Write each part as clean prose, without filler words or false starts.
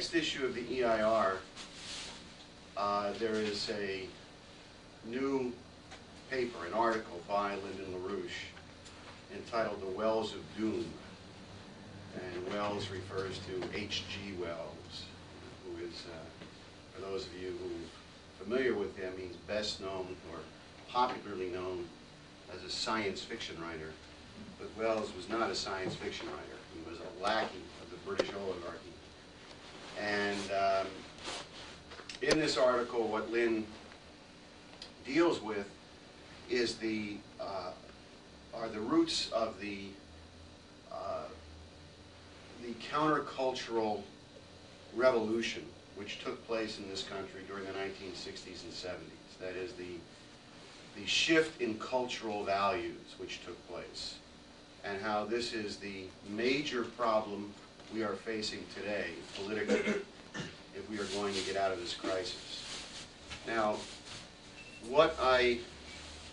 next issue of the EIR, there is a new paper, an article by Leandro CA entitled The Wells of Doom. And Wells refers to H.G. Wells, who is, for those of you who are familiar with him, he's best known or popularly known as a science fiction writer. But Wells was not a science fiction writer. He was a lackey of the British oligarchy. And in this article, what Lynn deals with is are the roots of the countercultural revolution which took place in this country during the 1960s and 70s. That is the shift in cultural values which took place, and how this is the major problem we are facing today politically if we are going to get out of this crisis. Now, what I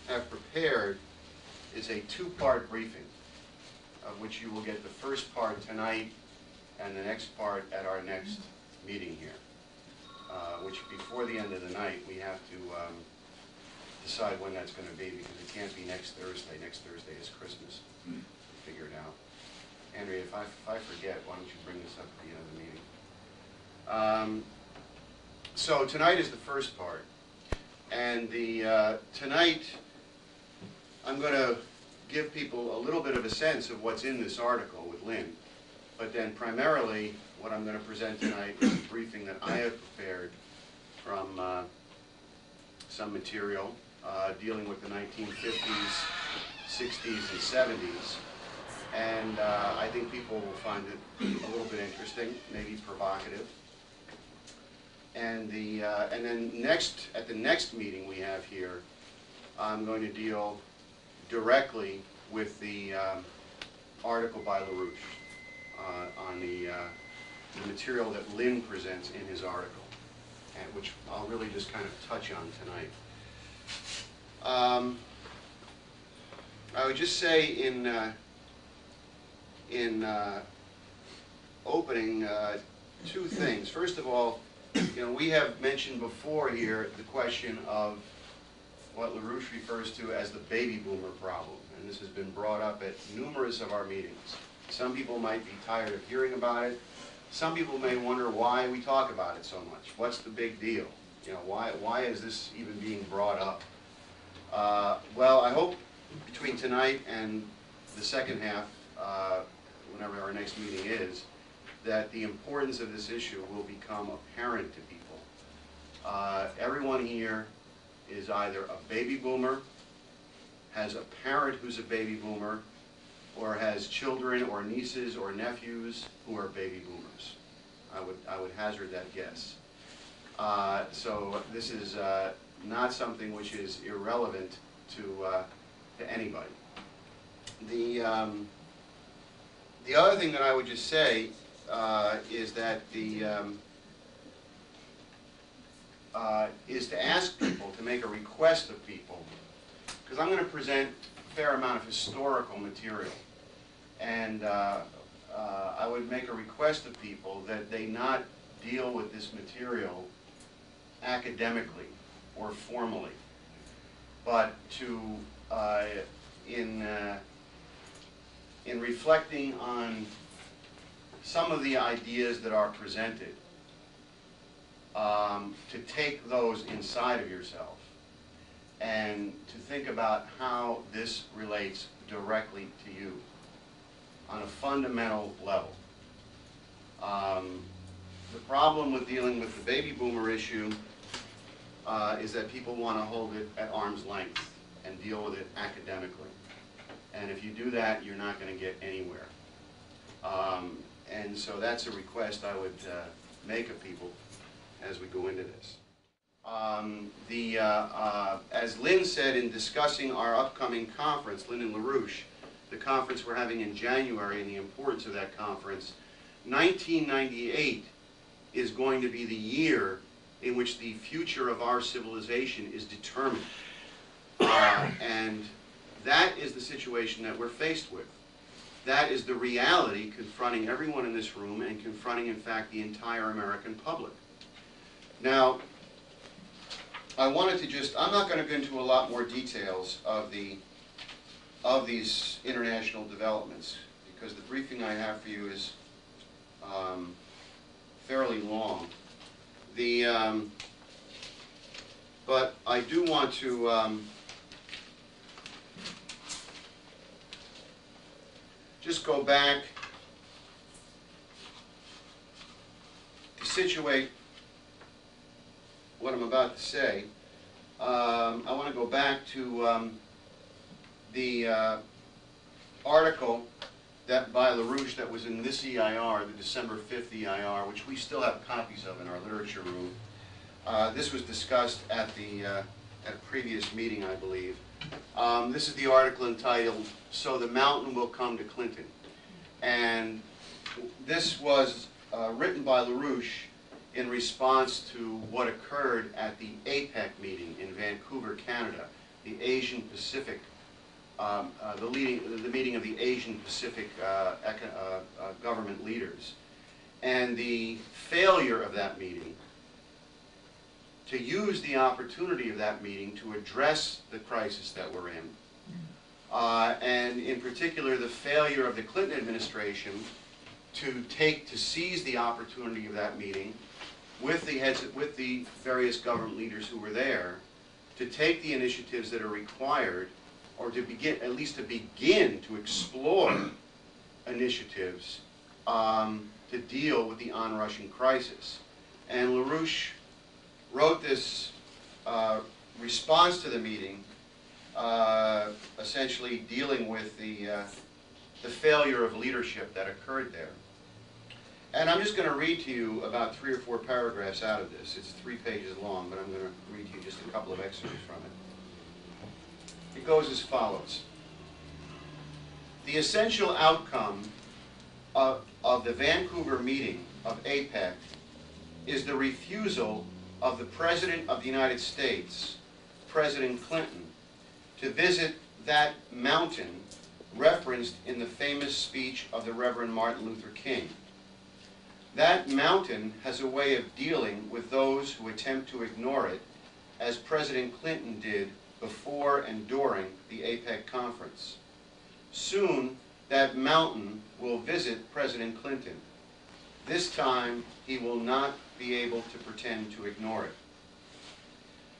have prepared is a two-part briefing, of which you will get the first part tonight and the next part at our next meeting here, which before the end of the night we have to decide when that's going to be, because it can't be next Thursday. Next Thursday is Christmas. Figure it out. Andrea, if I forget, why don't you bring this up at the end of the meeting? So tonight is the first part, and tonight I'm going to give people a little bit of a sense of what's in this article with Lynn, but then primarily what I'm going to present tonight is a briefing that I have prepared from some material dealing with the 1950s, 60s, and 70s. And I think people will find it a little bit interesting, maybe provocative. And then at the next meeting we have here, I'm going to deal directly with the article by LaRouche on the material that Lynn presents in his article, and which I'll really just kind of touch on tonight. I would just say in opening two things. First of all, we have mentioned before here the question of what LaRouche refers to as the baby boomer problem, and this has been brought up at numerous of our meetings. Some people might be tired of hearing about it. Some people may wonder why we talk about it so much. What's the big deal? Why is this even being brought up? Well, I hope between tonight and the second half, whenever our next meeting is, that the importance of this issue will become apparent to people. Everyone here is either a baby boomer, has a parent who's a baby boomer, or has children or nieces or nephews who are baby boomers. I would hazard that guess. So this is not something which is irrelevant to anybody. The other thing that I would just say is that is to ask people, to make a request of people, because I'm going to present a fair amount of historical material, and I would make a request of people that they not deal with this material academically or formally, but to in reflecting on some of the ideas that are presented, to take those inside of yourself and to think about how this relates directly to you on a fundamental level. The problem with dealing with the baby boomer issue is that people want to hold it at arm's length and deal with it academically. And if you do that, you're not going to get anywhere. And so that's a request I would make of people as we go into this. As Lynn said in discussing our upcoming conference, Lynn and LaRouche, the conference we're having in January and the importance of that conference, 1998 is going to be the year in which the future of our civilization is determined. And that is the situation that we're faced with. that is the reality confronting everyone in this room and confronting, in fact, the entire American public. Now, I wanted to just, I'm not going to go into a lot more details of these international developments, because the briefing I have for you is fairly long. But I do want to just go back to situate what I'm about to say. I want to go back to the article by LaRouche that was in this EIR, the December 5th EIR, which we still have copies of in our literature room. This was discussed at a previous meeting, I believe. This is the article entitled, "So the Mountain Will Come to Clinton." And this was written by LaRouche in response to what occurred at the APEC meeting in Vancouver, Canada, the Asian Pacific, the meeting of the Asian Pacific government leaders. And the failure of that meeting to use the opportunity of that meeting to address the crisis that we're in, and in particular the failure of the Clinton administration to seize the opportunity of that meeting with the various government leaders who were there, to take the initiatives that are required, or to begin, at least to begin to explore initiatives to deal with the onrushing crisis. And LaRouche wrote this response to the meeting, essentially dealing with the failure of leadership that occurred there. And I'm just going to read to you about 3 or 4 paragraphs out of this. It's 3 pages long, but I'm going to read to you just a couple of excerpts from it. It goes as follows. The essential outcome of the Vancouver meeting of APEC is the refusal of the President of the United States, President Clinton, to visit that mountain referenced in the famous speech of the Reverend Martin Luther King. That mountain has a way of dealing with those who attempt to ignore it, as President Clinton did before and during the APEC conference. Soon, that mountain will visit President Clinton. This time, he will not be able to pretend to ignore it.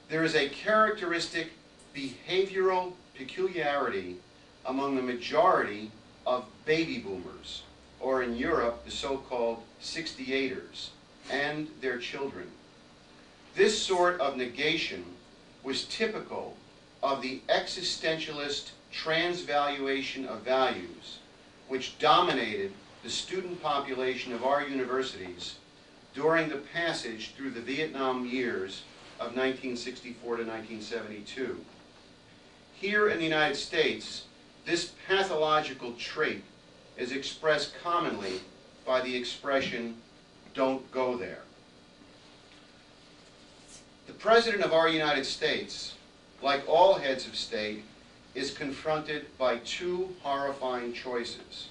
There is a characteristic behavioral peculiarity among the majority of baby boomers, or in Europe, the so-called 68ers, and their children. This sort of negation was typical of the existentialist transvaluation of values which dominated the student population of our universities during the passage through the Vietnam years of 1964 to 1972. Here in the United States, this pathological trait is expressed commonly by the expression, "Don't go there." The President of our United States, like all heads of state, is confronted by 2 horrifying choices.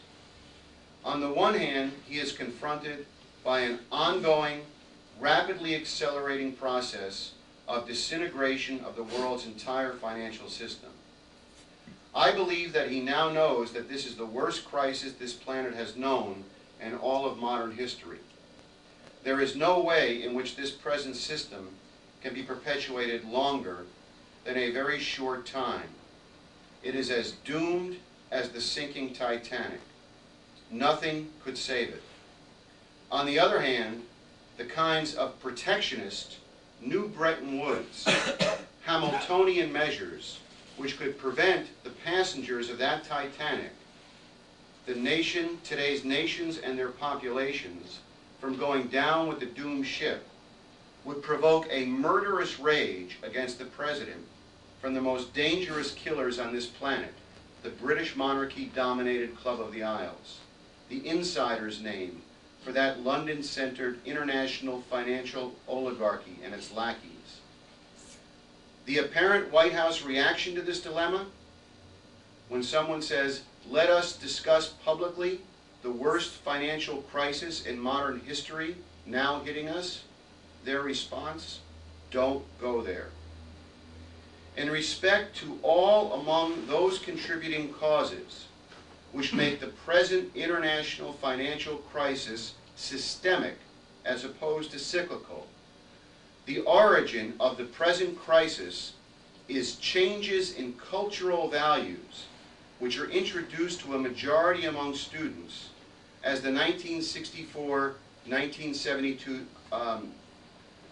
On the one hand, he is confronted by an ongoing, rapidly accelerating process of disintegration of the world's entire financial system. I believe that he now knows that this is the worst crisis this planet has known in all of modern history. There is no way in which this present system can be perpetuated longer than a very short time. It is as doomed as the sinking Titanic. Nothing could save it. On the other hand, the kinds of protectionist, New Bretton Woods, Hamiltonian measures which could prevent the passengers of that Titanic, today's nations and their populations, from going down with the doomed ship, would provoke a murderous rage against the President from the most dangerous killers on this planet, the British monarchy-dominated Club of the Isles, the insider's name for that London-centered international financial oligarchy and its lackeys. The apparent White House reaction to this dilemma? When someone says, let us discuss publicly the worst financial crisis in modern history now hitting us? Their response, don't go there. In respect to all among those contributing causes which make the present international financial crisis systemic as opposed to cyclical, the origin of the present crisis is changes in cultural values which are introduced to a majority among students as the 1964-1972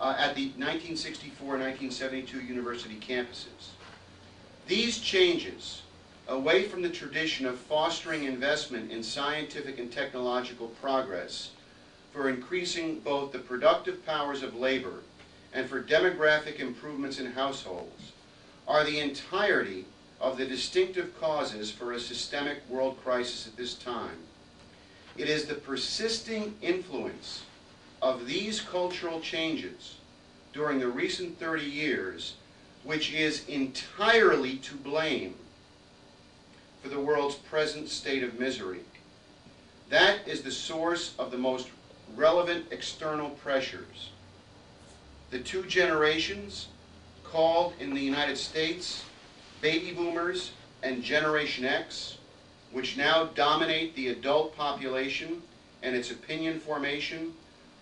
at the 1964-1972 university campuses. These changes, away from the tradition of fostering investment in scientific and technological progress for increasing both the productive powers of labor and for demographic improvements in households, are the entirety of the distinctive causes for a systemic world crisis at this time. It is the persisting influence of these cultural changes during the recent 30 years which is entirely to blame for the world's present state of misery. That is the source of the most relevant external pressures. The two generations, called in the United States baby boomers and Generation X, which now dominate the adult population and its opinion formation,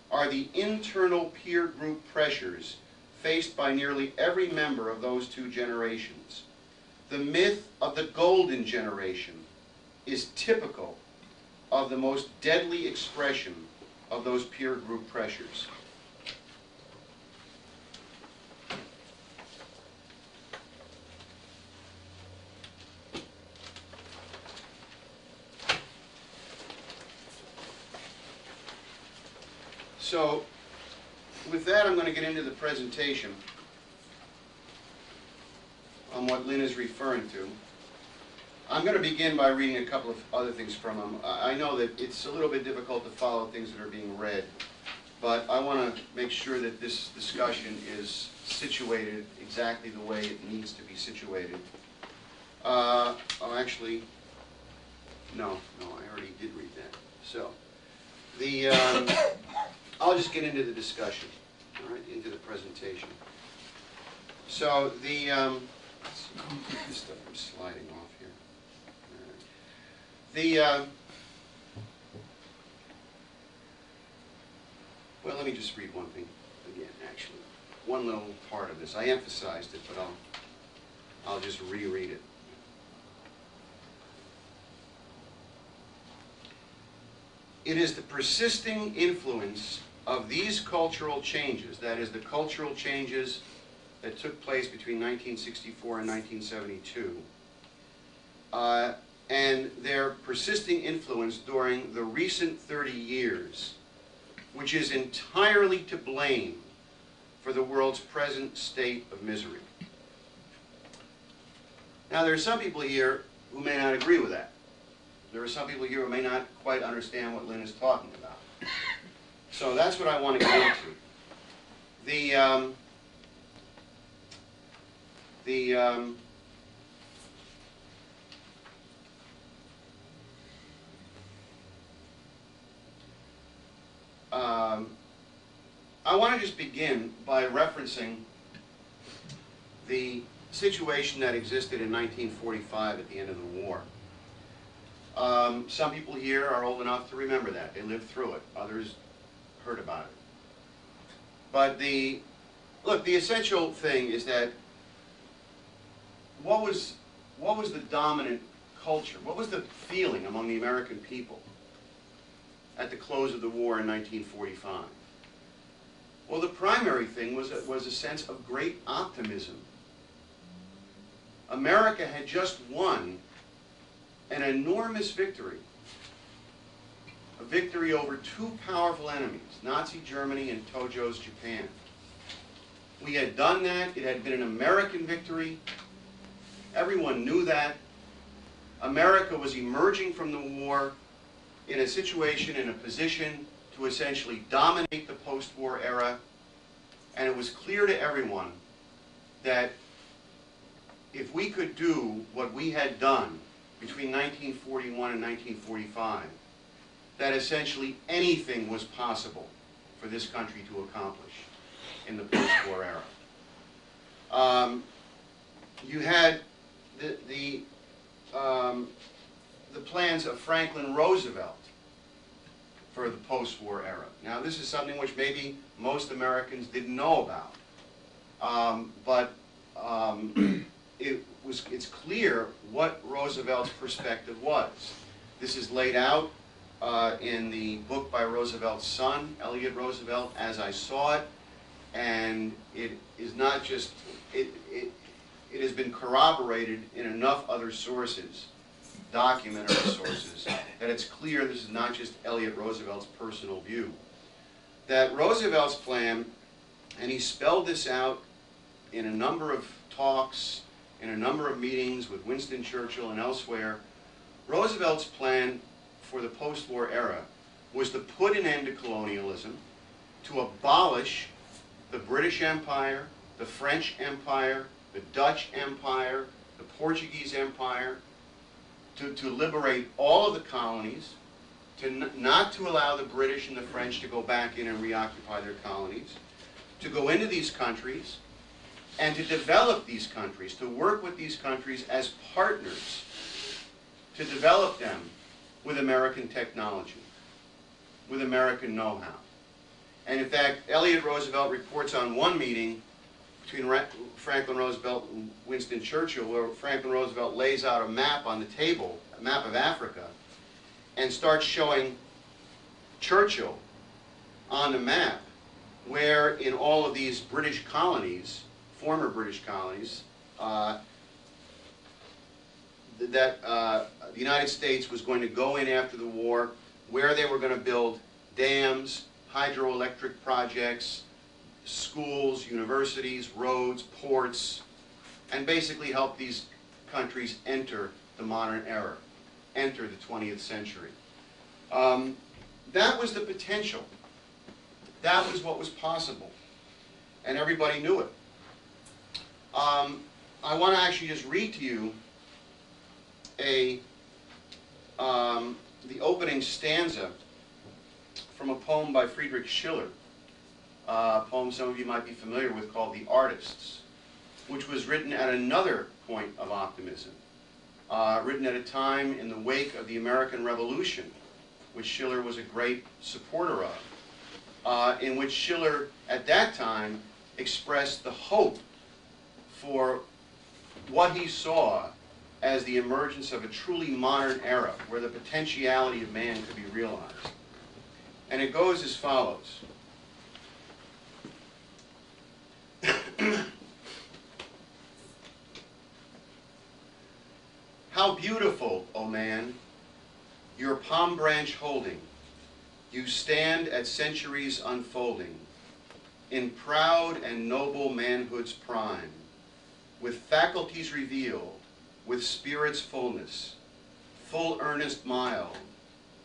are the internal peer group pressures faced by nearly every member of those two generations. The myth of the golden generation is typical of the most deadly expression of those peer group pressures. So, with that, I'm going to get into the presentation on what Lynn is referring to. I'm going to begin by reading a couple of other things from him. I know that it's a little bit difficult to follow things that are being read, but I want to make sure that this discussion is situated exactly the way it needs to be situated. Oh, actually, no, I already did read that. So, I'll just get into the discussion, all right, into the presentation. So let's see, this stuff is sliding off here. All right. Well, let me just read one thing again, actually. One little part of this. I emphasized it, but I'll just reread it. It is the persisting influence of these cultural changes, that is, the cultural changes that took place between 1964 and 1972, and their persisting influence during the recent 30 years, which is entirely to blame for the world's present state of misery. Now, there are some people here who may not agree with that. There are some people here who may not quite understand what Lynn is talking about. So that's what I want to get into. I want to just begin by referencing the situation that existed in 1945 at the end of the war. Some people here are old enough to remember that. They lived through it. Others heard about it. But the essential thing is that what was the dominant culture? What was the feeling among the American people at the close of the war in 1945? Well, the primary thing was a sense of great optimism. America had just won an enormous victory. A victory over two powerful enemies, Nazi Germany and Tojo's Japan. We had done that. It had been an American victory. Everyone knew that. America was emerging from the war in a situation, in a position to essentially dominate the post-war era. And it was clear to everyone that if we could do what we had done between 1941 and 1945 that essentially anything was possible for this country to accomplish in the post-war era. You had the plans of Franklin Roosevelt for the post-war era. Now, this is something which maybe most Americans didn't know about, but it's clear what Roosevelt's perspective was. This is laid out in the book by Roosevelt's son, Elliot Roosevelt, As I Saw It, and it is not just, it has been corroborated in enough other sources, documentary sources, that it's clear this is not just Elliot Roosevelt's personal view. That Roosevelt's plan, and he spelled this out in a number of talks, in a number of meetings with Winston Churchill and elsewhere, Roosevelt's plan for the post-war era was to put an end to colonialism, to abolish the British Empire, the French Empire, the Dutch Empire, the Portuguese Empire, to liberate all of the colonies, not to allow the British and the French to go back in and reoccupy their colonies, to go into these countries and to develop these countries, to work with these countries as partners, to develop them with American technology, with American know-how. And in fact, Elliot Roosevelt reports on one meeting between Franklin Roosevelt and Winston Churchill, where Franklin Roosevelt lays out a map on the table, a map of Africa, and starts showing Churchill on the map where in all of these British colonies, former British colonies, that the United States was going to go in after the war, where they were going to build dams, hydroelectric projects, schools, universities, roads, ports, and basically help these countries enter the modern era, enter the 20th century. That was the potential. That was what was possible. And everybody knew it. I want to actually just read to you the opening stanza from a poem by Friedrich Schiller, a poem some of you might be familiar with called The Artists, which was written at another point of optimism, written at a time in the wake of the American Revolution, which Schiller was a great supporter of, in which Schiller at that time expressed the hope for what he saw as the emergence of a truly modern era where the potentiality of man could be realized. And it goes as follows. How beautiful, O man, your palm branch holding, you stand at centuries unfolding, in proud and noble manhood's prime, with faculties revealed, with spirit's fullness, full earnest mild,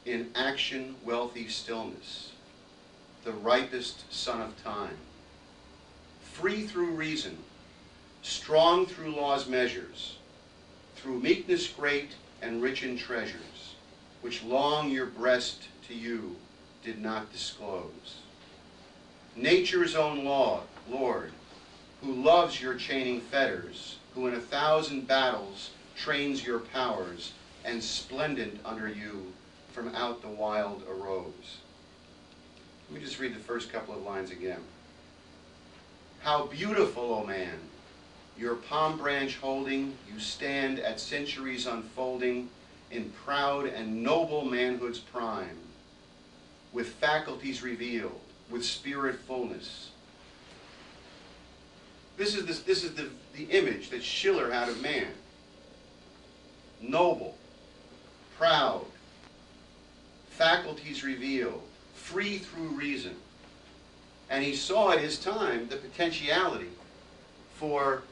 in action wealthy stillness, the ripest son of time. Free through reason, strong through law's measures, through meekness great and rich in treasures, which long your breast to you did not disclose. Nature's own law, Lord, who loves your chaining fetters, who in 1,000 battles trains your powers, and splendent under you from out the wild arose. Let me just read the first couple of lines again. How beautiful, O man, your palm branch holding, you stand at centuries unfolding, in proud and noble manhood's prime, with faculties revealed, with spirit fullness. This is the image that Schiller had of man. Noble, proud, faculties revealed, free through reason. And he saw at his time the potentiality for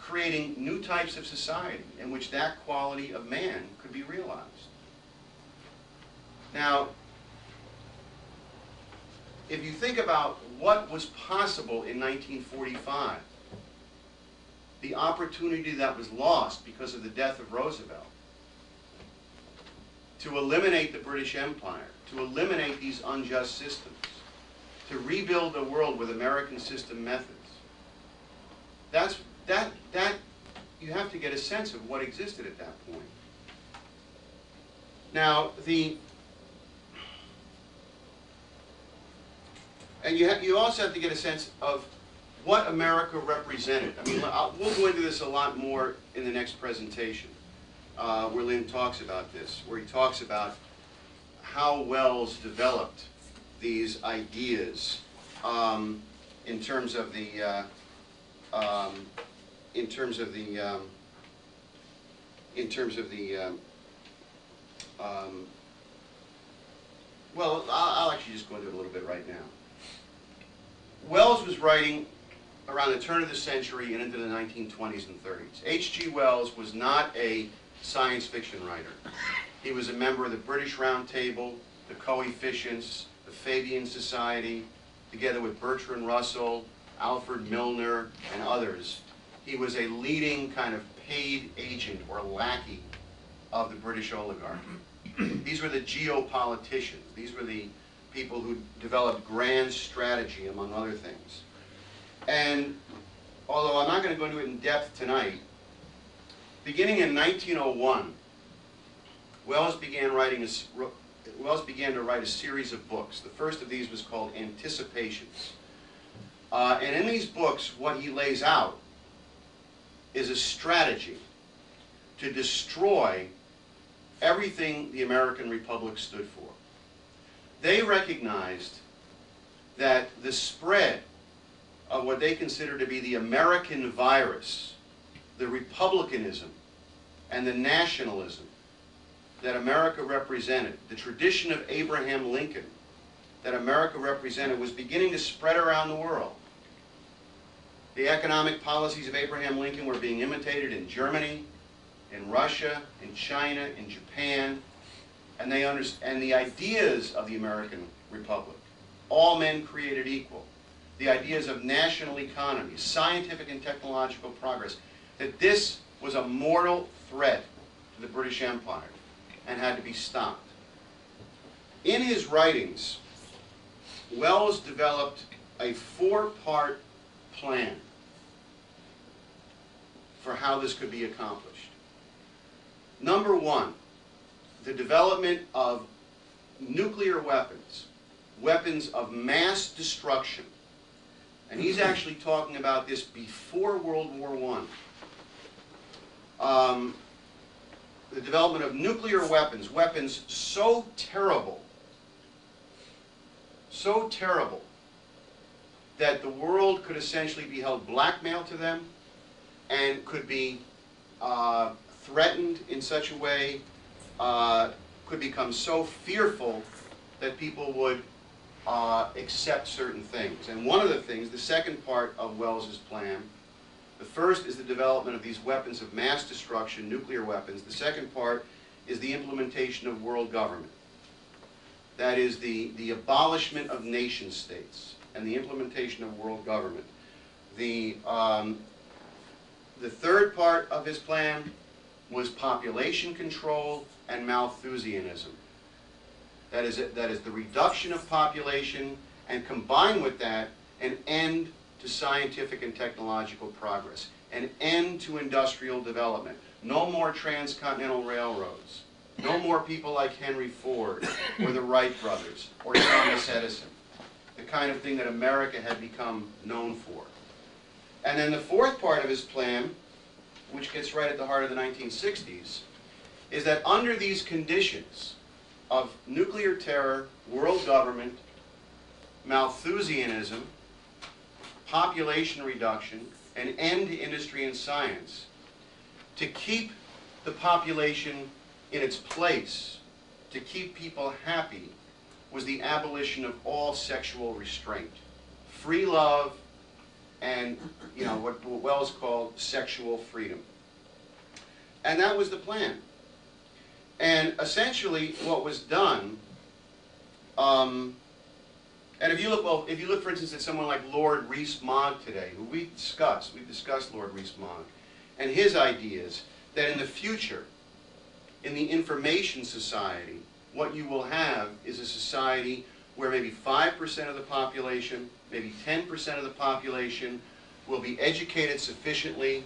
creating new types of society in which that quality of man could be realized. Now, if you think about what was possible in 1945, the opportunity that was lost because of the death of Roosevelt to eliminate the British Empire, to eliminate these unjust systems, to rebuild the world with American system methods. You have to get a sense of what existed at that point. Now, you also have to get a sense of what America represented. I mean, we'll go into this a lot more in the next presentation, where Lynn talks about this, where he talks about how Wells developed these ideas in terms of the well, I'll actually just go into it a little bit right now. Wells was writing around the turn of the century and into the 1920s and 30s. H.G. Wells was not a science fiction writer. He was a member of the British Round Table, the Coefficients, the Fabian Society, together with Bertrand Russell, Alfred Milner, and others. He was a leading kind of paid agent or lackey of the British oligarchy. These were the geopoliticians. These were the people who developed grand strategy, among other things. And although I'm not going to go into it in depth tonight, beginning in 1901, Wells began to write a series of books. The first of these was called Anticipations. And in these books, what he lays out is a strategy to destroy everything the American Republic stood for. They recognized that the spread of what they considered to be the American virus, the republicanism and the nationalism that America represented, the tradition of Abraham Lincoln that America represented, was beginning to spread around the world. The economic policies of Abraham Lincoln were being imitated in Germany, in Russia, in China, in Japan, and the ideas of the American Republic, all men created equal, the ideas of national economy, scientific and technological progress, that this was a mortal threat to the British Empire and had to be stopped. In his writings, Wells developed a four-part plan for how this could be accomplished. Number one, the development of nuclear weapons, weapons of mass destruction. And he's actually talking about this before World War I. The development of nuclear weapons, weapons so terrible that the world could essentially be held blackmail to them and could be threatened in such a way, could become so fearful that people would accept certain things. And one of the things, the second part of Wells's plan, the first is the development of these weapons of mass destruction, nuclear weapons. The second part is the implementation of world government. That is the abolishment of nation states and the implementation of world government. The third part of his plan was population control and Malthusianism. That is the reduction of population, and combined with that, an end to scientific and technological progress, an end to industrial development. No more transcontinental railroads. No more people like Henry Ford or the Wright brothers or Thomas Edison, the kind of thing that America had become known for. And then the fourth part of his plan, which gets right at the heart of the 1960s, is that under these conditions of nuclear terror, world government, Malthusianism, population reduction, and end to industry and science, to keep the population in its place, to keep people happy, was the abolition of all sexual restraint. Free love and, what Wells called sexual freedom. And that was the plan. And essentially what was done And if you look, well, if you look, for instance, at someone like Lord Rees-Mogg today, who we've discussed Lord Rees-Mogg, and his ideas that in the future, in the information society, what you will have is a society where maybe 5% of the population, maybe 10% of the population will be educated sufficiently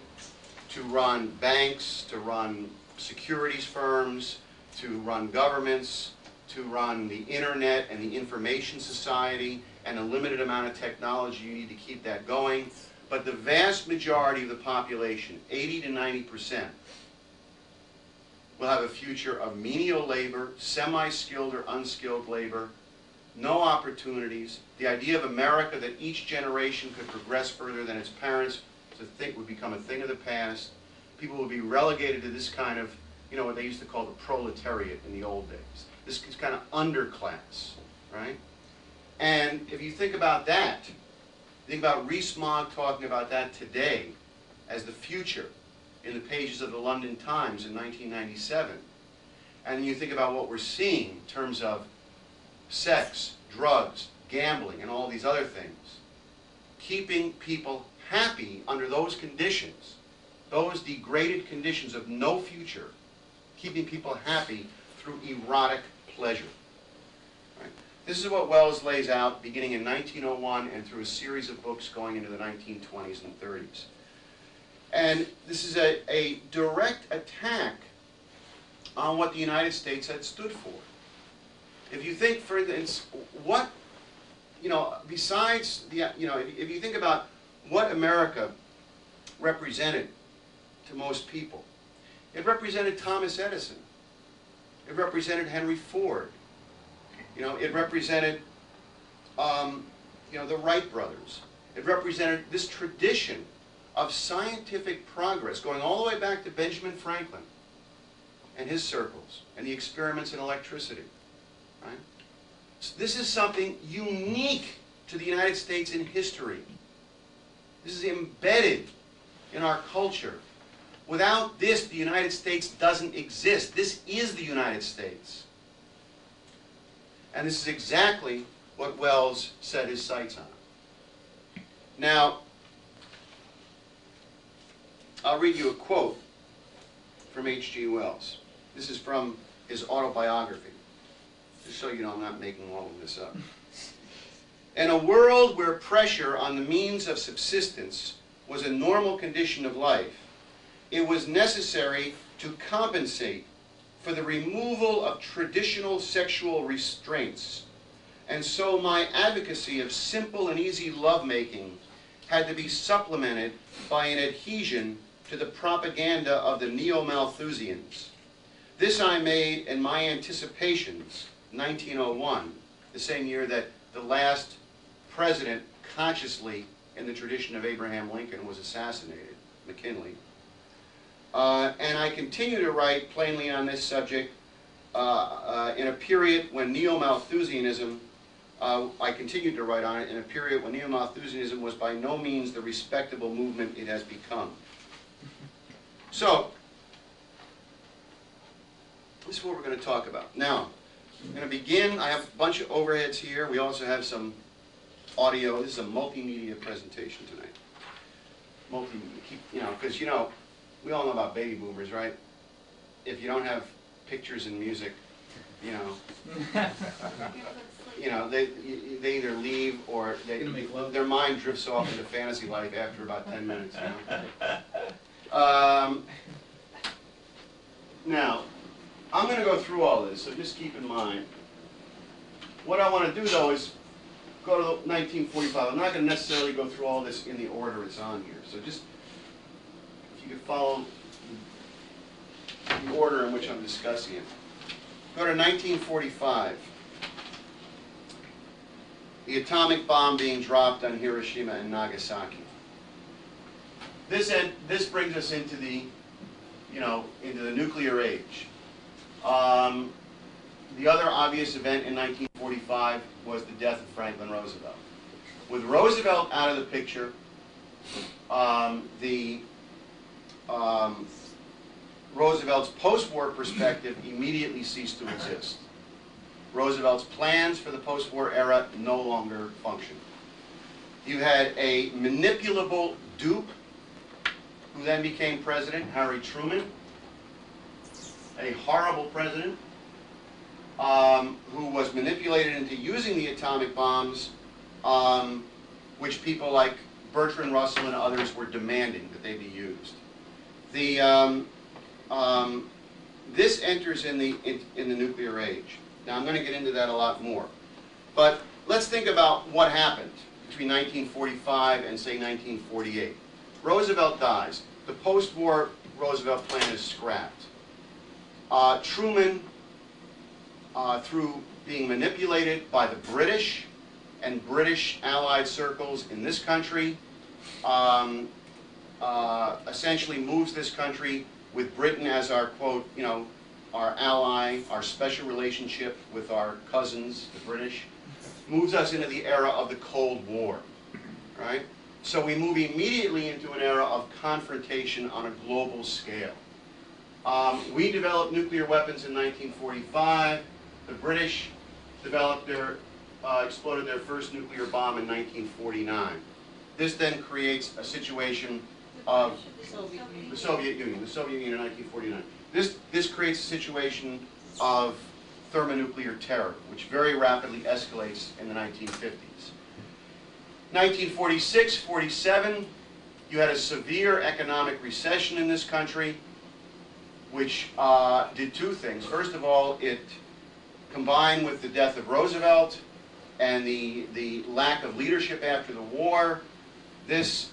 to run banks, to run securities firms, to run governments, to run the internet and the information society, and a limited amount of technology you need to keep that going. But the vast majority of the population, 80 to 90%, will have a future of menial labor, semi-skilled or unskilled labor, no opportunities. The idea of America that each generation could progress further than its parents would become a thing of the past. People would be relegated to this kind of, you know, what they used to call the proletariat in the old days. This kind of underclass, right? And if you think about that, think about Rees-Mogg talking about that today as the future in the pages of the London Times in 1997. And you think about what we're seeing in terms of sex, drugs, gambling, and all these other things. Keeping people happy under those conditions, those degraded conditions of no future, keeping people happy through erotic pleasure. Right? This is what Wells lays out beginning in 1901 and through a series of books going into the 1920s and 30s. And this is a direct attack on what the United States had stood for. If you think, for instance, what, you know, besides the, you know, if you think about what America represented to most people, it represented Thomas Edison. It represented Henry Ford. You know, it represented, you know, the Wright brothers. It represented this tradition of scientific progress going all the way back to Benjamin Franklin and his circles and the experiments in electricity. Right? So this is something unique to the United States in history. This is embedded in our culture. Without this, the United States doesn't exist. This is the United States. And this is exactly what Wells set his sights on. Now, I'll read you a quote from H.G. Wells. This is from his autobiography, just so you know I'm not making all of this up. In a world where pressure on the means of subsistence was a normal condition of life, it was necessary to compensate for the removal of traditional sexual restraints. And so my advocacy of simple and easy lovemaking had to be supplemented by an adhesion to the propaganda of the neo-Malthusians. This I made in my Anticipations, 1901, the same year that the last president consciously, in the tradition of Abraham Lincoln, was assassinated, McKinley. And I continue to write plainly on this subject in a period when neo-Malthusianism, I continued to write on it in a period when neo-Malthusianism was by no means the respectable movement it has become. So, this is what we're going to talk about. Now, I'm going to begin. I have a bunch of overheads here. We also have some audio. This is a multimedia presentation tonight. Multimedia, you know, because, you know, we all know about baby boomers, right? If you don't have pictures and music, you know, they either leave or their mind drifts off into fantasy life after about 10 minutes. You know? Now, I'm going to go through all this, so just keep in mind. What I want to do, though, is go to 1945. I'm not going to necessarily go through all this in the order it's on here. So just, if you could follow the order in which I'm discussing it. Go to 1945. The atomic bomb being dropped on Hiroshima and Nagasaki. This brings us into the, you know, into the nuclear age. The other obvious event in 1945 was the death of Franklin Roosevelt. With Roosevelt out of the picture, Roosevelt's post-war perspective immediately ceased to exist. Roosevelt's plans for the post-war era no longer functioned. You had a manipulable dupe who then became president, Harry Truman, a horrible president who was manipulated into using the atomic bombs, which people like Bertrand Russell and others were demanding that they be used. This enters in the nuclear age. Now I'm going to get into that a lot more. But let's think about what happened between 1945 and say 1948. Roosevelt dies. The post-war Roosevelt plan is scrapped. Truman, through being manipulated by the British and British allied circles in this country, essentially moves this country with Britain as our, quote, our ally, our special relationship with our cousins, the British, moves us into the era of the Cold War, right? So we move immediately into an era of confrontation on a global scale. We developed nuclear weapons in 1945. The British developed exploded their first nuclear bomb in 1949. This then creates a situation of the Soviet Union in 1949. This creates a situation of thermonuclear terror, which very rapidly escalates in the 1950s. 1946-47, you had a severe economic recession in this country, which did two things. First of all, it combined with the death of Roosevelt and the lack of leadership after the war, this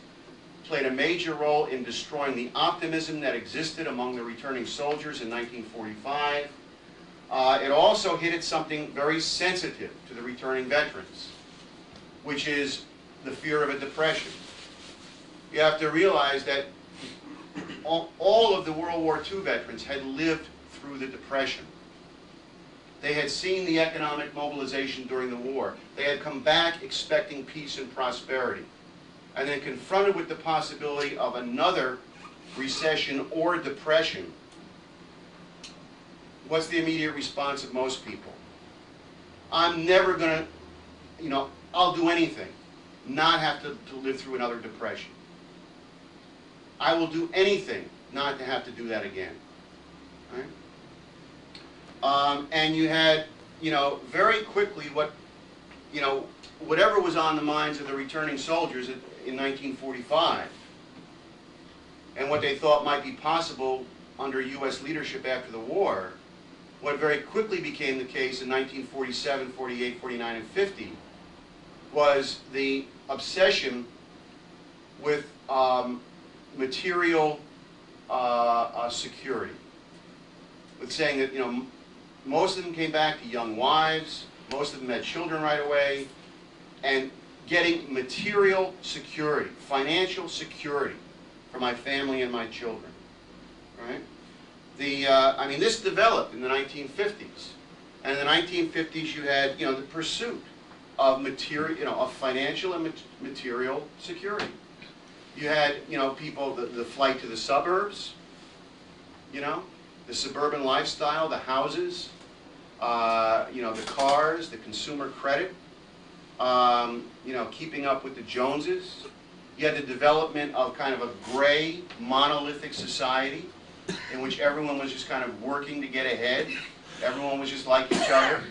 played a major role in destroying the optimism that existed among the returning soldiers in 1945. It also hit at something very sensitive to the returning veterans, which is the fear of a depression. You have to realize that all of the World War II veterans had lived through the Depression. They had seen the economic mobilization during the war. They had come back expecting peace and prosperity. And then confronted with the possibility of another recession or depression, what's the immediate response of most people? I'm never going to, I'll do anything, not have to live through another depression. I will do anything not to have to do that again. Right? And you had, very quickly whatever was on the minds of the returning soldiers in 1945 and what they thought might be possible under U.S. leadership after the war, what very quickly became the case in 1947, 48, 49, and 50 was the obsession with material security. With saying that, most of them came back to young wives, most of them had children right away, and getting material security, financial security for my family and my children, right? This developed in the 1950s. And in the 1950s you had, the pursuit of of financial and material security. You had, people, the flight to the suburbs, the suburban lifestyle, the houses, the cars, the consumer credit, keeping up with the Joneses. You had the development of kind of a gray, monolithic society in which everyone was just kind of working to get ahead. Everyone was just like each other.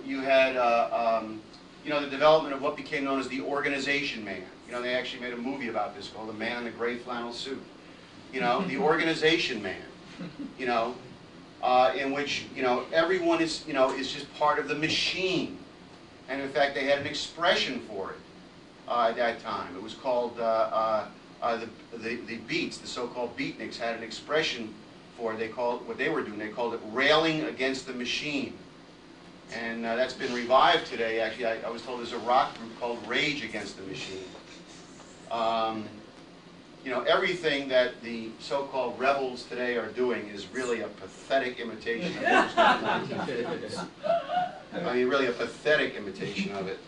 You had, the development of what became known as the organization man. They actually made a movie about this called The Man in the Gray Flannel Suit. The organization man. In which everyone is is just part of the machine, and in fact they had an expression for it at that time. It was called the Beats, the so-called beatniks, had an expression for it. They called what they were doing. They called it railing against the machine, and that's been revived today. Actually, I was told there's a rock group called Rage Against the Machine. Everything that the so-called rebels today are doing is really a pathetic imitation of what was done in the 1950s. I mean, really a pathetic imitation of it.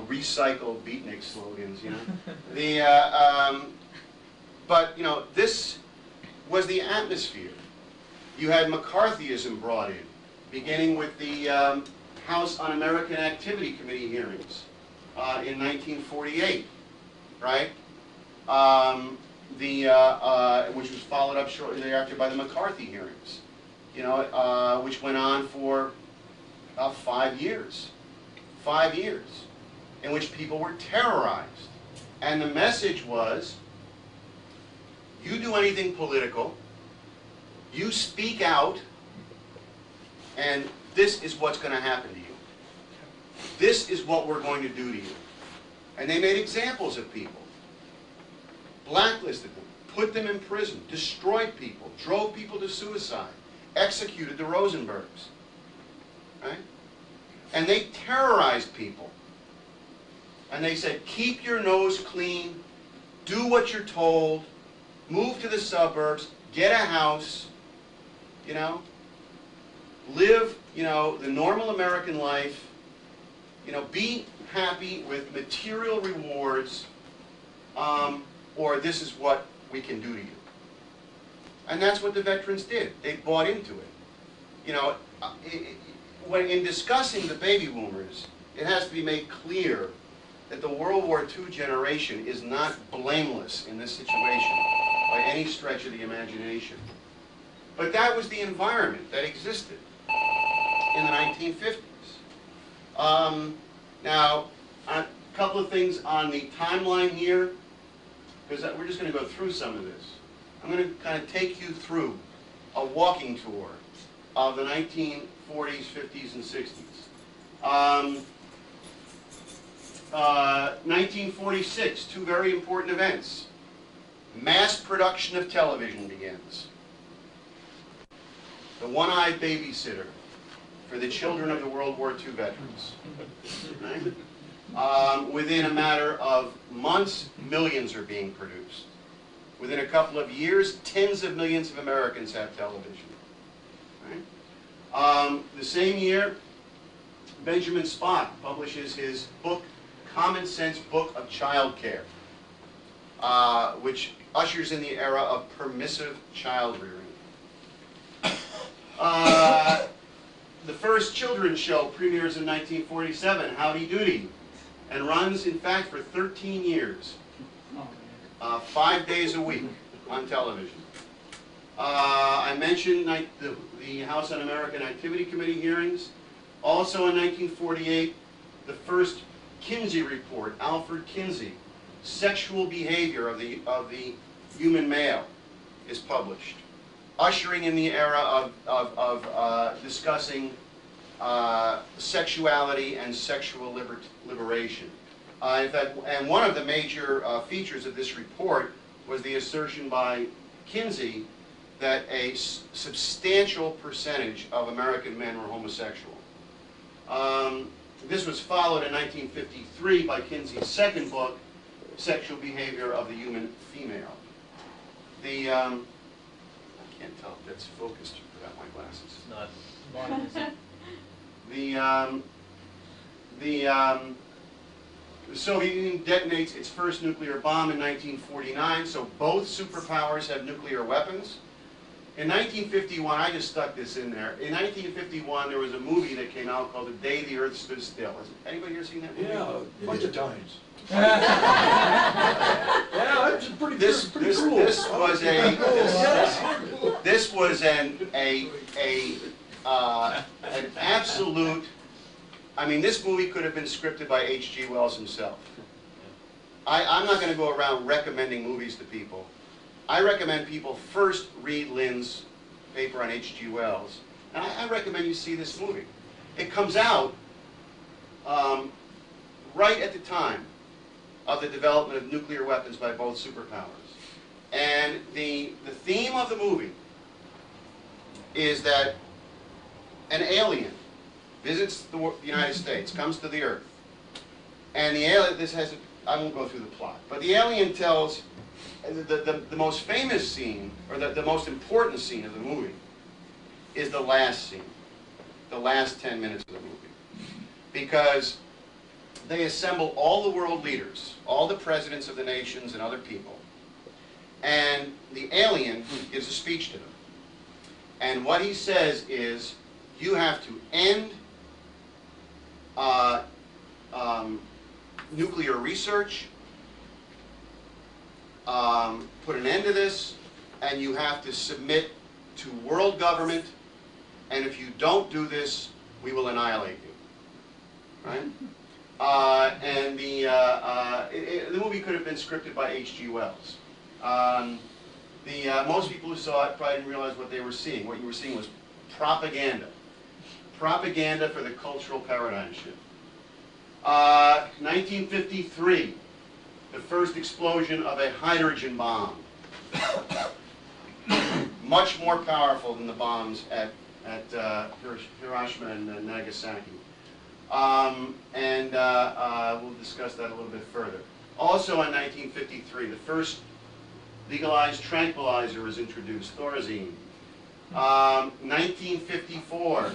Recycle beatnik slogans, But this was the atmosphere. You had McCarthyism brought in, beginning with the House Un-American Activity Committee hearings in 1948, right? Which was followed up shortly thereafter by the McCarthy hearings, you know, which went on for about 5 years. 5 years, in which people were terrorized. And the message was, you do anything political, you speak out, and this is what's going to happen to you. This is what we're going to do to you. And they made examples of people, blacklisted them, put them in prison, destroyed people, drove people to suicide, executed the Rosenbergs, right? And they terrorized people. And they said, keep your nose clean, do what you're told, move to the suburbs, get a house, you know, live, you know, the normal American life, you know, be happy with material rewards, or this is what we can do to you. And that's what the veterans did. They bought into it. You know, when in discussing the baby boomers, it has to be made clear that the World War II generation is not blameless in this situation by any stretch of the imagination. But that was the environment that existed in the 1950s. Now, a couple of things on the timeline here, because we're just going to go through some of this. I'm going to kind of take you through a walking tour of the 1940s, 50s, and 60s. 1946, two very important events. Mass production of television begins. The one-eyed babysitter for the children of the World War II veterans. Right? Within a matter of months, millions are being produced. Within a couple of years, tens of millions of Americans have television. Right? The same year, Benjamin Spock publishes his book, Common Sense Book of Child Care, which ushers in the era of permissive child rearing. The first children's show premieres in 1947, Howdy Doody, and runs, in fact, for 13 years, 5 days a week on television. I mentioned the House Un-American Activity Committee hearings. Also in 1948, the first Kinsey report, Alfred Kinsey, Sexual Behavior of the Human Male, is published, ushering in the era of discussing sexuality and sexual liberation. In fact, and one of the major features of this report was the assertion by Kinsey that a substantial percentage of American men were homosexual. This was followed in 1953 by Kinsey's second book, Sexual Behavior of the Human Female. I can't tell if that's focused without my glasses. Not. The Soviet Union detonates its first nuclear bomb in 1949, so both superpowers have nuclear weapons. In 1951, I just stuck this in there. In 1951, there was a movie that came out called The Day the Earth Stood Still. Has anybody here seen that movie? Yeah, a bunch of times. Yeah, that's pretty cool. This was an absolute. I mean, this movie could have been scripted by H.G. Wells himself. I'm not going to go around recommending movies to people. I recommend people first read Lynn's paper on H.G. Wells, and I recommend you see this movie. It comes out right at the time of the development of nuclear weapons by both superpowers. And the theme of the movie is that an alien visits the United States, comes to the Earth, and the alien, I won't go through the plot, but the alien tells, the most famous scene, or the most important scene of the movie, is the last scene, the last 10 minutes of the movie. Because they assemble all the world leaders, all the presidents of the nations and other people, and the alien gives a speech to them. And what he says is, you have to end nuclear research, put an end to this, and you have to submit to world government, and if you don't do this, we will annihilate you. Right? And the movie could have been scripted by H.G. Wells. Most people who saw it probably didn't realize what they were seeing. What you were seeing was propaganda. Propaganda for the cultural paradigm shift. 1953, the first explosion of a hydrogen bomb. Much more powerful than the bombs at Hiroshima and Nagasaki. We'll discuss that a little bit further. Also in 1953, the first legalized tranquilizer is introduced, Thorazine. 1954,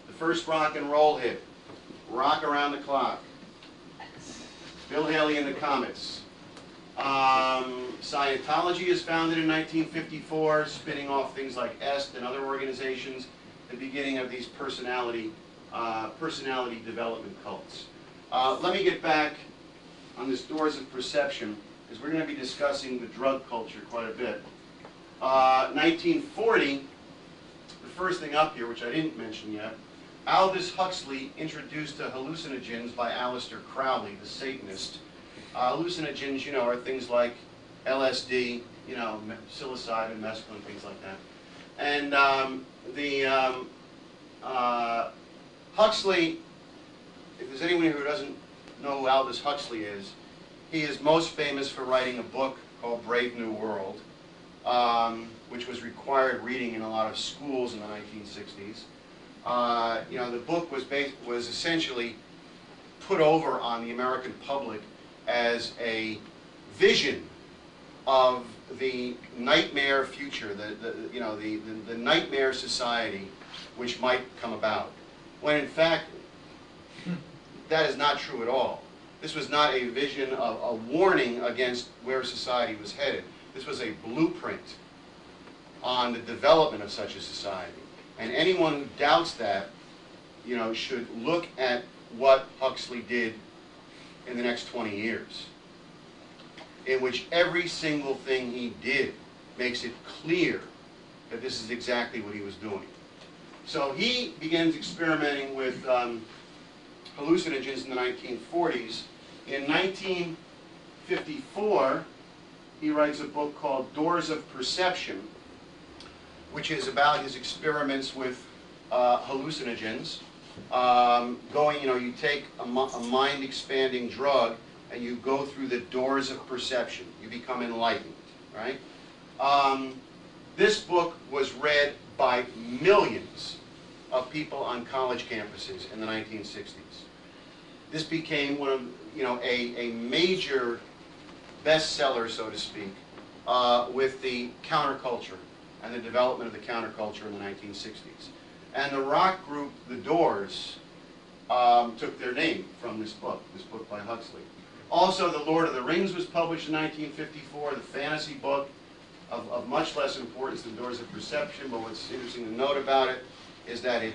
the first rock and roll hit, Rock Around the Clock. Bill Haley and the Comets. Scientology is founded in 1954, spinning off things like EST and other organizations, the beginning of these personality development cults. Let me get back on this Doors of Perception, because we're going to be discussing the drug culture quite a bit. 1940, the first thing up here, which I didn't mention yet, Aldous Huxley introduced to hallucinogens by Aleister Crowley, the Satanist. Hallucinogens, you know, are things like LSD, you know, psilocybin, mescaline, things like that. And Huxley, if there's anyone who doesn't know who Aldous Huxley is, he is most famous for writing a book called Brave New World, which was required reading in a lot of schools in the 1960s. You know, the book was essentially put over on the American public as a vision of the nightmare future, the nightmare society which might come about. When in fact, that is not true at all. This was not a vision of a warning against where society was headed. This was a blueprint on the development of such a society. And anyone who doubts that, you know, should look at what Huxley did in the next 20 years, in which every single thing he did makes it clear that this is exactly what he was doing. So he begins experimenting with hallucinogens in the 1940s. In 1954, he writes a book called Doors of Perception, which is about his experiments with hallucinogens. You take a mind-expanding drug and you go through the doors of perception. You become enlightened, right? This book was read by millions of people on college campuses in the 1960s. This became one of, a major bestseller, so to speak, with the counterculture and the development of the counterculture in the 1960s. And the rock group, The Doors, took their name from this book by Huxley. Also, The Lord of the Rings was published in 1954, the fantasy book of much less importance than Doors of Perception, but what's interesting to note about it is that it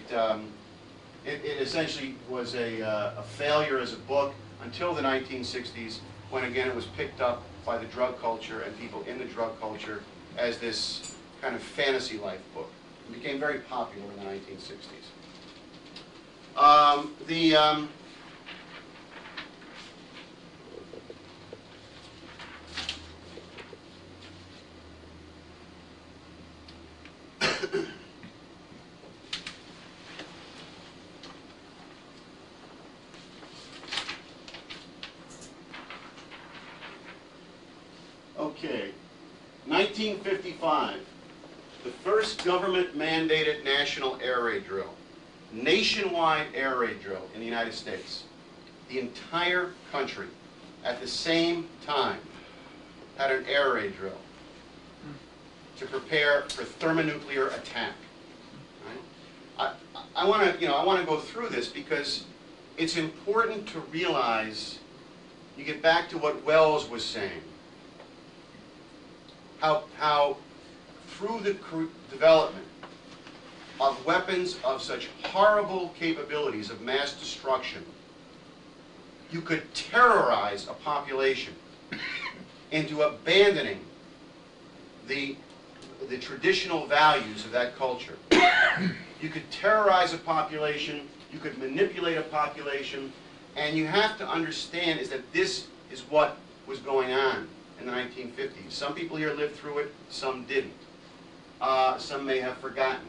essentially was a failure as a book until the 1960s, when again it was picked up by the drug culture and people in the drug culture as this kind of fantasy life book. It became very popular in the 1960s. Okay, 1955, the first government-mandated national air raid drill, nationwide air raid drill in the United States. The entire country, at the same time, had an air raid drill to prepare for thermonuclear attack. Right? I want to go through this because it's important to realize. You get back to what Wells was saying. how through the development of weapons of such horrible capabilities of mass destruction, you could terrorize a population into abandoning the traditional values of that culture. You could terrorize a population, you could manipulate a population, and you have to understand is that this is what was going on in the 1950s. Some people here lived through it, some didn't. Some may have forgotten.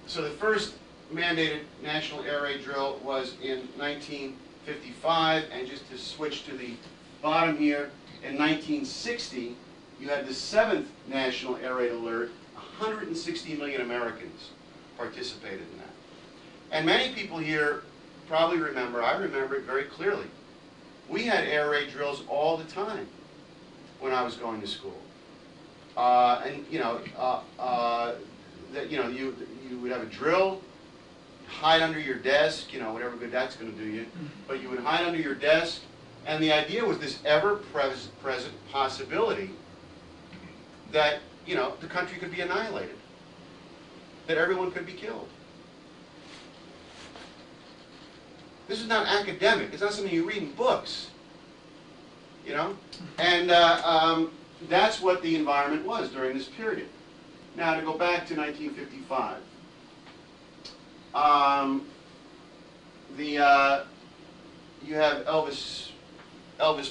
So the first mandated national air raid drill was in 1955, and just to switch to the bottom here, in 1960, you had the 7th National Air Raid Alert. 160 million Americans participated in that. And many people here probably remember, I remember it very clearly, we had air raid drills all the time when I was going to school. And you would have a drill, hide under your desk, whatever good that's going to do you, but you would hide under your desk, and the idea was this ever-present possibility that the country could be annihilated, that everyone could be killed. This is not academic. It's not something you read in books, and that's what the environment was during this period. Now, to go back to 1955, you have Elvis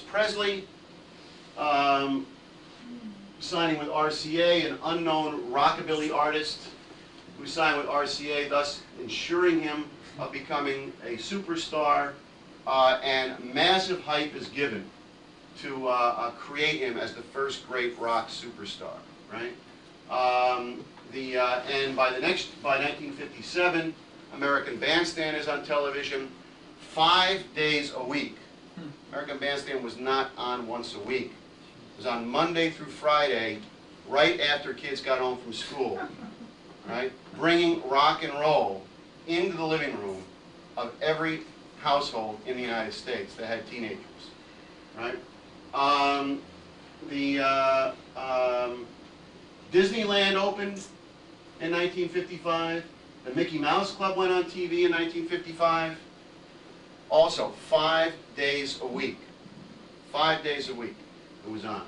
Presley signing with RCA, an unknown rockabilly artist who signed with RCA, thus ensuring him of becoming a superstar, and massive hype is given to create him as the first great rock superstar, right? And by 1957, American Bandstand is on television 5 days a week. American Bandstand was not on once a week. It was on Monday through Friday, right after kids got home from school, right? Bringing rock and roll into the living room of every household in the United States that had teenagers, right? Disneyland opened in 1955. The Mickey Mouse Club went on TV in 1955. Also, 5 days a week. 5 days a week it was on.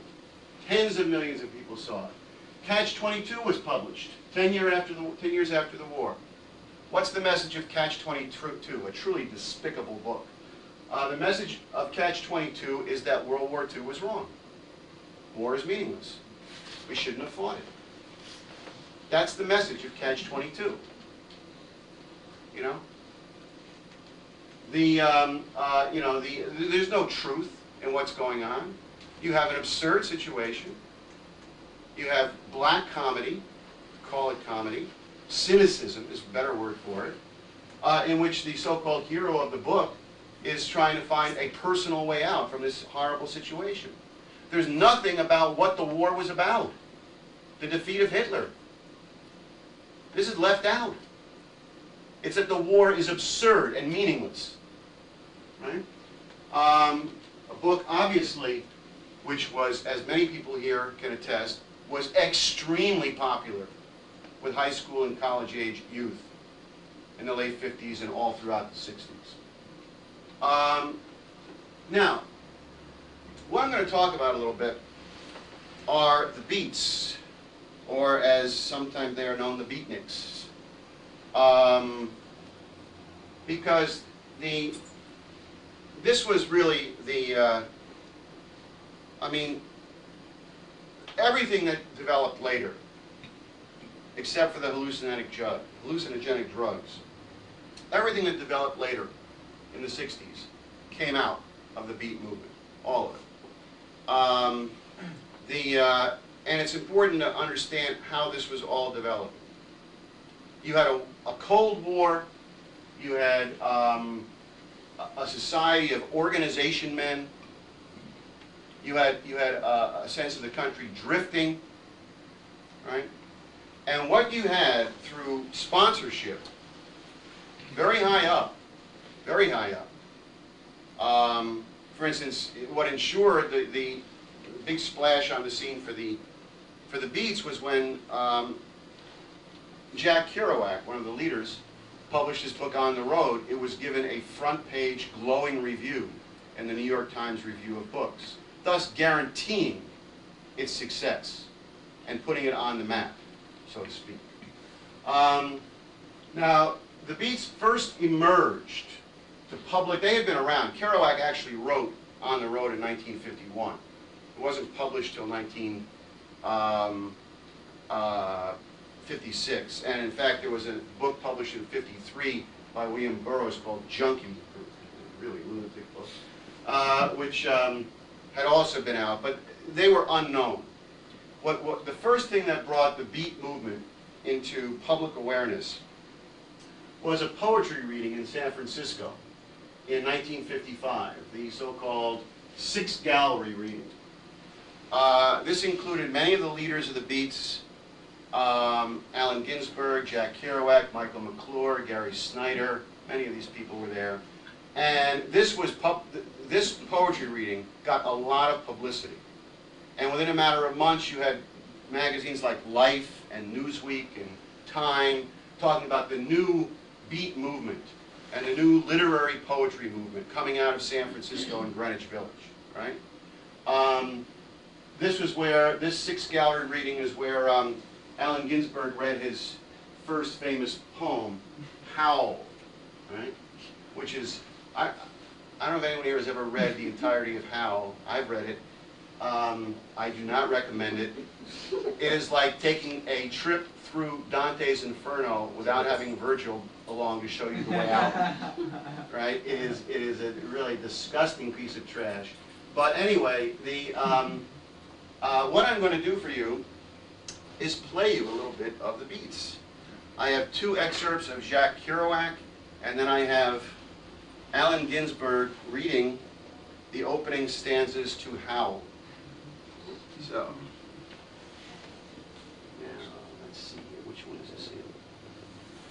Tens of millions of people saw it. Catch-22 was published 10 years after the war. What's the message of Catch-22? A truly despicable book. The message of Catch-22 is that World War II was wrong. War is meaningless. We shouldn't have fought it. That's the message of Catch-22. There's no truth in what's going on. You have an absurd situation. You have black comedy, call it comedy. Cynicism is a better word for it, in which the so-called hero of the book is trying to find a personal way out from this horrible situation. There's nothing about what the war was about. The defeat of Hitler. This is left out. It's that the war is absurd and meaningless. Right? A book, obviously, which was, as many people here can attest, was extremely popular with high school and college age youth in the late 50s and all throughout the 60s. Now, what I'm going to talk about a little bit are the beats, or as sometimes they are known, the beatniks. Because this was really everything that developed later, except for the hallucinogenic drugs, everything that developed later in the 60s came out of the beat movement, all of it. And it's important to understand how this was all developed. You had a Cold War, you had a society of organization men, you had a sense of the country drifting, right? And what you had through sponsorship, very high up, for instance, what ensured big splash on the scene for the Beats was when Jack Kerouac, one of the leaders, published his book On the Road. It was given a front-page glowing review in the New York Times Review of Books, thus guaranteeing its success and putting it on the map, so to speak. Now, the Beats first emerged to public. They had been around. Kerouac actually wrote On the Road in 1951. It wasn't published till 1956. And in fact, there was a book published in 53 by William Burroughs called Junkie, really lunatic book, which had also been out, but they were unknown. The first thing that brought the Beat movement into public awareness was a poetry reading in San Francisco in 1955, the so-called Six Gallery reading. This included many of the leaders of the Beats, Allen Ginsberg, Jack Kerouac, Michael McClure, Gary Snyder. Many of these people were there. And this poetry reading got a lot of publicity. And within a matter of months, you had magazines like Life and Newsweek and Time talking about the new Beat movement and the new literary poetry movement coming out of San Francisco and Greenwich Village, right? This Six Gallery reading is where Allen Ginsberg read his first famous poem, Howl, right? Which is, I don't know if anyone here has ever read the entirety of Howl. I've read it. I do not recommend it. It is like taking a trip through Dante's Inferno without having Virgil along to show you the way out. Right? It is a really disgusting piece of trash. But anyway, what I'm going to do for you is play you a little bit of the Beats. I have two excerpts of Jack Kerouac, and then I have Allen Ginsberg reading the opening stanzas to Howl. So, now, let's see here. Which one is this in?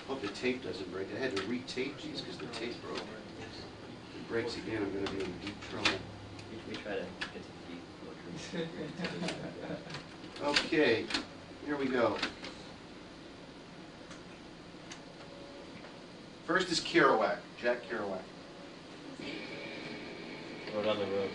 Hope the tape doesn't break. I had to retape these because the tape broke. If it breaks again, I'm going to be in deep trouble. We try to get to the beat. Okay, here we go. First is Kerouac, Jack Kerouac. Road on the road.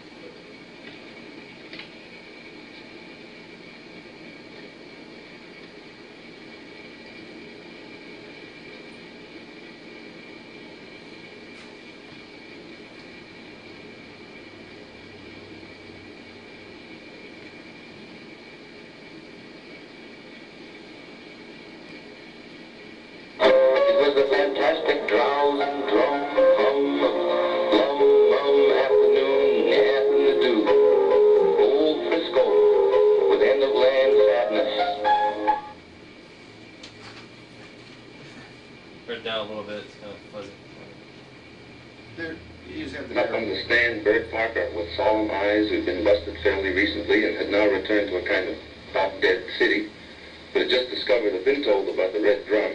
It was a fantastic drowse and drum hum of lum afternoon, nothing to do. Old Frisco with end of land sadness. Turn it down a little bit, it's kind of fuzzy. There, you just have to Up on the stand, Bert Parker with solemn eyes, who'd been busted fairly recently and had now returned to a kind of half-dead city, but had just discovered or been told about the Red Drum,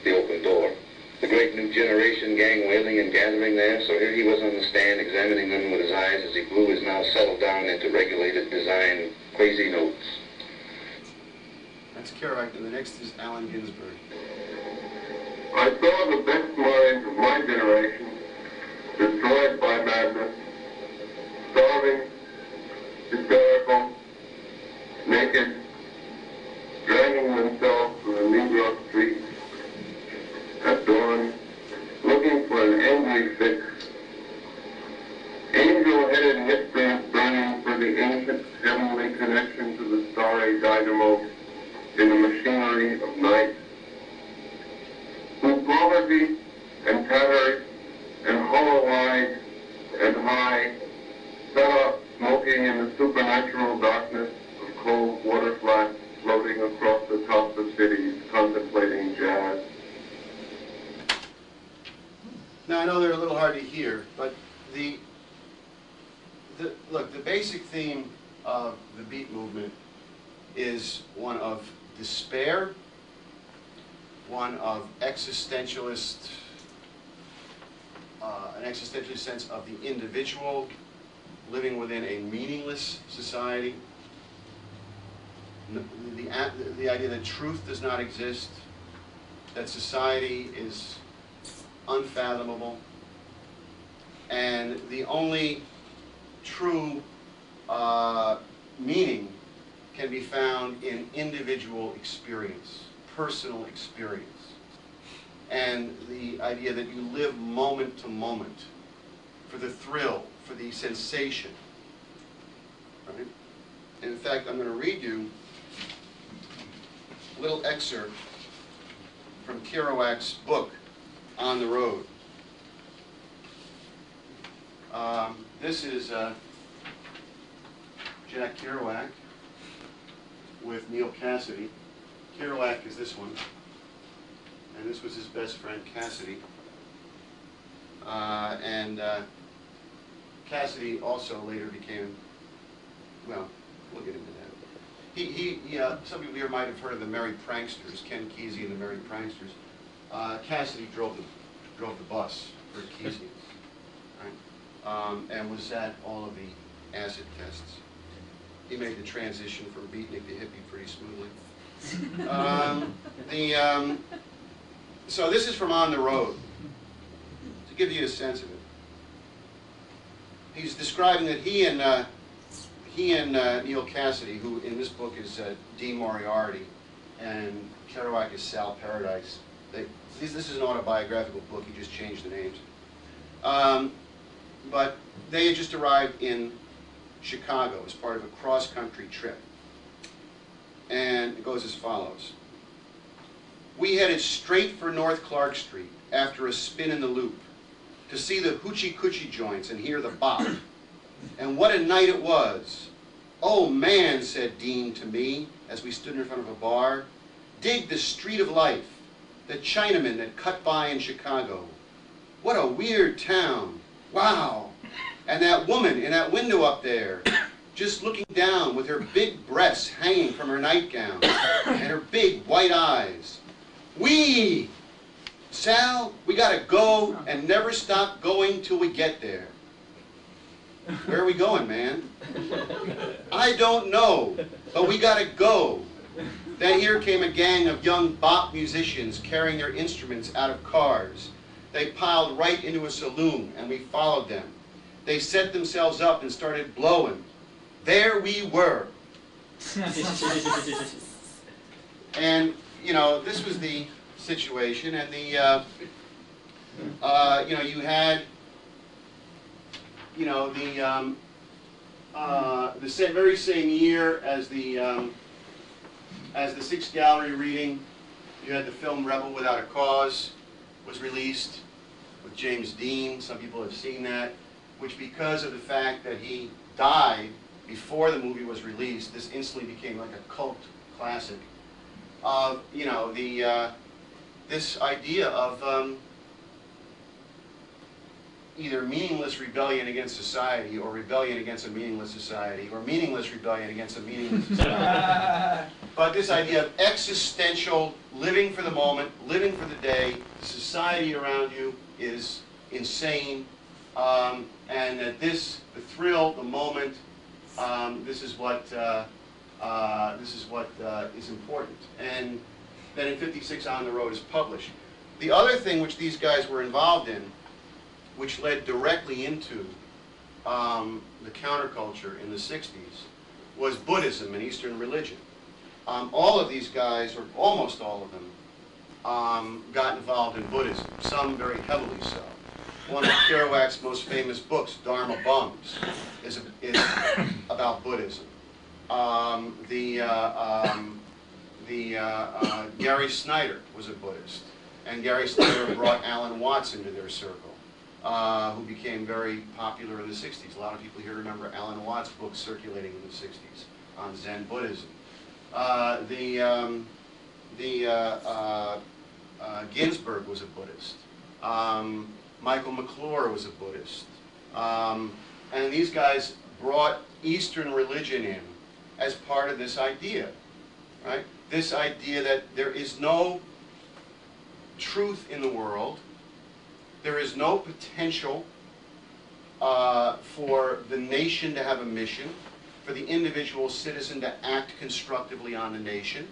the open door. The great new generation gang wailing and gathering there, so here he was on the stand examining them with his eyes as he blew his now settled down into regulated design quasi notes. That's Kerouac, and the next is Allen Ginsberg. I saw the best minds of my generation destroyed by madness, starving, hysterical, naked, dragging themselves through the Negro streets at dawn, looking for an angry fix. Angel-headed mysteries burning for the ancient heavenly connection to the starry dynamo in the machinery of night. Whose poverty and tattered and hollow-eyed and high sat up smoking in the supernatural darkness of cold water flats floating across the tops of cities contemplating jazz. Now, I know they're a little hard to hear, but look, the basic theme of the Beat movement is one of despair, one of an existentialist sense of the individual living within a meaningless society, the idea that truth does not exist, that society is unfathomable, and the only true meaning can be found in individual experience, personal experience, and the idea that you live moment to moment for the thrill, for the sensation, right? And in fact, I'm going to read you a little excerpt from Kerouac's book, On the Road. This is Jack Kerouac with Neal Cassady. Kerouac is this one, and this was his best friend Cassady. Cassady also later became, well, we'll get into that. Some people here might have heard of the Merry Pranksters, Ken Kesey and the Merry Pranksters. Cassady drove the bus for Kesey, right? And was at all of the acid tests. He made the transition from beatnik to hippie pretty smoothly. So this is from On the Road, to give you a sense of it. He's describing that he and Neal Cassady, who in this book is Dean Moriarty, and Kerouac is Sal Paradise. This is an autobiographical book, he just changed the names. But they had just arrived in Chicago as part of a cross-country trip. And it goes as follows. We headed straight for North Clark Street after a spin in the loop to see the hoochie coochie joints and hear the bop. And what a night it was. Oh man, said Dean to me as we stood in front of a bar. Dig the street of life, the Chinaman that cut by in Chicago. What a weird town. Wow. And that woman in that window up there, just looking down with her big breasts hanging from her nightgown and her big white eyes. Wee! Sal, we gotta go and never stop going till we get there. Where are we going, man? I don't know, but we gotta go. Then here came a gang of young bop musicians carrying their instruments out of cars. They piled right into a saloon, and we followed them. They set themselves up and started blowing. There we were. And, you know, this was the situation, and the, you know, you had, you know, the very same year as the Sixth Gallery reading, you had the film Rebel Without a Cause was released with James Dean. Some people have seen that, which because of the fact that he died before the movie was released, this instantly became like a cult classic of, you know, this idea of either meaningless rebellion against society or rebellion against a meaningless society or meaningless rebellion against a meaningless society. But this idea of existential living for the moment, living for the day, the society around you is insane, and that the thrill, the moment, this is what is important. And then in '56, On the Road is published. The other thing which these guys were involved in, which led directly into the counterculture in the '60s, was Buddhism and Eastern religion. All of these guys, or almost all of them, got involved in Buddhism, some very heavily so. One of Kerouac's most famous books, Dharma Bums, is about Buddhism. Gary Snyder was a Buddhist, and Gary Snyder brought Alan Watts into their circle, who became very popular in the '60s. A lot of people here remember Alan Watts' books circulating in the '60s on Zen Buddhism. Ginsberg was a Buddhist. Michael McClure was a Buddhist. And these guys brought Eastern religion in as part of this idea, right? This idea that there is no truth in the world, there is no potential for the nation to have a mission, for the individual citizen to act constructively on the nation.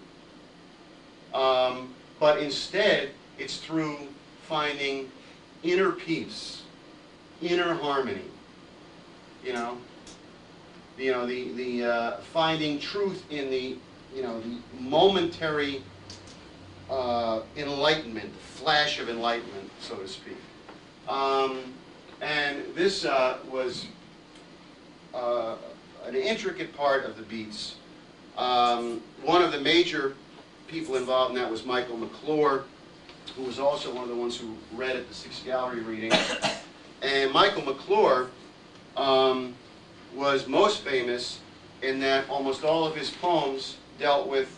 But instead, it's through finding inner peace, inner harmony. The finding truth in the the momentary enlightenment, flash of enlightenment, so to speak. And this was an intricate part of the Beats. One of the major people involved in that was Michael McClure, who was also one of the ones who read at the Sixth Gallery reading. And Michael McClure was most famous in that almost all of his poems dealt with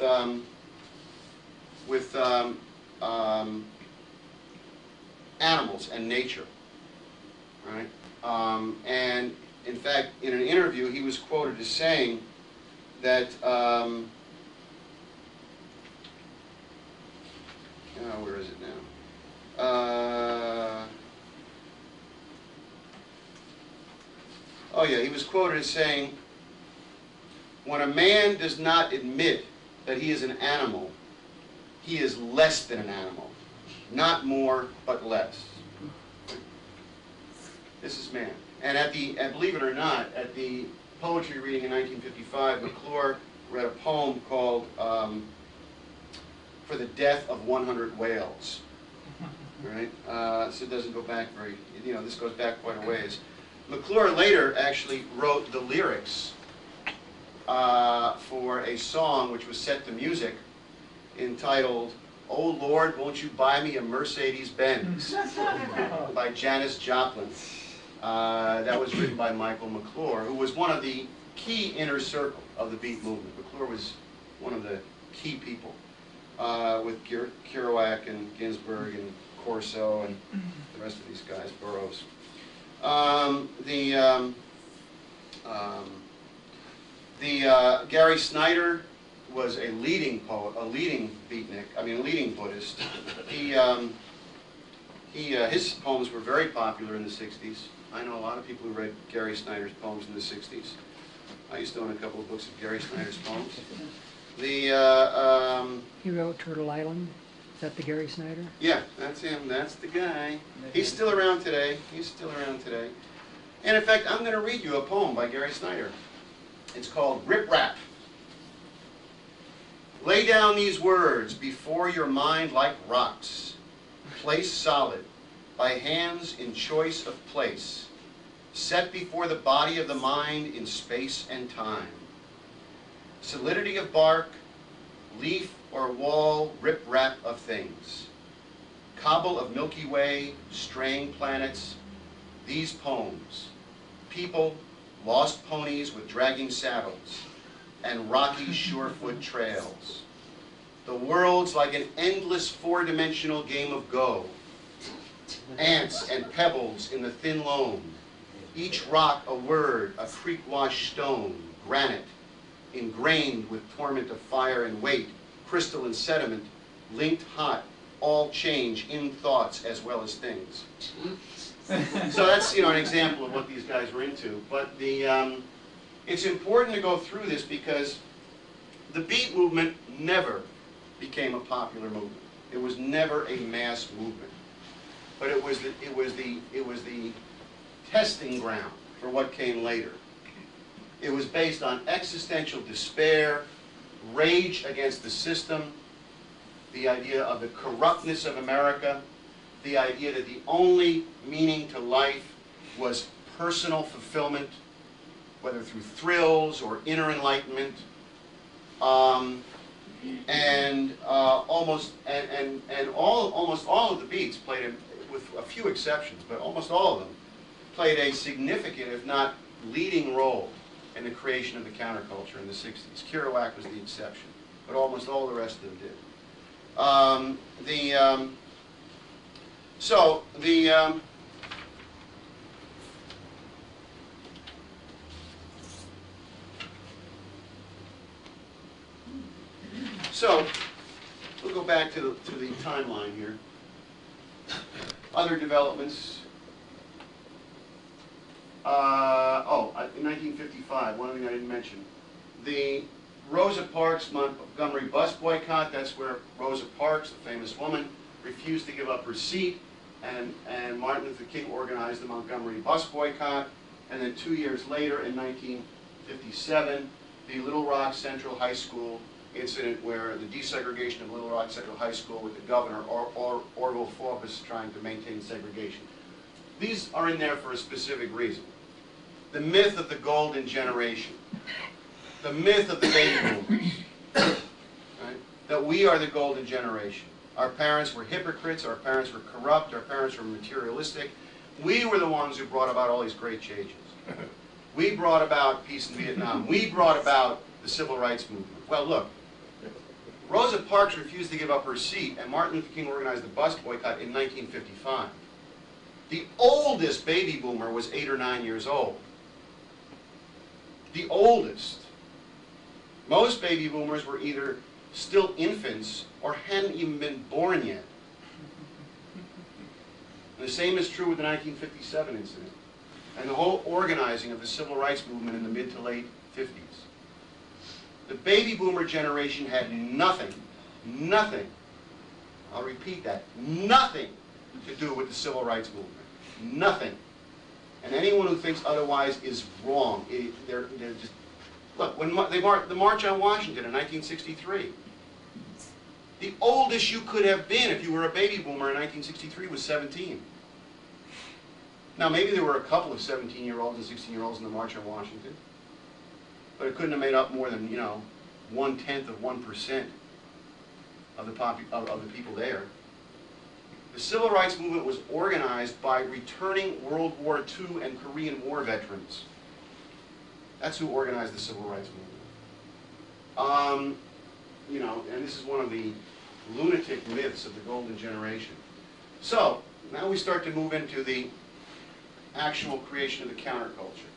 animals and nature, right? And in fact, in an interview, he was quoted as saying that, where is it now? Oh yeah, he was quoted as saying, when a man does not admit that he is an animal, he is less than an animal. Not more, but less. This is man. And believe it or not, at the poetry reading in 1955, McClure read a poem called For the Death of 100 Whales. Right? So it doesn't go back very, this goes back quite a ways. McClure later actually wrote the lyrics for a song which was set to music entitled, "Oh Lord, won't you buy me a Mercedes-Benz?" by Janis Joplin. That was written by Michael McClure, who was one of the key inner circle of the Beat movement. McClure was one of the key people, with Kerouac and Ginsberg and Corso and the rest of these guys, Burroughs. Gary Snyder was a leading poet, a leading beatnik, a leading Buddhist. His poems were very popular in the 60s. I know a lot of people who read Gary Snyder's poems in the 60s. I used to own a couple of books of Gary Snyder's poems. He wrote Turtle Island. Is that the Gary Snyder? Yeah, that's him. That's the guy. He's still around today. He's still around today. And in fact, I'm going to read you a poem by Gary Snyder. It's called Rip Rap. Lay down these words before your mind like rocks, placed solid by hands in choice of place, set before the body of the mind in space and time. Solidity of bark, leaf or wall, rip-rap of things. Cobble of Milky Way, straying planets, these poems. People, lost ponies with dragging saddles, and rocky surefoot trails. The world's like an endless four-dimensional game of Go. Ants and pebbles in the thin loam. Each rock a word, a creek-washed stone, granite, ingrained with torment of fire and weight, crystal and sediment, linked hot, all change in thoughts as well as things. So that's an example of what these guys were into. But it's important to go through this because the Beat movement never became a popular movement. It was never a mass movement. But it was the testing ground for what came later. It was based on existential despair, rage against the system, the idea of the corruptness of America, the idea that the only meaning to life was personal fulfillment, whether through thrills or inner enlightenment, almost all of the Beats played, with a few exceptions, but almost all of them played a significant, if not leading role in the creation of the counterculture in the 60s. Kerouac was the exception, but almost all the rest of them did. So we'll go back to the timeline here. Other developments. In 1955, one thing I didn't mention. The Rosa Parks Montgomery bus boycott, that's where Rosa Parks, the famous woman, refused to give up her seat, and Martin Luther King organized the Montgomery bus boycott. And then 2 years later, in 1957, the Little Rock Central High School incident, where the desegregation of Little Rock Central High School with the governor, Orville Forbes, trying to maintain segregation. These are in there for a specific reason. The myth of the golden generation. The myth of the baby boomers. Right? That we are the golden generation. Our parents were hypocrites, our parents were corrupt, our parents were materialistic. We were the ones who brought about all these great changes. We brought about peace in Vietnam. We brought about the civil rights movement. Well, look, Rosa Parks refused to give up her seat, and Martin Luther King organized the bus boycott in 1955. The oldest baby boomer was 8 or 9 years old. The oldest. Most baby boomers were either still infants or hadn't even been born yet. And the same is true with the 1957 incident and the whole organizing of the civil rights movement in the mid to late 50s. The baby boomer generation had nothing, I'll repeat that, nothing to do with the civil rights movement. Nothing. And anyone who thinks otherwise is wrong. They're just, look, when the March on Washington in 1963, the oldest you could have been if you were a baby boomer in 1963 was 17. Now, maybe there were a couple of 17-year-olds and 16-year-olds in the March on Washington, but it couldn't have made up more than, 1/10 of 1% of the people there. The Civil Rights Movement was organized by returning World War II and Korean War veterans. That's who organized the Civil Rights Movement. And this is one of the lunatic myths of the golden generation. So, now we start to move into the actual creation of the counterculture.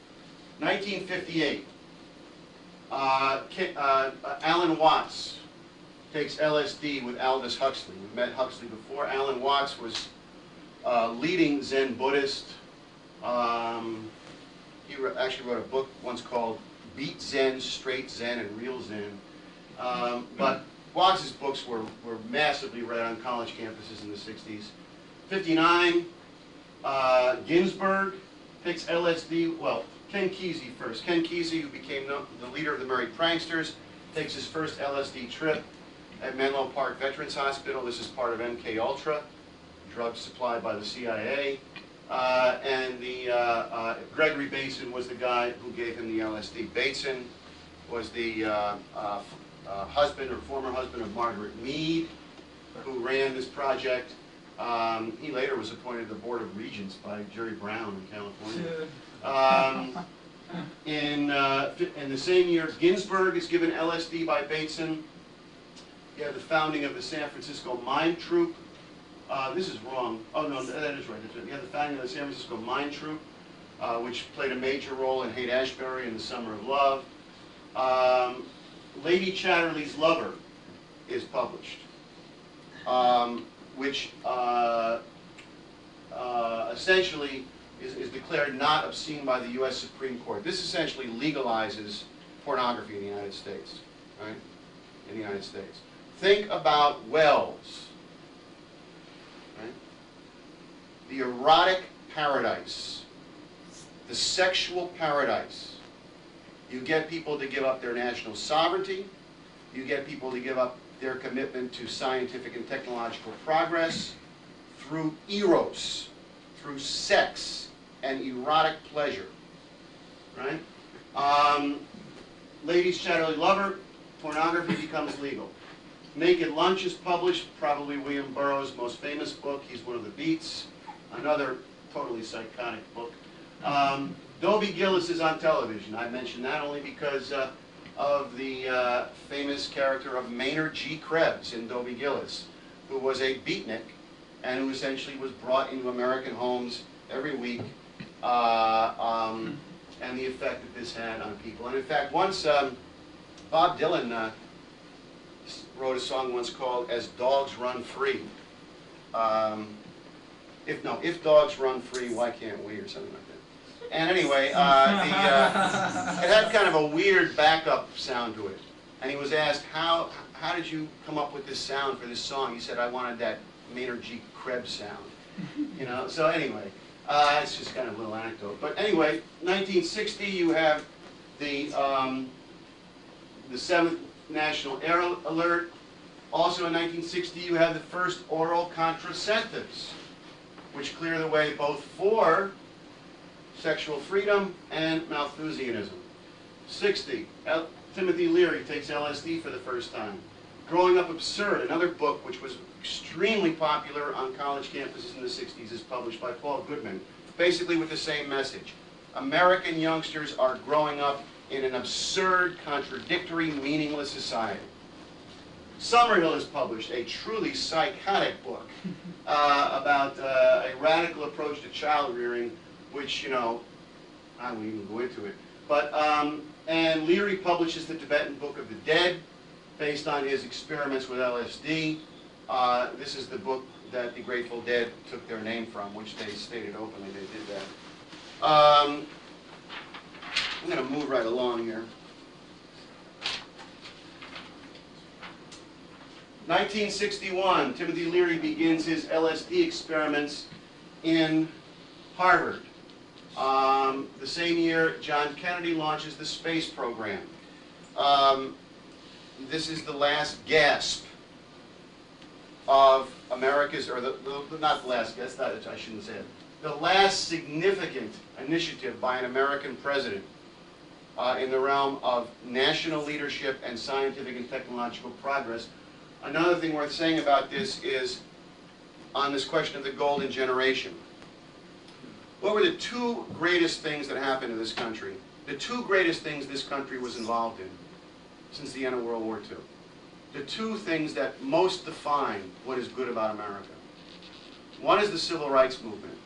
1958, Alan Watts takes LSD with Aldous Huxley. We've met Huxley before. Alan Watts was a leading Zen Buddhist. He actually wrote a book once called Beat Zen, Straight Zen, and Real Zen. But Watts' books were massively read on college campuses in the 60s. 59, Ginsberg takes LSD, well, Ken Kesey first. Ken Kesey, who became the leader of the Merry Pranksters, takes his first LSD trip at Menlo Park Veterans Hospital. This is part of MK Ultra, drugs supplied by the CIA. Gregory Bateson was the guy who gave him the LSD. Bateson was the husband or former husband of Margaret Mead, who ran this project. He later was appointed to the Board of Regents by Jerry Brown in California. In the same year, Ginsberg is given LSD by Bateson. You have the founding of the San Francisco Mime Troupe. This is wrong. Oh, no, that is right. You have the founding of the San Francisco Mime Troupe, which played a major role in Haight-Ashbury and the Summer of Love. Lady Chatterley's Lover is published, which essentially is declared not obscene by the U.S. Supreme Court. This essentially legalizes pornography in the United States, right? In the United States. Think about Wells, right? The erotic paradise, the sexual paradise. You get people to give up their national sovereignty. You get people to give up their commitment to scientific and technological progress through eros, through sex and erotic pleasure, right? Ladies Chatterley Lover, pornography becomes legal. Naked Lunch is published, probably William Burroughs' most famous book. He's one of the Beats, another totally psychotic book. Dobie Gillis is on television. I mention that only because of the famous character of Maynard G. Krebs in Dobie Gillis, who was a beatnik and who essentially was brought into American homes every week, and the effect that this had on people. And in fact, once Bob Dylan wrote a song once called "As Dogs Run Free." If dogs run free, why can't we, or something like that. And anyway, it had kind of a weird backup sound to it. And he was asked, how did you come up with this sound for this song? He said, I wanted that Maynard G. Krebs sound. You know, so anyway, it's just kind of a little anecdote. But anyway, 1960, you have the 7th National Air Alert. Also in 1960, you have the first oral contraceptives, which clear the way both for sexual freedom and Malthusianism. 60, Timothy Leary takes LSD for the first time. Growing Up Absurd, another book which was extremely popular on college campuses in the 60s, is published by Paul Goodman, basically with the same message. American youngsters are growing up in an absurd, contradictory, meaningless society. Summerhill has published a truly psychotic book about a radical approach to child rearing, which, you know, I won't even go into it. But, and Leary publishes the Tibetan Book of the Dead, based on his experiments with LSD. This is the book that the Grateful Dead took their name from, which they stated openly they did that. I'm going to move right along here. 1961, Timothy Leary begins his LSD experiments in Harvard. The same year, John Kennedy launches the space program. This is the last gasp of America's, or not the last gasp, I shouldn't say it, the last significant initiative by an American president in the realm of national leadership and scientific and technological progress. Another thing worth saying about this is on this question of the golden generation. What were the two greatest things that happened in this country? The two greatest things this country was involved in since the end of World War II. The two things that most define what is good about America. One is the civil rights movement,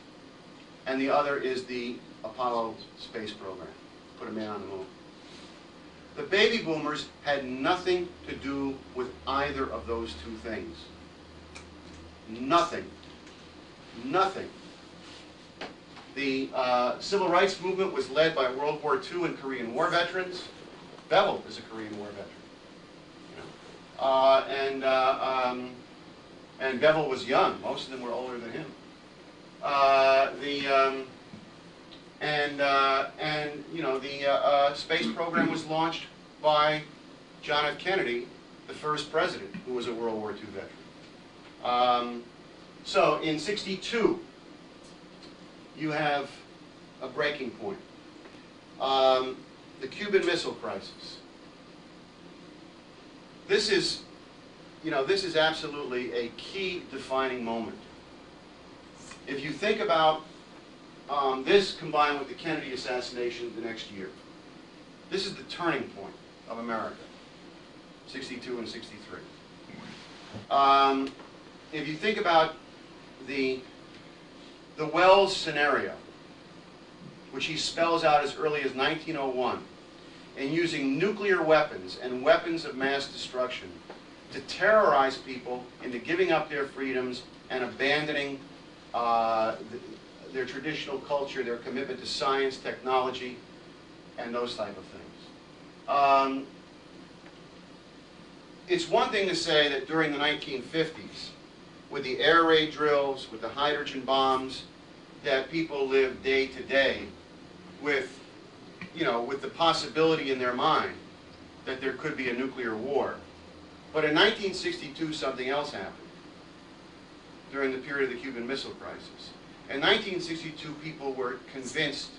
and the other is the Apollo space program. Put a man on the moon. The baby boomers had nothing to do with either of those two things. Nothing. Nothing. The civil rights movement was led by World War II and Korean War veterans. Bevel is a Korean War veteran. You know. And Bevel was young. Most of them were older than him. You know, the space program was launched by John F. Kennedy, the first president, who was a World War II veteran. So in '62, you have a breaking point. The Cuban Missile Crisis. This is, you know, this is absolutely a key defining moment. If you think about this combined with the Kennedy assassination the next year, this is the turning point of America, 62 and 63. If you think about the Wells scenario, which he spells out as early as 1901, and using nuclear weapons and weapons of mass destruction to terrorize people into giving up their freedoms and abandoning their traditional culture, their commitment to science, technology, and those type of things. It's one thing to say that during the 1950s, with the air raid drills, with the hydrogen bombs, that people lived day to day with, you know, with the possibility in their mind that there could be a nuclear war. But in 1962, something else happened during the period of the Cuban Missile Crisis. In 1962, people were convinced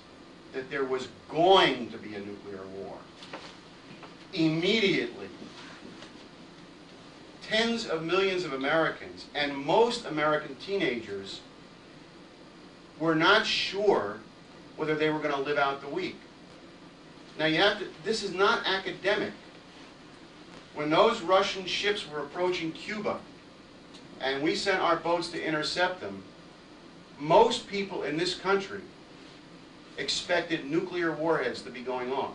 that there was going to be a nuclear war. Immediately, tens of millions of Americans, and most American teenagers, were not sure whether they were going to live out the week. Now you have to, this is not academic. When those Russian ships were approaching Cuba, and we sent our boats to intercept them, most people in this country expected nuclear warheads to be going off.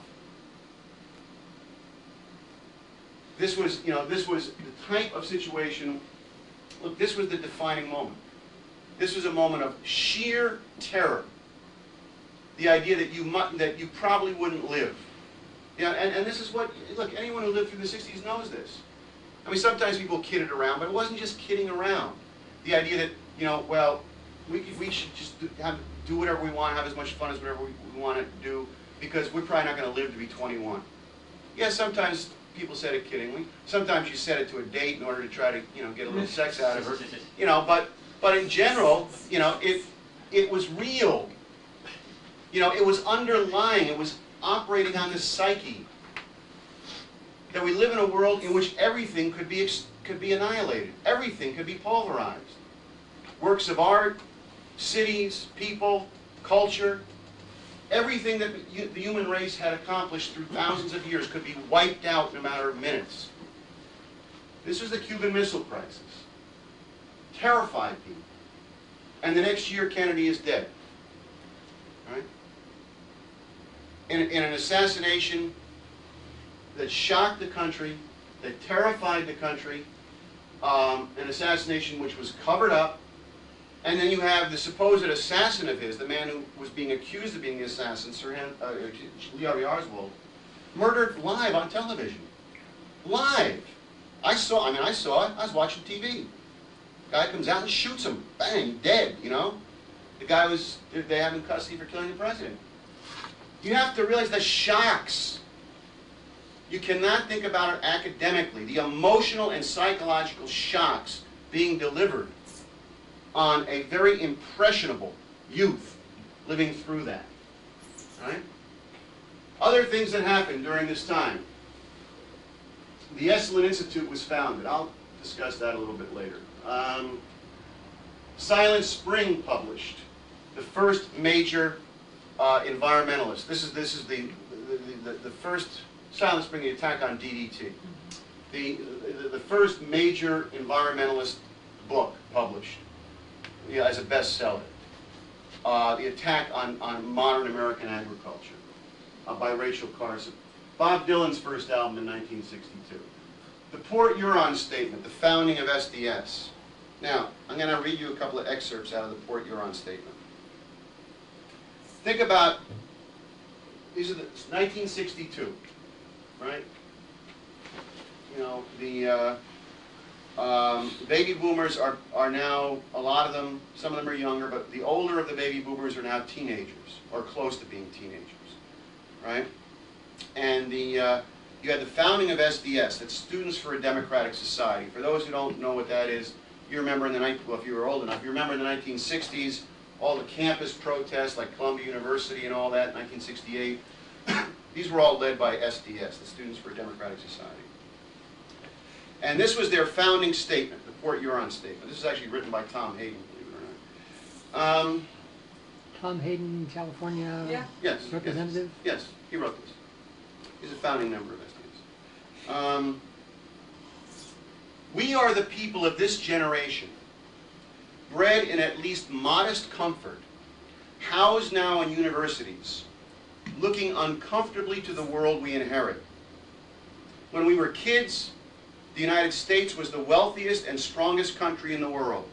This was, you know, this was the type of situation, look, this was the defining moment. This was a moment of sheer terror. the idea that you probably wouldn't live. Yeah, and this is what, look, anyone who lived through the 60s knows this. I mean, sometimes people kidded around, but it wasn't just kidding around. The idea that, you know, well, we should just do whatever we want, have as much fun as whatever we want to do, because we're probably not going to live to be 21. Yeah, sometimes people said it kiddingly. Sometimes you said it to a date in order to try to, you know, get a little sex out of her. You know, but in general, you know, it was real. You know, it was underlying. It was operating on the psyche. That we live in a world in which everything could be annihilated. Everything could be pulverized. Works of art, cities, people, culture, everything that the human race had accomplished through thousands of years could be wiped out in a matter of minutes. This was the Cuban Missile Crisis. Terrified people. And the next year, Kennedy is dead. Right? In an assassination that shocked the country, that terrified the country, an assassination which was covered up, and then you have the supposed assassin of his, the man who was being accused of being the assassin, Lee Oswald, murdered live on television. Live. I saw it. I was watching TV. Guy comes out and shoots him. Bang, dead, you know. The guy they have in custody for killing the president. You have to realize the shocks. You cannot think about it academically. The emotional and psychological shocks being delivered on a very impressionable youth living through that. Right? Other things that happened during this time. The Esalen Institute was founded. I'll discuss that a little bit later. Silent Spring published, the first major environmentalist. This is the first Silent Spring, the attack on DDT. The first major environmentalist book published, yeah, as a bestseller. The attack on modern American agriculture by Rachel Carson. Bob Dylan's first album in 1962. The Port Huron Statement, the founding of SDS. Now, I'm going to read you a couple of excerpts out of the Port Huron Statement. Think about, these are the 1962, right? You know, the baby boomers are now, a lot of them, some of them are younger, but the older of the baby boomers are now teenagers, or close to being teenagers, right? And you had the founding of SDS, that's Students for a Democratic Society. For those who don't know what that is, you remember in the, well, if you were old enough, you remember in the 1960s, all the campus protests like Columbia University and all that, 1968. These were all led by SDS, the Students for a Democratic Society. And this was their founding statement, the Port Huron Statement. This is actually written by Tom Hayden, believe it or not. Tom Hayden, California Yes, representative? Yes, he wrote this. He's a founding member of SDS. We are the people of this generation, bred in at least modest comfort, housed now in universities, looking uncomfortably to the world we inherit. When we were kids, the United States was the wealthiest and strongest country in the world,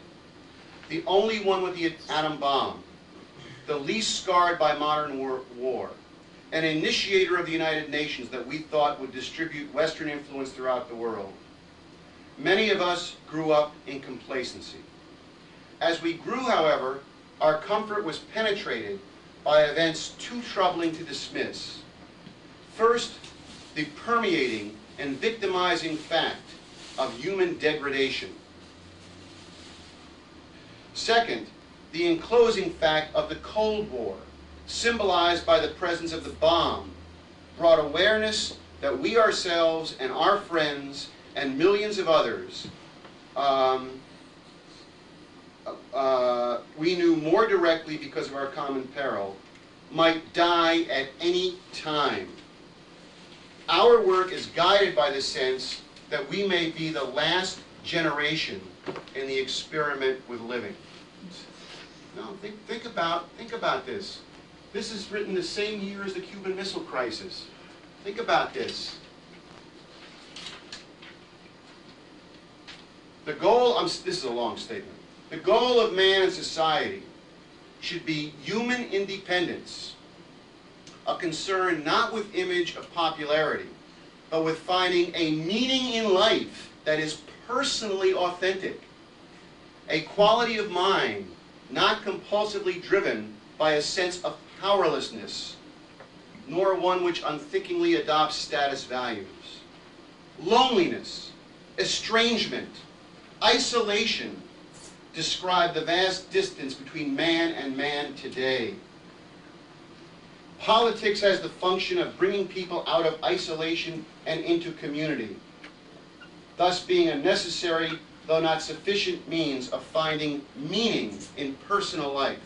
the only one with the atom bomb, the least scarred by modern war, an initiator of the United Nations that we thought would distribute Western influence throughout the world. Many of us grew up in complacency. As we grew, however, our comfort was penetrated by events too troubling to dismiss. First, the permeating and victimizing fact of human degradation. Second, the enclosing fact of the Cold War, symbolized by the presence of the bomb, brought awareness that we ourselves and our friends and millions of others we knew more directly because of our common peril, might die at any time. Our work is guided by the sense that we may be the last generation in the experiment with living. No, think about this. This is written the same year as the Cuban Missile Crisis. Think about this. The goal, this is a long statement. The goal of man and society should be human independence a concern not with image of popularity, but with finding a meaning in life that is personally authentic, a quality of mind not compulsively driven by a sense of powerlessness, nor one which unthinkingly adopts status values. Loneliness, estrangement, isolation describe the vast distance between man and man today. Politics has the function of bringing people out of isolation and into community, thus being a necessary, though not sufficient, means of finding meaning in personal life.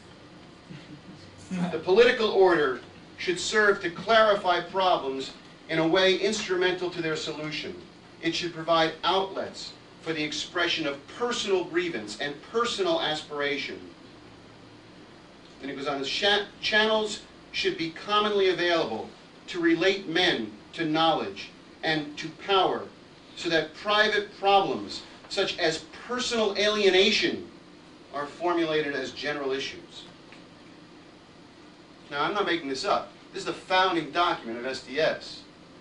The political order should serve to clarify problems in a way instrumental to their solution. It should provide outlets for the expression of personal grievance and personal aspiration. And it goes on, the channels should be commonly available to relate men to knowledge and to power, so that private problems such as personal alienation are formulated as general issues. Now, I'm not making this up. This is the founding document of SDS.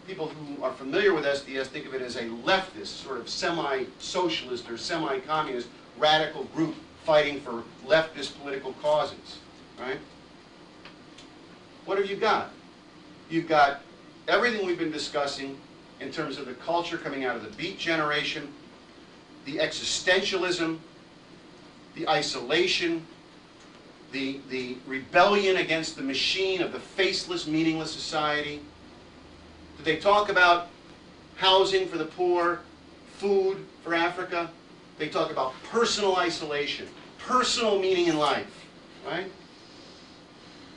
People who are familiar with SDS think of it as a leftist, sort of semi-socialist or semi-communist radical group fighting for leftist political causes, right? What have you got? You've got everything we've been discussing in terms of the culture coming out of the Beat generation, the existentialism, the isolation, the rebellion against the machine of the faceless, meaningless society. Did they talk about housing for the poor, food for Africa? They talk about personal isolation, personal meaning in life, right?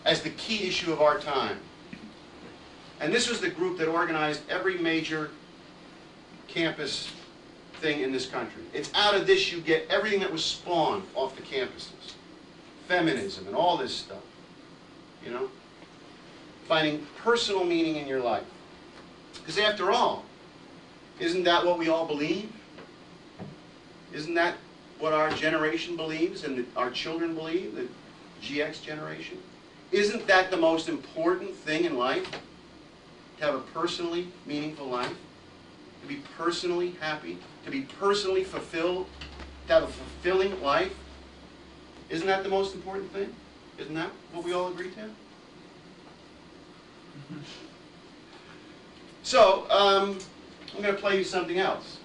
As the key issue of our time. And this was the group that organized every major campus thing in this country. It's out of this you get everything that was spawned off the campuses. Feminism and all this stuff, you know? Finding personal meaning in your life. Because after all, isn't that what we all believe? Isn't that what our generation believes and our children believe, the GX generation? Isn't that the most important thing in life? To have a personally meaningful life? To be personally happy? To be personally fulfilled? To have a fulfilling life? Isn't that the most important thing? Isn't that what we all agree to? So, I'm going to play you something else.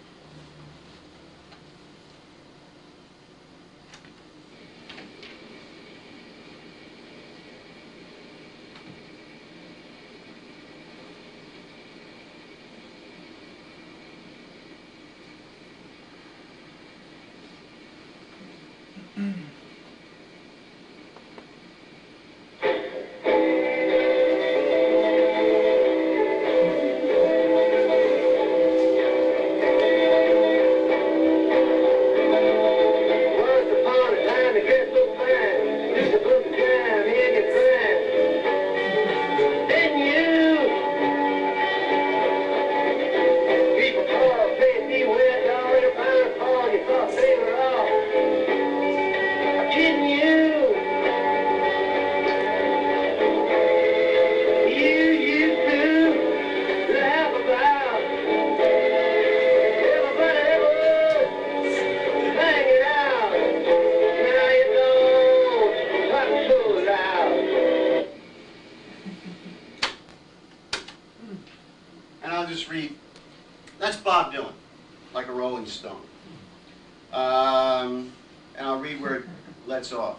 And I'll read where it lets off.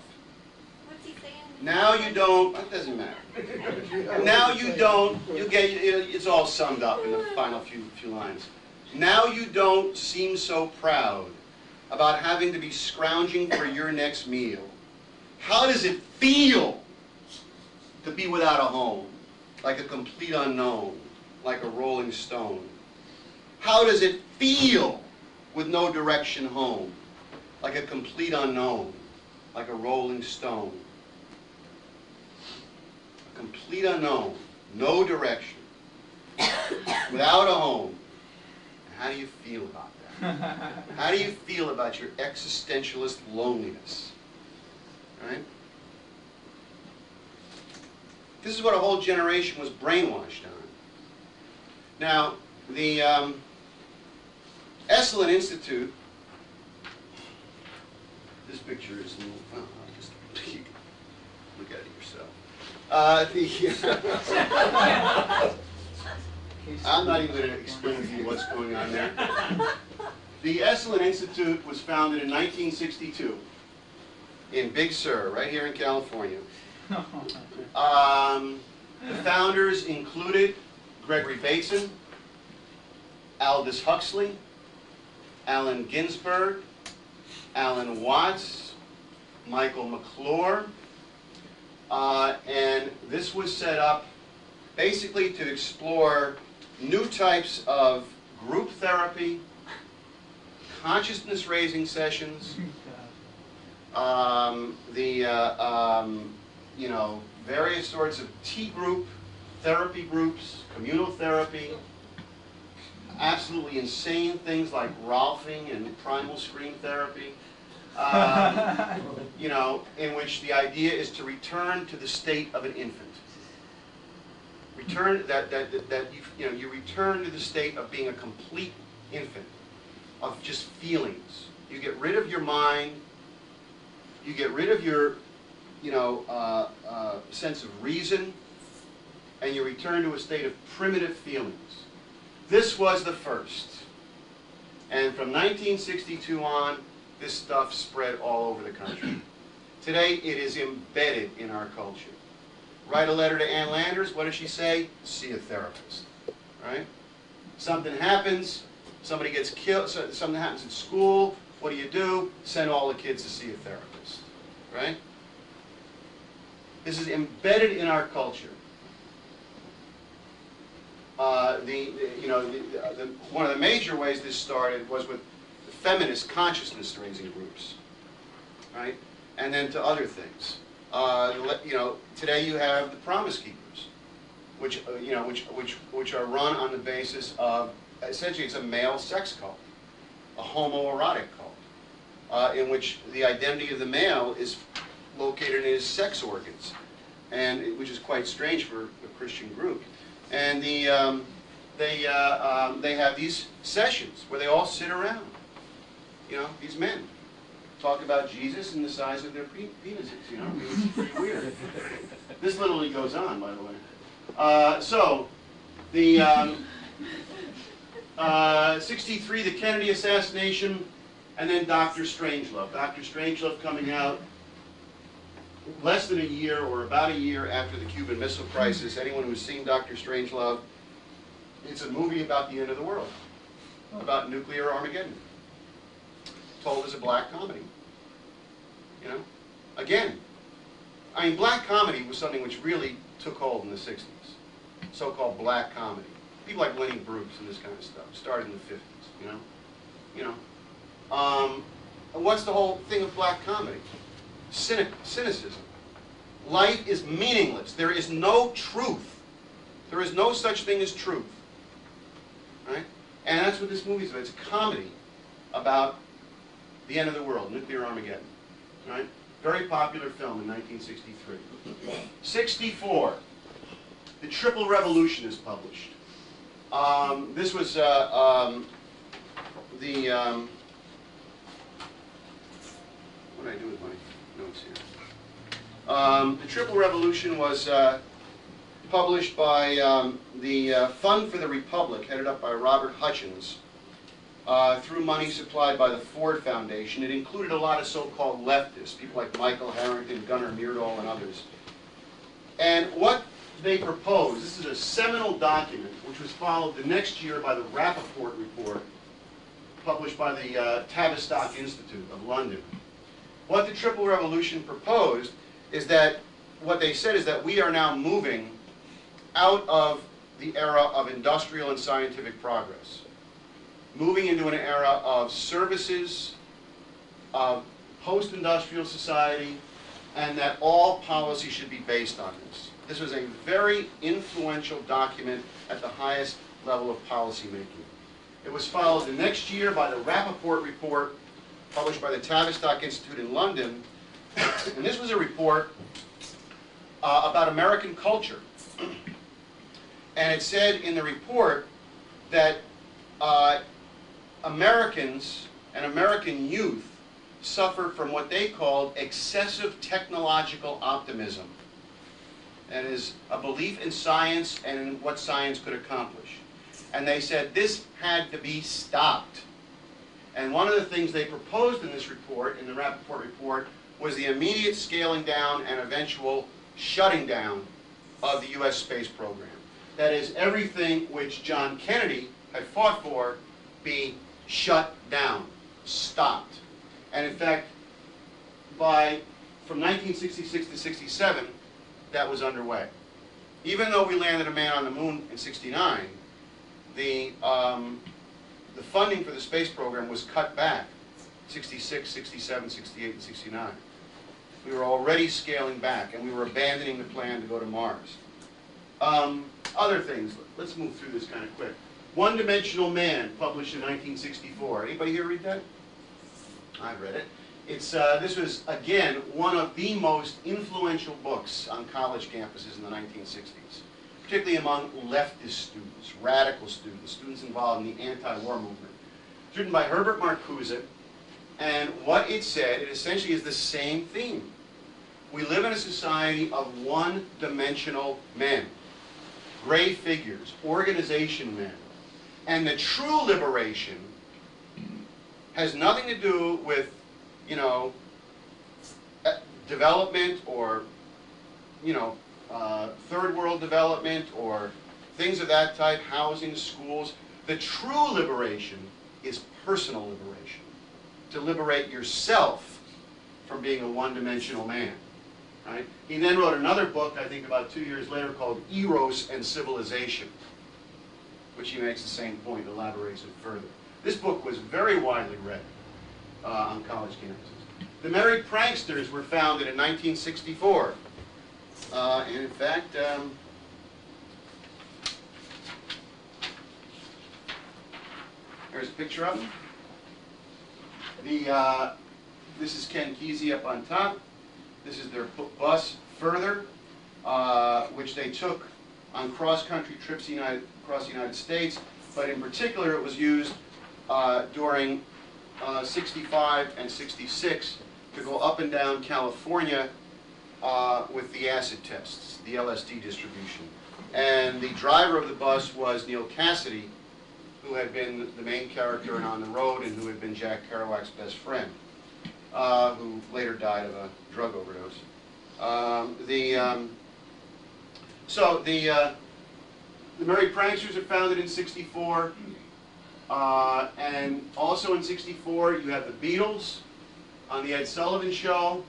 What's he saying? Now you don't, it doesn't matter. Now you don't, you get, it's all summed up in the final few lines. Now you don't seem so proud about having to be scrounging for your next meal. How does it feel to be without a home, like a complete unknown, like a rolling stone? How does it feel with no direction home, like a complete unknown, like a rolling stone? A complete unknown, no direction, without a home. How do you feel about that? How do you feel about your existentialist loneliness? Right? This is what a whole generation was brainwashed on. Now, the Esalen Institute, this picture is a little, well, I'll just look at it yourself. I'm not even going to explain to you what's going on there. The Esalen Institute was founded in 1962 in Big Sur, right here in California. The founders included Gregory Bateson, Aldous Huxley, Allen Ginsberg, Alan Watts, Michael McClure, and this was set up basically to explore new types of group therapy, consciousness-raising sessions, you know, various sorts of T-group therapy groups, communal therapy, absolutely insane things like Rolfing and primal scream therapy, you know, in which the idea is to return to the state of an infant. Return you return to the state of being a complete infant, of just feelings. You get rid of your mind. You get rid of your, you know, sense of reason, and you return to a state of primitive feelings. This was the first. And from 1962 on, this stuff spread all over the country. Today, it is embedded in our culture. Write a letter to Ann Landers, what does she say? See a therapist, right? Something happens, somebody gets killed, something happens in school, what do? Send all the kids to see a therapist, right? This is embedded in our culture. One of the major ways this started was with the feminist consciousness-raising groups, right? And then to other things. You know, today you have the Promise Keepers, which which are run on the basis of, essentially it's a male sex cult, a homoerotic cult, in which the identity of the male is located in his sex organs, and which is quite strange for a Christian group. And they have these sessions where they all sit around, you know, these men talk about Jesus and the size of their penises, you know. I mean, it's pretty weird. This literally goes on, by the way. So, the 63, the Kennedy assassination, and then Dr. Strangelove. Dr. Strangelove coming out less than a year, or about a year after the Cuban Missile Crisis. Anyone who's seen Dr. Strangelove, it's a movie about the end of the world, about nuclear Armageddon, told as a black comedy. You know, again, I mean, black comedy was something which really took hold in the 60s. So-called black comedy. People like Lenny Bruce and this kind of stuff started in the 50s. You know. What's the whole thing of black comedy? Cynicism. Life is meaningless. There is no truth. There is no such thing as truth. Right? And that's what this movie is about. It's a comedy about the end of the world, nuclear Armageddon. Right? Very popular film in 1963. 64, The Triple Revolution is published. This was what did I do with my notes here? The Triple Revolution was published by the Fund for the Republic, headed up by Robert Hutchins, through money supplied by the Ford Foundation. It included a lot of so-called leftists, people like Michael Harrington, Gunnar Myrdal, and others. And what they proposed, this is a seminal document, which was followed the next year by the Rappaport Report, published by the Tavistock Institute of London. What the Triple Revolution proposed is that, what they said is that we are now moving out of the era of industrial and scientific progress, moving into an era of services, of post-industrial society, and that all policy should be based on this. This was a very influential document at the highest level of policy making. It was followed the next year by the Rappaport Report, published by the Tavistock Institute in London. And this was a report about American culture. And it said in the report that Americans and American youth suffer from what they called excessive technological optimism. That is a belief in science and in what science could accomplish. And they said this had to be stopped. And one of the things they proposed in this report, in the Rappaport report, was the immediate scaling down and eventual shutting down of the U.S. space program. That is, everything which John Kennedy had fought for be shut down, stopped. And in fact, from 1966 to 67, that was underway. Even though we landed a man on the moon in 69, the funding for the space program was cut back 66, 67, 68, and 69. We were already scaling back, and we were abandoning the plan to go to Mars. Other things, let's move through this kind of quick. One-Dimensional Man, published in 1964. Anybody here read that? I've read it. This was, again, one of the most influential books on college campuses in the 1960s, particularly among leftist students, radical students, students involved in the anti-war movement. It's written by Herbert Marcuse, and what it said, it essentially is the same theme. We live in a society of one-dimensional men, gray figures, organization men, and the true liberation has nothing to do with, you know, development or, you know, third world development or things of that type, housing, schools. The true liberation is personal liberation. To liberate yourself from being a one-dimensional man. Right? He then wrote another book, I think about 2 years later, called Eros and Civilization, which he makes the same point, elaborates it further. This book was very widely read on college campuses. The Merry Pranksters were founded in 1964. And in fact, there's a picture of them. This is Ken Kesey up on top. This is their bus Further, which they took on cross-country trips across the United States, but in particular it was used during 65 and 66 to go up and down California with the acid tests, the LSD distribution. And the driver of the bus was Neil Cassidy, who had been the main character in On the Road and who had been Jack Kerouac's best friend, who later died of a drug overdose. The Merry Pranksters are founded in 64, and also in 64 you have the Beatles on the Ed Sullivan Show,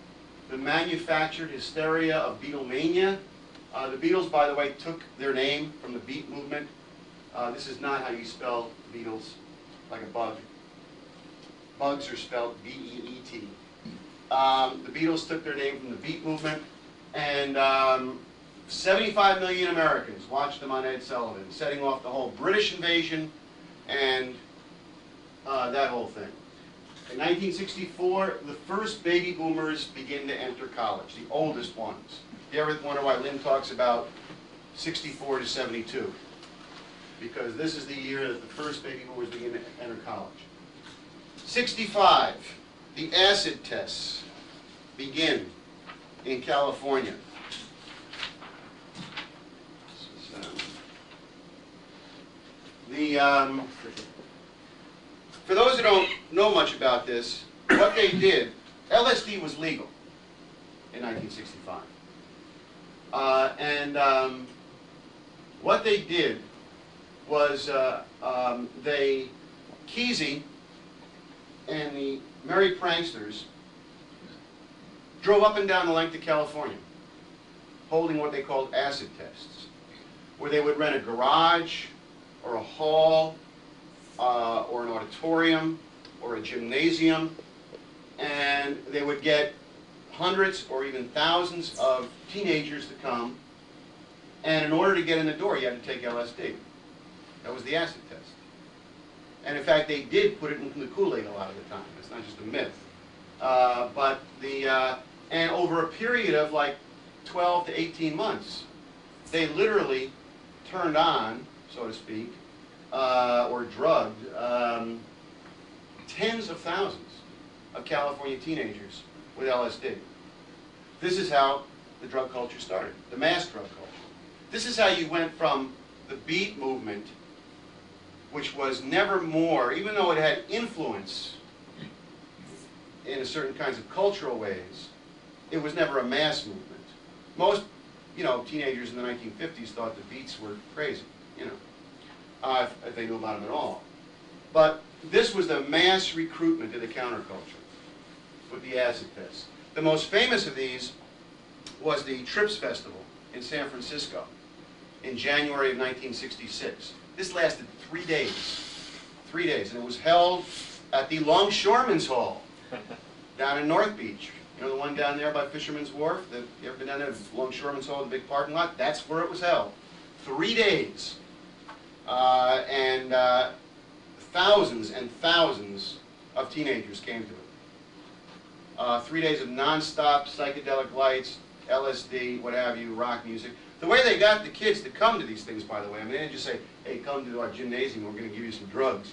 the manufactured hysteria of Beatlemania. The Beatles, by the way, took their name from the Beat movement. This is not how you spell Beatles, like a bug. Bugs are spelled B-E-E-T. The Beatles took their name from the Beat movement, and 75 million Americans watched them on Ed Sullivan, setting off the whole British invasion and that whole thing. In 1964, the first baby boomers begin to enter college, the oldest ones. You ever wonder why Lynn talks about 64 to 72? Because this is the year that the first baby boomers begin to enter college. 65, the acid tests begin in California. For those who don't know much about this, what they did, LSD was legal in 1965. What they did was Kesey and the Merry Pranksters drove up and down the length of California, holding what they called acid tests, where they would rent a garage or a hall or an auditorium or a gymnasium, and they would get hundreds or even thousands of teenagers to come, and in order to get in the door you had to take LSD. That was the acid test. And in fact they did put it in the Kool-Aid a lot of the time. It's not just a myth. And over a period of like 12 to 18 months, they literally turned on, so to speak, or drugged tens of thousands of California teenagers with LSD. This is how the drug culture started, the mass drug culture. This is how you went from the beat movement, which was never more, even though it had influence in a certain kinds of cultural ways, it was never a mass movement. Most, teenagers in the 1950s thought the Beats were crazy, if they knew about them at all. But this was the mass recruitment to the counterculture with the acid test. The most famous of these was the Trips Festival in San Francisco in January of 1966. This lasted 3 days. 3 days, and it was held at the Longshoremen's Hall down in North Beach. You know the one down there by Fisherman's Wharf? You ever been down there? Longshoremen's Hall, the big parking lot? That's where it was held. 3 days. And thousands and thousands of teenagers came to it. 3 days of non-stop psychedelic lights, LSD, what have you, rock music. The way they got the kids to come to these things, by the way, I mean, they didn't just say, hey, come to our gymnasium, we're going to give you some drugs,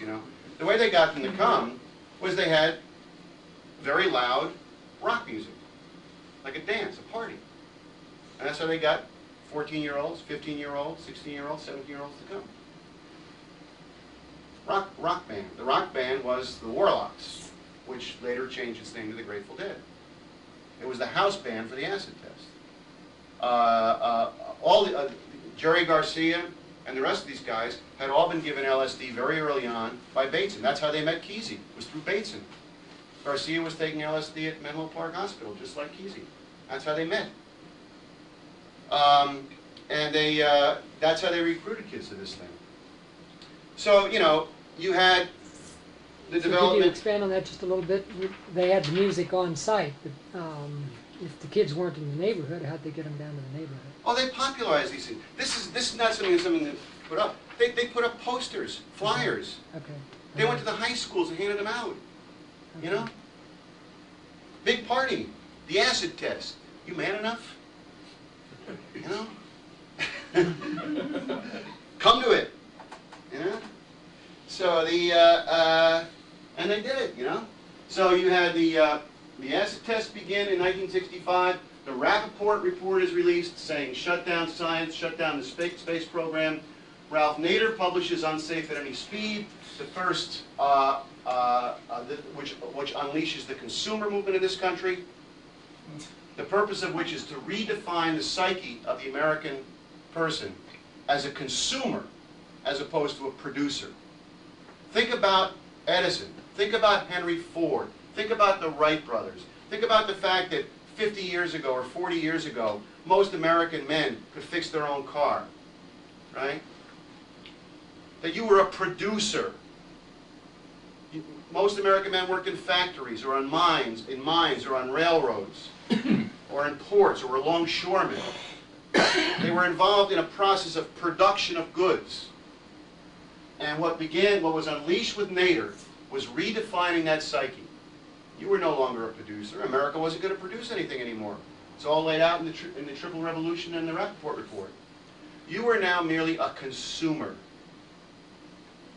The way they got them to come was they had very loud rock music, like a dance, a party. And that's how they got 14-year-olds, 15-year-olds, 16-year-olds, 17-year-olds to come. Rock band. The rock band was the Warlocks, which later changed its name to the Grateful Dead. It was the house band for the acid test. Jerry Garcia and the rest of these guys had all been given LSD very early on by Bateson. That's how they met Kesey, was through Bateson. Garcia was taking LSD at Menlo Park Hospital, just like Kesey. That's how they met. That's how they recruited kids to this thing. So, you had the development. Could you expand on that just a little bit? They had the music on site, but if the kids weren't in the neighborhood, how'd they get them down to the neighborhood? Oh, they popularized these things. This is not something that put up. They put up posters, flyers. Okay. They went to the high schools and handed them out. Okay. Big party, the acid test. You man enough? Come to it. So and they did it. So you had the acid test begin in 1965. The Rappaport report is released saying shut down science, shut down the space program. Ralph Nader publishes Unsafe at Any Speed, the first which unleashes the consumer movement in this country, the purpose of which is to redefine the psyche of the American person as a consumer as opposed to a producer. Think about Edison. Think about Henry Ford. Think about the Wright brothers. Think about the fact that 50 years ago or 40 years ago, most American men could fix their own car, right? That you were a producer. Most American men worked in factories or on mines or on railroads or in ports or were longshoremen. They were involved in a process of production of goods. And what was unleashed with Nader was redefining that psyche. You were no longer a producer. America wasn't going to produce anything anymore. It's all laid out in the Triple Revolution and the Rappaport report. You were now merely a consumer.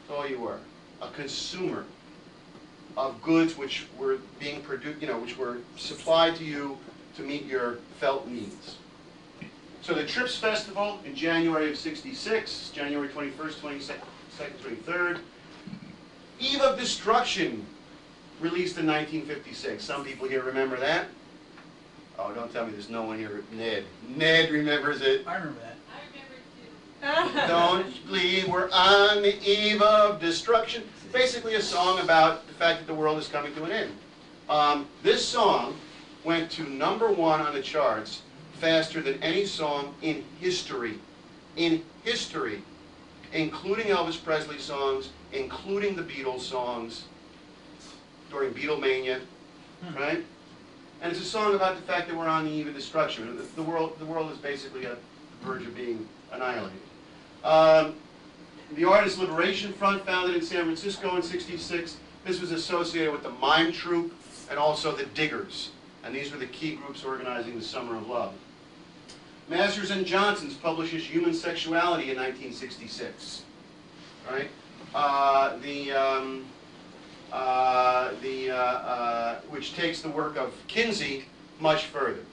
That's all you were. A consumer of goods which were being produced, which were supplied to you to meet your felt needs. So the Trips Festival in January of '66, January 21st, 22nd, 23rd. Eve of Destruction, released in 1956. Some people here remember that. Oh, don't tell me there's no one here. Ned remembers it. I remember that. I remember it too. Don't believe we're on the eve of destruction. Basically a song about the fact that the world is coming to an end. This song went to #1 on the charts faster than any song in history. In history. Including Elvis Presley songs, including the Beatles songs during Beatlemania, right? And it's a song about the fact that we're on the eve of destruction. The world is basically at the verge of being annihilated. The Artist Liberation Front, founded in San Francisco in '66. This was associated with the Mime Troupe and also the Diggers. And these were the key groups organizing the Summer of Love. Masters and Johnson's publishes Human Sexuality in 1966, right? Which takes the work of Kinsey much further,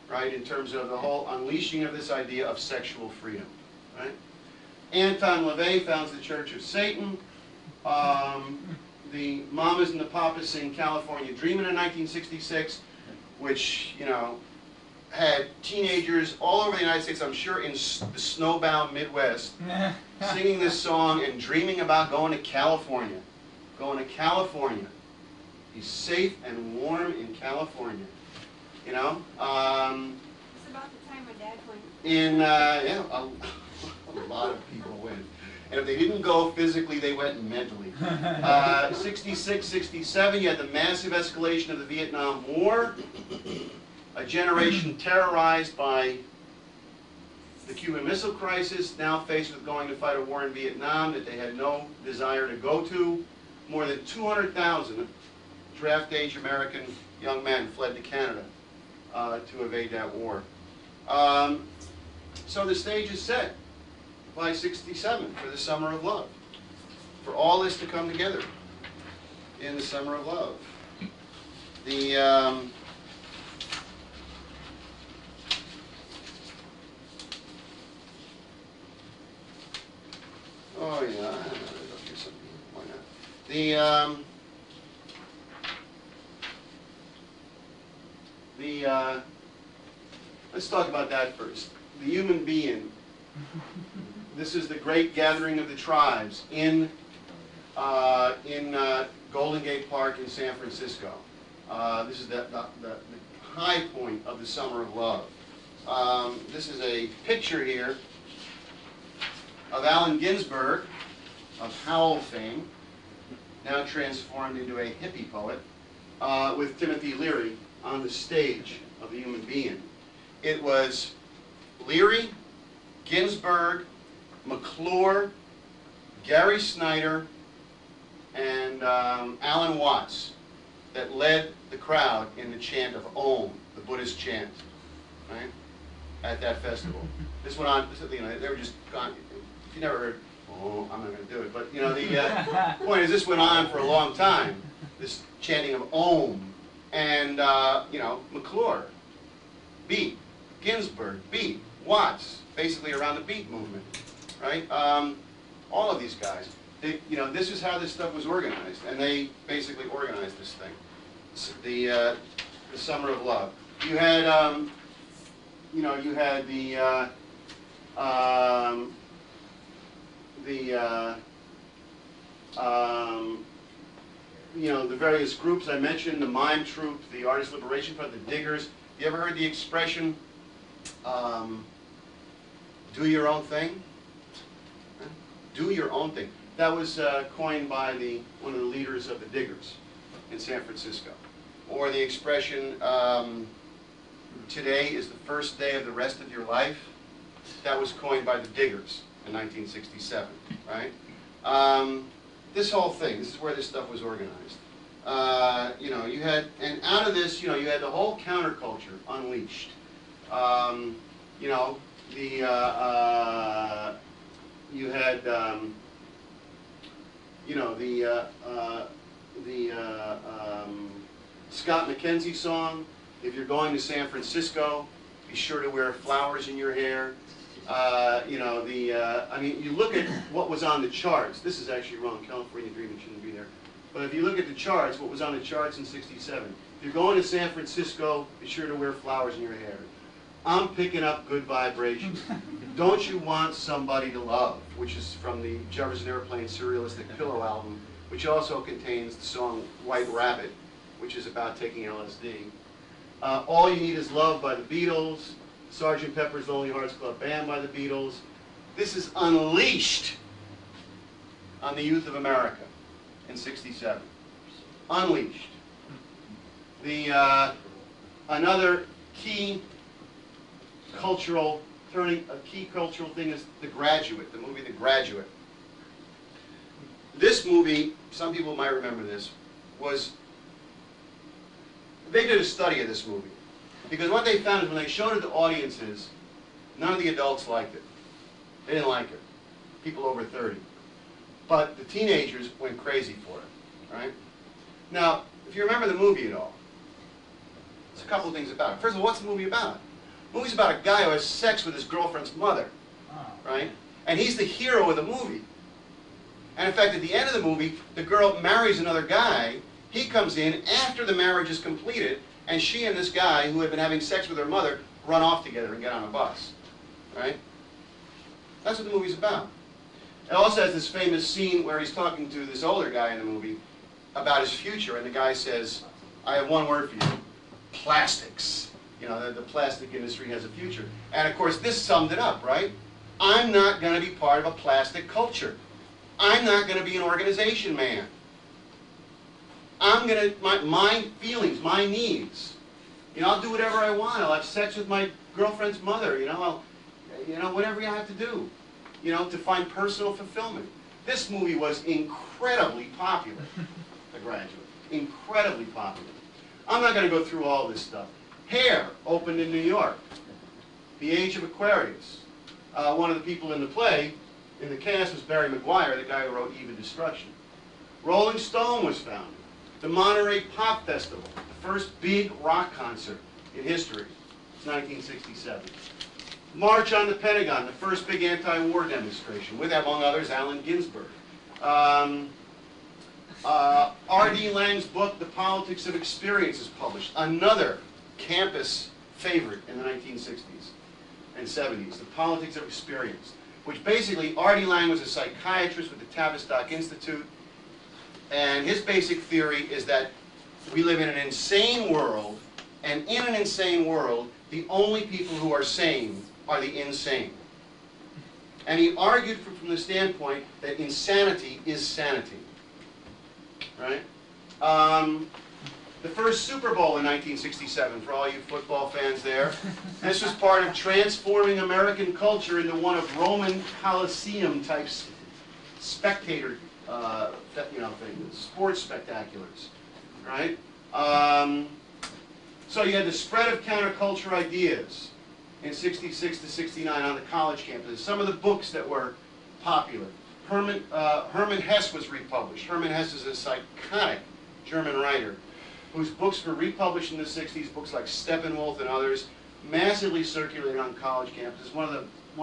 right, in terms of the whole unleashing of this idea of sexual freedom, right? Anton LaVey founds the Church of Satan. The Mamas and the Papas sing California Dreamin' in 1966, which, you know, had teenagers all over the United States, I'm sure in the snowbound Midwest, singing this song and dreaming about going to California. Going to California. Be safe and warm in California. You know? It's about the time my dad went. Yeah, a lot of people went. And if they didn't go physically, they went mentally. 66, 67, you had the massive escalation of the Vietnam War. A generation terrorized by the Cuban Missile Crisis, now faced with going to fight a war in Vietnam that they had no desire to go to. More than 200,000 draft-age American young men fled to Canada to evade that war. So the stage is set by 67 for the Summer of Love, for all this to come together in the Summer of Love. The oh yeah, I'll do something. Why not? Let's talk about that first. The human being. This is the great gathering of the tribes in Golden Gate Park in San Francisco. This is the high point of the Summer of Love. This is a picture here of Allen Ginsberg, of Howl fame, now transformed into a hippie poet, with Timothy Leary on the stage of the human being. It was Leary, Ginsberg, McClure, Gary Snyder, and Alan Watts that led the crowd in the chant of Om, the Buddhist chant, right, at that festival. This went on, you know, they were just gone. If you never heard, oh, I'm not going to do it, but you know, the point is this went on for a long time, this chanting of Om, and you know, McClure, beat, Ginsberg, beat, Watts, basically around the beat movement, right? All of these guys, you know, this is how this stuff was organized, and they basically organized this thing, the Summer of Love. You had, you know, you had you know, the various groups I mentioned, the Mime Troupe, the Artist Liberation Front, the Diggers. You ever heard the expression, do your own thing? Do your own thing. That was coined by one of the leaders of the Diggers in San Francisco. Or the expression, today is the first day of the rest of your life. That was coined by the Diggers in 1967, right? This whole thing, this is where this stuff was organized. You know, you had, and out of this, you know, you had the whole counterculture unleashed. You know, you had, you know, the Scott McKenzie song, if you're going to San Francisco, be sure to wear flowers in your hair. You know, I mean, you look at what was on the charts. This is actually wrong. California Dreaming shouldn't be there. But if you look at the charts, what was on the charts in '67, if you're going to San Francisco, be sure to wear flowers in your hair. I'm picking up good vibrations. Don't you want somebody to love, which is from the Jefferson Airplane Surrealistic Pillow album, which also contains the song White Rabbit, which is about taking LSD. All You Need Is Love by the Beatles, Sgt. Pepper's Lonely Hearts Club Band by the Beatles. This is unleashed on the youth of America in '67. Unleashed. Another key cultural thing is The Graduate, the movie The Graduate. This movie, some people might remember this, they did a study of this movie. Because what they found is when they showed it to audiences, None of the adults liked it. They didn't like it. People over 30. But the teenagers went crazy for it, right? Now, if you remember the movie at all, there's a couple of things about it. First of all, what's the movie about? The movie's about a guy who has sex with his girlfriend's mother, right? And he's the hero of the movie. And in fact, at the end of the movie, the girl marries another guy. He comes in after the marriage is completed, and she and this guy, who had been having sex with her mother, run off together and get on a bus, right? That's what the movie's about. It also has this famous scene where he's talking to this older guy in the movie about his future, and the guy says, I have one word for you, plastics. You know, the plastic industry has a future. And of course, this summed it up, right? I'm not going to be part of a plastic culture. I'm not going to be an organization man. I'm going to, my feelings, my needs. You know, I'll do whatever I want. I'll have sex with my girlfriend's mother. You know, whatever you have to do. You know, to find personal fulfillment. This movie was incredibly popular. The Graduate. Incredibly popular. I'm not going to go through all this stuff. Hair opened in New York. The Age of Aquarius. One of the people in the play, in the cast, was Barry Maguire, the guy who wrote Eve of Destruction. Rolling Stone was founded. The Monterey Pop Festival, the first big rock concert in history. It's 1967. March on the Pentagon, the first big anti-war demonstration, with, among others, Allen Ginsberg. R.D. Laing's book, The Politics of Experience, is published. Another campus favorite in the 1960s and 70s, The Politics of Experience, which basically, R.D. Laing was a psychiatrist with the Tavistock Institute, and his basic theory is that we live in an insane world, and in an insane world, the only people who are sane are the insane. And he argued from the standpoint that insanity is sanity. Right? The first Super Bowl in 1967, for all you football fans there, this was part of transforming American culture into one of Roman Colosseum type spectator things, sports spectaculars. Right? So you had the spread of counterculture ideas in 66 to 69 on the college campuses. Some of the books that were popular. Hermann Hesse was republished. Hermann Hesse is a psychotic German writer whose books were republished in the 60s, books like Steppenwolf and others, massively circulated on college campuses. One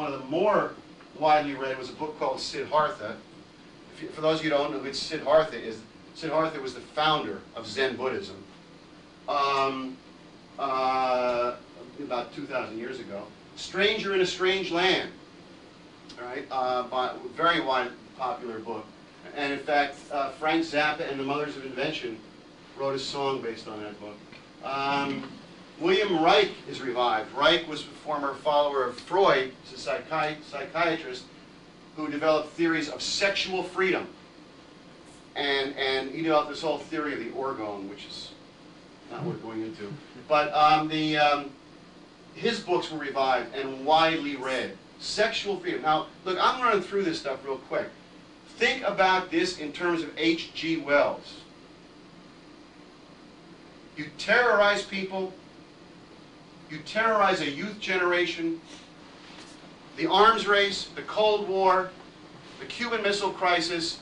of the more widely read was a book called Siddhartha. For those of you who don't know who Siddhartha is, Siddhartha was the founder of Zen Buddhism. About 2,000 years ago. Stranger in a Strange Land, all right, very wide, popular book. And in fact, Frank Zappa and the Mothers of Invention wrote a song based on that book. William Reich is revived. Reich was a former follower of Freud, he's a psychiatrist, who developed theories of sexual freedom. And he developed this whole theory of the orgone, which is not worth going into. But his books were revived and widely read. Sexual freedom. Now, look, I'm running through this stuff real quick. Think about this in terms of H.G. Wells. You terrorize people. You terrorize a youth generation. The arms race, the Cold War, the Cuban Missile Crisis,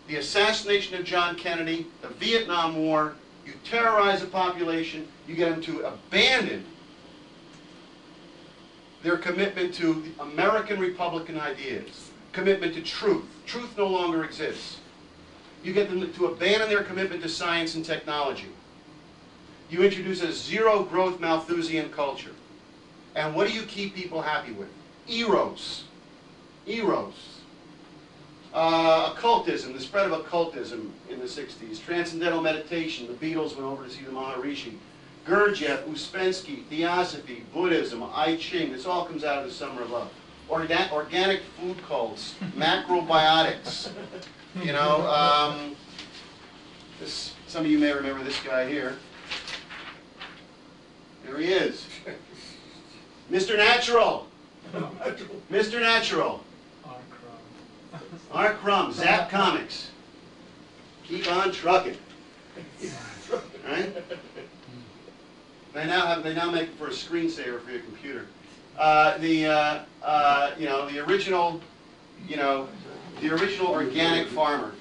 the assassination of John Kennedy, the Vietnam War. You terrorize a population. You get them to abandon their commitment to the American Republican ideas, commitment to truth. Truth no longer exists. You get them to abandon their commitment to science and technology. You introduce a zero-growth Malthusian culture. And what do you keep people happy with? Eros. Eros. Occultism, the spread of occultism in the 60s. Transcendental meditation. The Beatles went over to see the Maharishi. Gurdjieff, Uspensky, Theosophy, Buddhism, I Ching. This all comes out of the Summer of Love. Organic food cults, macrobiotics. You know, some of you may remember this guy here. There he is. Mr. Natural. Mr. Natural. R. Crumb. Zap Comics. Keep on trucking. Right? They now make it for a screensaver for your computer. The original, the original organic farmer,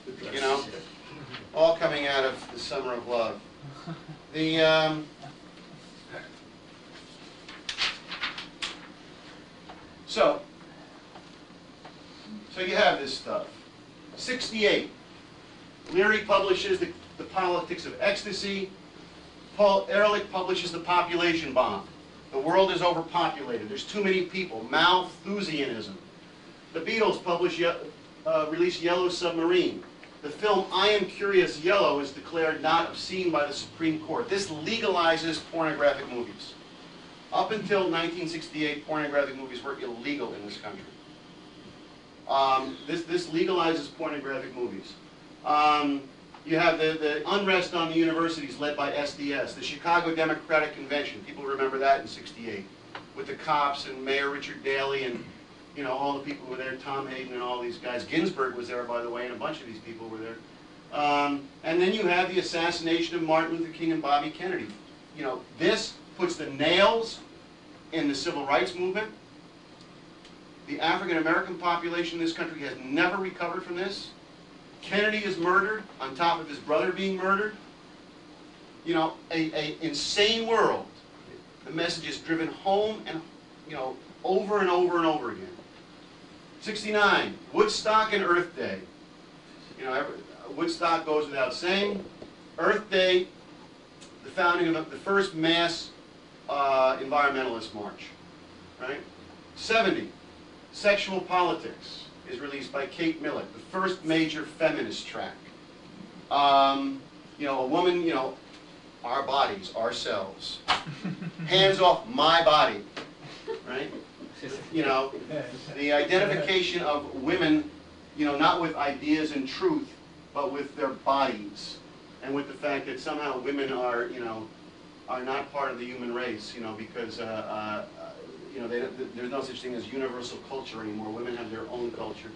all coming out of the Summer of Love. So you have this stuff. 68. Leary publishes the Politics of Ecstasy. Paul Ehrlich publishes The Population Bomb. The world is overpopulated. There's too many people. Malthusianism. The Beatles release Yellow Submarine. The film I Am Curious Yellow is declared not obscene by the Supreme Court. This legalizes pornographic movies. Up until 1968, pornographic movies were illegal in this country. This legalizes pornographic movies. You have the unrest on the universities led by SDS, the Chicago Democratic Convention. People remember that in '68, with the cops and Mayor Richard Daley and all the people who were there, Tom Hayden and all these guys. Ginsburg was there, by the way, and a bunch of these people were there. And then you have the assassination of Martin Luther King and Bobby Kennedy. This puts the nails in the civil rights movement. The African American population in this country has never recovered from this. Kennedy is murdered on top of his brother being murdered. A insane world. The message is driven home and over and over and over again. 69, Woodstock and Earth Day. Woodstock goes without saying. Earth Day, the founding of the first mass environmentalist march. Right? 70, Sexual Politics is released by Kate Millett, the first major feminist track. A woman, our bodies, ourselves. Hands off my body, right? The identification of women, not with ideas and truth, but with their bodies, and with the fact that somehow women are, are not part of the human race, because there's no such thing as universal culture anymore. Women have their own culture.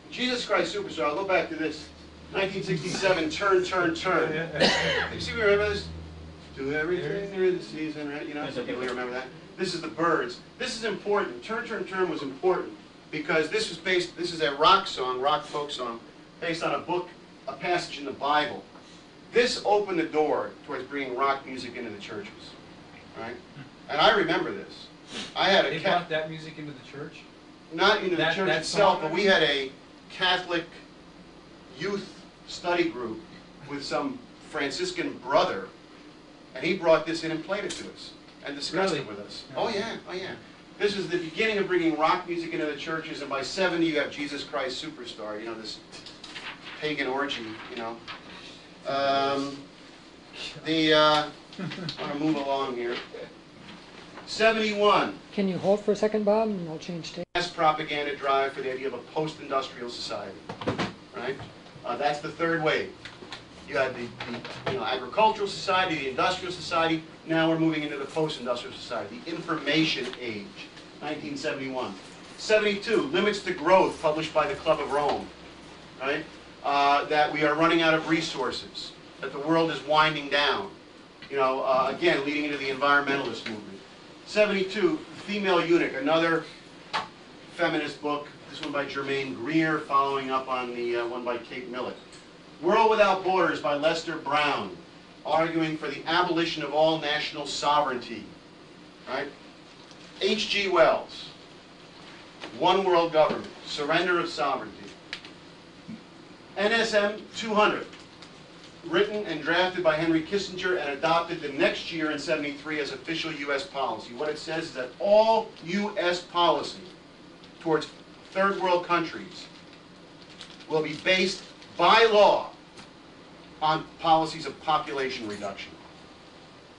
Jesus Christ Superstar, I'll go back to this. 1967, Turn, Turn, Turn. You see, we remember this? Do everything there is a season, right? Some people remember that. This is the Byrds. This is important. Turn, Turn, Turn was important because this is a rock song, rock folk song, based on a passage in the Bible. This opened the door towards bringing rock music into the churches, right? And I remember this. They brought that music into the church? Not into the church itself, but we had a Catholic youth study group with some Franciscan brother, and he brought this in and played it to us and discussed it with us. Oh yeah, oh yeah. This is the beginning of bringing rock music into the churches, and by 70 you have Jesus Christ Superstar, this pagan orgy, I want to move along here. 71. Can you hold for a second, Bob, and I'll change tape? Mass propaganda drive for the idea of a post-industrial society, right? That's the third wave. You had the agricultural society, the industrial society. Now we're moving into the post-industrial society, the information age, 1971. 72, Limits to Growth, published by the Club of Rome, right? That we are running out of resources, that the world is winding down. Again, leading into the environmentalist movement. 72, Female Eunuch, another feminist book, this one by Germaine Greer, following up on the one by Kate Millett. World Without Borders by Lester Brown, arguing for the abolition of all national sovereignty. Right? H.G. Wells, One World Government, Surrender of Sovereignty. NSM 200, written and drafted by Henry Kissinger and adopted the next year in '73 as official U.S. policy. What it says is that all U.S. policy towards third world countries will be based by law on policies of population reduction.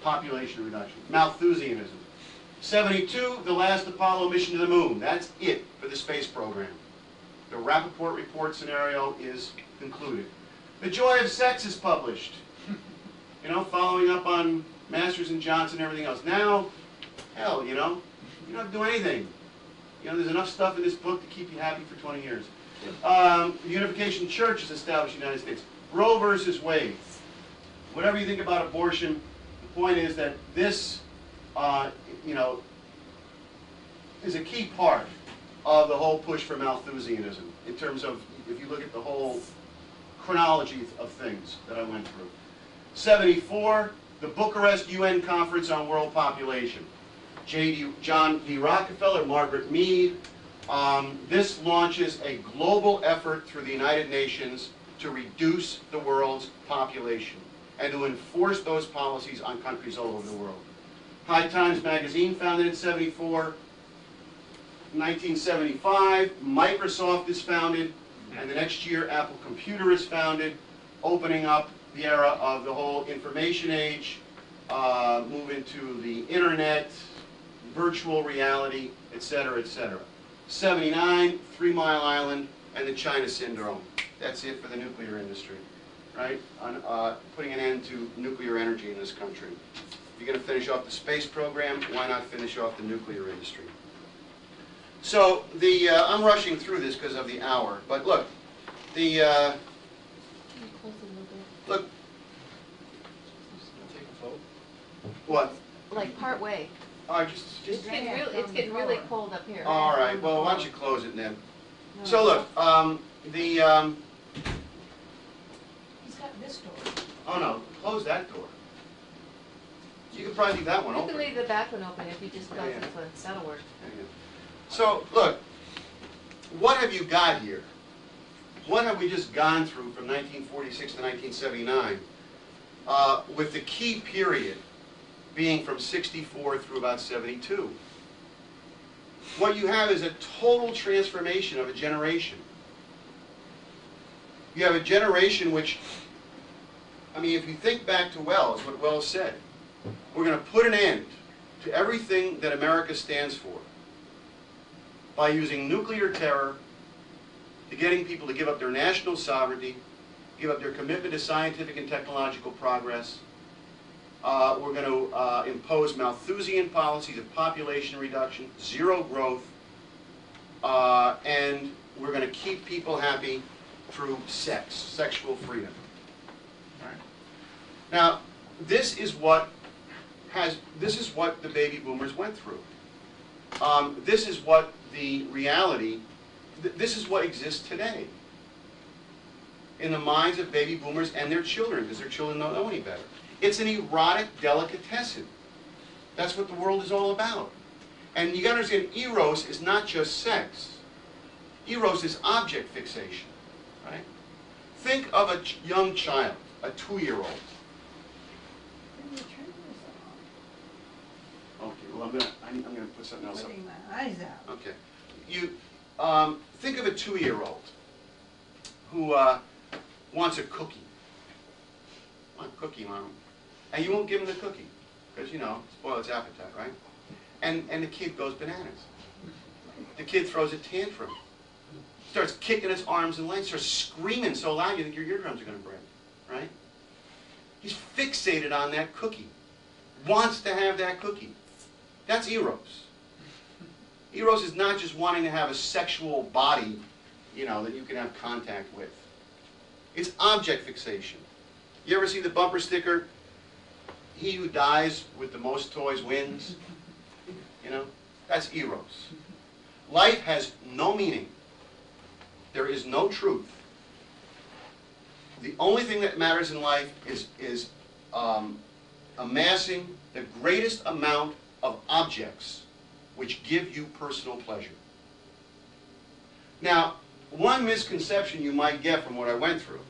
Population reduction. Malthusianism. 72, the last Apollo mission to the moon. That's it for the space program. The Rappaport report scenario is concluded. The Joy of Sex is published. Following up on Masters and Johnson and everything else. Now, hell, you don't have to do anything. There's enough stuff in this book to keep you happy for 20 years. The Unification Church is established in the United States. Roe versus Wade. Whatever you think about abortion, the point is that this you know, is a key part of the whole push for Malthusianism in terms of, if you look at the whole chronology of things that I went through. 74, the Bucharest UN Conference on World Population. John D. Rockefeller, Margaret Mead. This launches a global effort through the United Nations to reduce the world's population and to enforce those policies on countries all over the world. High Times magazine, founded in 74. 1975, Microsoft is founded, and the next year Apple Computer is founded, opening up the era of the whole information age, move into the internet, virtual reality, etc., etc. 79, 3 Mile Island, and the China Syndrome. That's it for the nuclear industry, right? Putting an end to nuclear energy in this country. If you're going to finish off the space program, why not finish off the nuclear industry? So I'm rushing through this because of the hour, but look, look. Take a vote. What? Like part way. Just. It's getting really cold up here. All right. Well, why don't you close it then? So look, He's got this door. Oh no, close that door. You could probably leave that one You open. can leave the back one open if you just close Yeah. it, so that'll work. So, look, what have you got here? What have we just gone through from 1946 to 1979, with the key period being from 64 through about 72? What you have is a total transformation of a generation. You have a generation which, I mean, if you think back to Wells, what Wells said, we're going to put an end to everything that America stands for by using nuclear terror to getting people to give up their national sovereignty, give up their commitment to scientific and technological progress. We're going to impose Malthusian policies of population reduction, zero growth, and we're going to keep people happy through sex, sexual freedom. Right. Now, this is what the baby boomers went through. This is what the reality, this is what exists today in the minds of baby boomers and their children, because their children don't know any better. It's an erotic delicatessen. That's what the world is all about. And you got to understand, eros is not just sex. Eros is object fixation, right? Think of a young child, a 2-year-old. Okay, well I'm gonna put something else up. Putting my eyes out. Okay, you think of a 2-year-old who wants a cookie. Want a cookie, Mom? And you won't give him the cookie because spoil its appetite, right? And the kid goes bananas. The kid throws a tantrum, starts kicking his arms and legs, starts screaming so loud you think your eardrums are going to break, right? He's fixated on that cookie, wants to have that cookie. That's eros. Eros is not just wanting to have a sexual body, that you can have contact with. It's object fixation. You ever see the bumper sticker, "He who dies with the most toys wins"? That's eros. Life has no meaning. There is no truth. The only thing that matters in life is amassing the greatest amount of objects which give you personal pleasure. Now, one misconception you might get from what I went through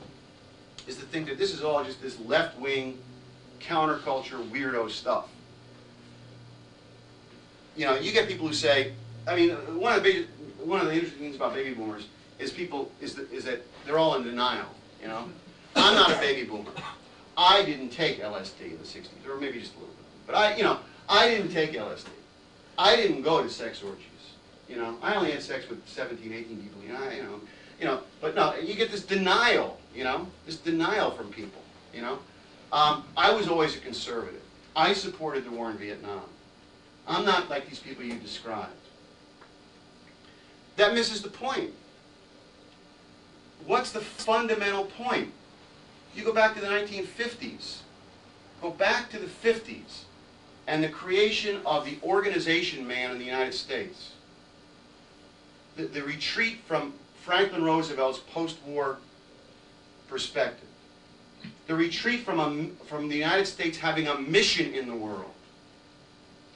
is to think that this is all just this left-wing, counterculture, weirdo stuff. You get people who say, I mean, one of the interesting things about baby boomers is that they're all in denial. I'm not a baby boomer. I didn't take LSD in the 60s, or maybe just a little bit. But I didn't take LSD. I didn't go to sex orgies. I only had sex with 17, 18 people. But no, you get this denial. This denial from people. I was always a conservative. I supported the war in Vietnam. I'm not like these people you described. That misses the point. What's the fundamental point? You go back to the 1950s. Go back to the 50s. and the creation of the organization man in the United States, the retreat from Franklin Roosevelt's post-war perspective, the retreat from the United States having a mission in the world,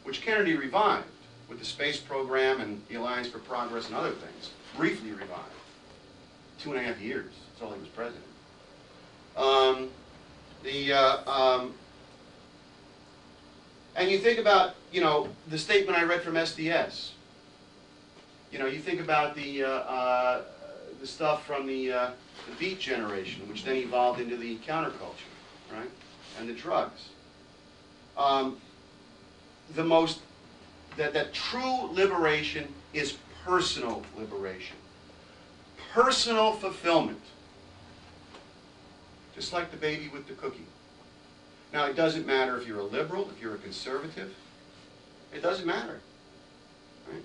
which Kennedy revived with the space program and the Alliance for Progress and other things, briefly revived. 2.5 years, that's all he was president. And you think about, you know, the statement I read from SDS. You know, you think about the stuff from the Beat generation, which then evolved into the counterculture, right, and the drugs. That true liberation is personal liberation, personal fulfillment, just like the baby with the cookie. Now, it doesn't matter if you're a liberal, if you're a conservative. It doesn't matter. Right?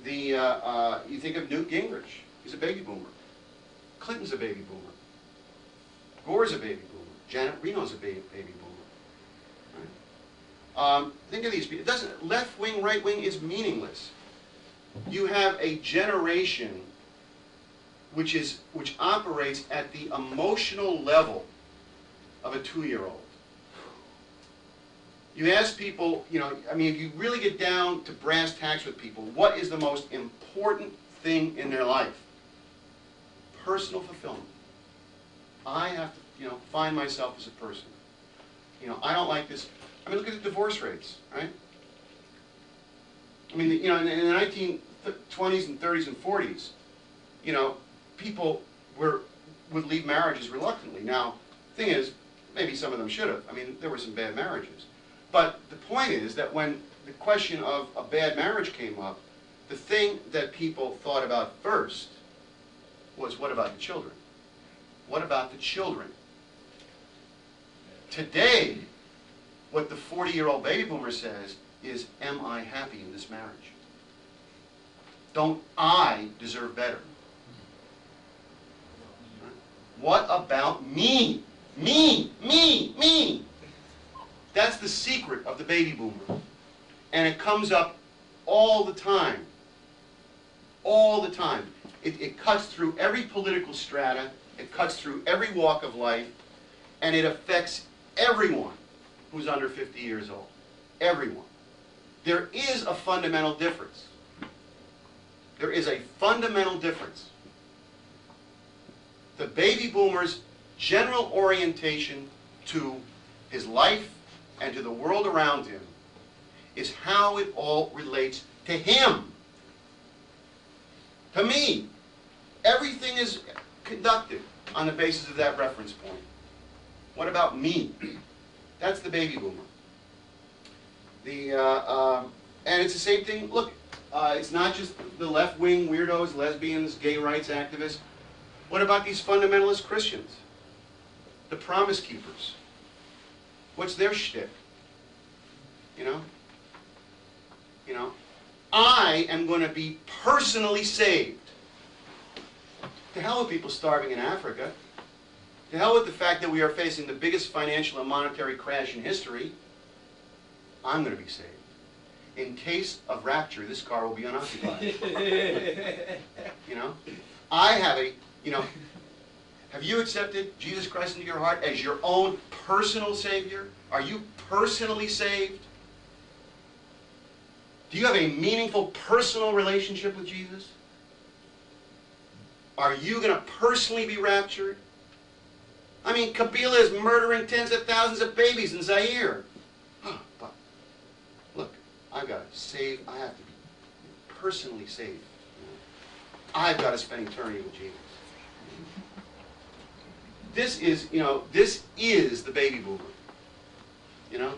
You think of Newt Gingrich. He's a baby boomer. Clinton's a baby boomer. Gore's a baby boomer. Janet Reno's a baby boomer. Right? Think of these people. It doesn't. Left wing, right wing is meaningless. You have a generation which operates at the emotional level of a 2-year-old. You ask people, you know, I mean, if you really get down to brass tacks with people, what is the most important thing in their life? Personal fulfillment. I have to, you know, find myself as a person. You know, I don't like this. I mean, look at the divorce rates, right? I mean, you know, in the 1920s and 30s and 40s, you know, people would leave marriages reluctantly. Now, the thing is, maybe some of them should have. I mean, there were some bad marriages. But the point is that when the question of a bad marriage came up, the thing that people thought about first was, what about the children? What about the children? Today, what the 40-year-old baby boomer says is, am I happy in this marriage? Don't I deserve better? What about me? Me, me, me. That's the secret of the baby boomer. And it comes up all the time. All the time. It cuts through every political strata. It cuts through every walk of life. And it affects everyone who's under 50 years old. Everyone. There is a fundamental difference. There is a fundamental difference. The baby boomer's general orientation to his life and to the world around him is how it all relates to him. To me. Everything is conducted on the basis of that reference point. What about me? That's the baby boomer. And it's the same thing. Look, it's not just the left-wing weirdos, lesbians, gay rights activists. What about these fundamentalist Christians? The Promise Keepers. What's their shtick? You know? You know? I am going to be personally saved. To hell with people starving in Africa. To hell with the fact that we are facing the biggest financial and monetary crash in history. I'm going to be saved. In case of rapture, this car will be unoccupied. You know? I have a, you know, have you accepted Jesus Christ into your heart as your own personal Savior? Are you personally saved? Do you have a meaningful personal relationship with Jesus? Are you going to personally be raptured? I mean, Kabila is murdering tens of thousands of babies in Zaire. But look, I've got to save. I have to be personally saved. I've got to spend eternity with Jesus. This is, you know, this is the baby boomer. You know,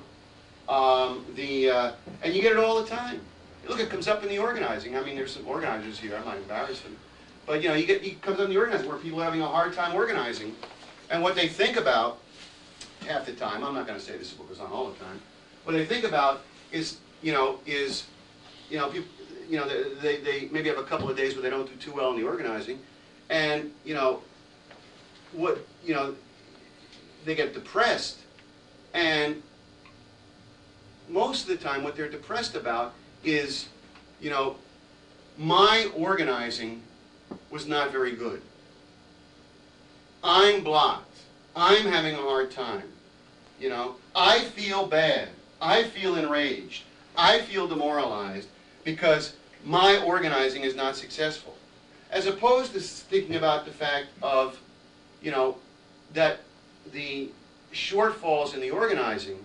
and you get it all the time. Look, it comes up in the organizing. I mean, there's some organizers here. I'm not embarrassed them. But, you know, it comes up in the organizing where people are having a hard time organizing. And what they think about, half the time, I'm not going to say this book goes on all the time, what they think about is, people, they maybe have a couple of days where they don't do too well in the organizing. And, they get depressed. And most of the time what they're depressed about is, you know, my organizing was not very good. I'm blocked. I'm having a hard time. You know, I feel bad. I feel enraged. I feel demoralized because my organizing is not successful. As opposed to thinking about the fact of, you know, that the shortfalls in the organizing,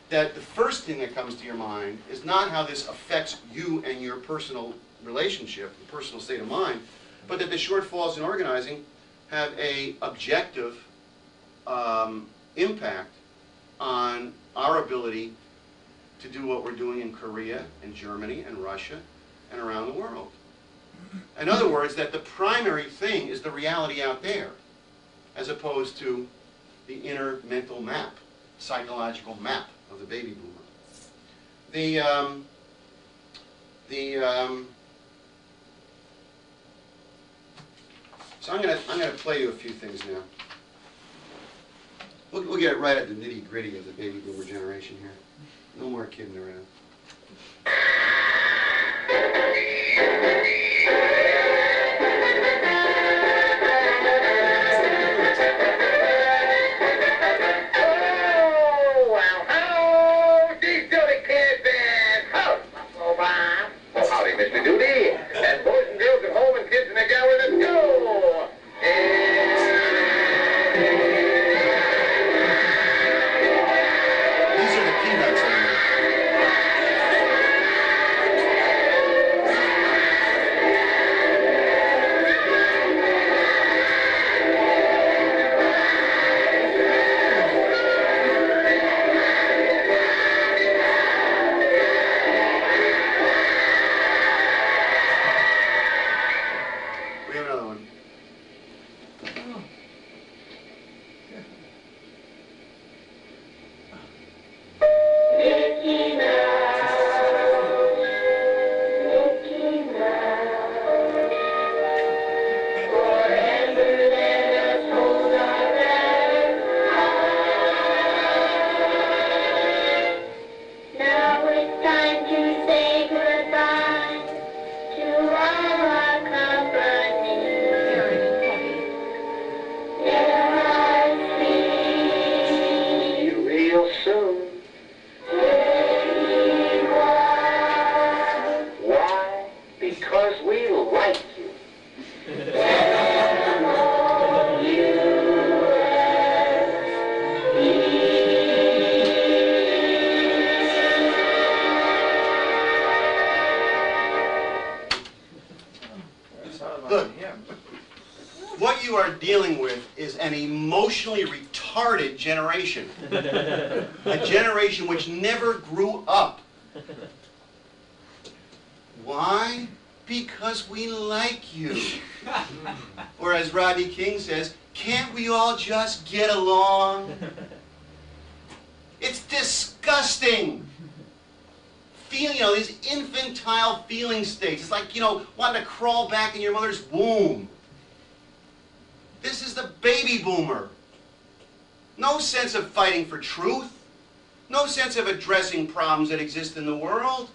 that the first thing that comes to your mind is not how this affects you and your personal relationship, personal state of mind, but that the shortfalls in organizing have a objective impact on our ability to do what we're doing in Korea and Germany and Russia and around the world. In other words, that the primary thing is the reality out there, as opposed to the inner mental map, psychological map of the baby boomer. So I'm gonna play you a few things now. We'll get right at the nitty-gritty of the baby boomer generation here. No more kidding around. Mr. Doody, and boys and girls at home and kids in the gallery, let's go! These are the peanuts I made. We have another one. Now it's time to say goodbye to all our company. Very heavy. There See you real soon. Why? Because we like you. Look, what you are dealing with is an emotionally retarded generation. A generation which never grew up. Why? Because we like you. Or as Rodney King says, can't we all just get along? It's disgusting. You know, these infantile feeling states. It's like, you know, wanting to crawl back in your mother's womb. This is the baby boomer. No sense of fighting for truth. No sense of addressing problems that exist in the world.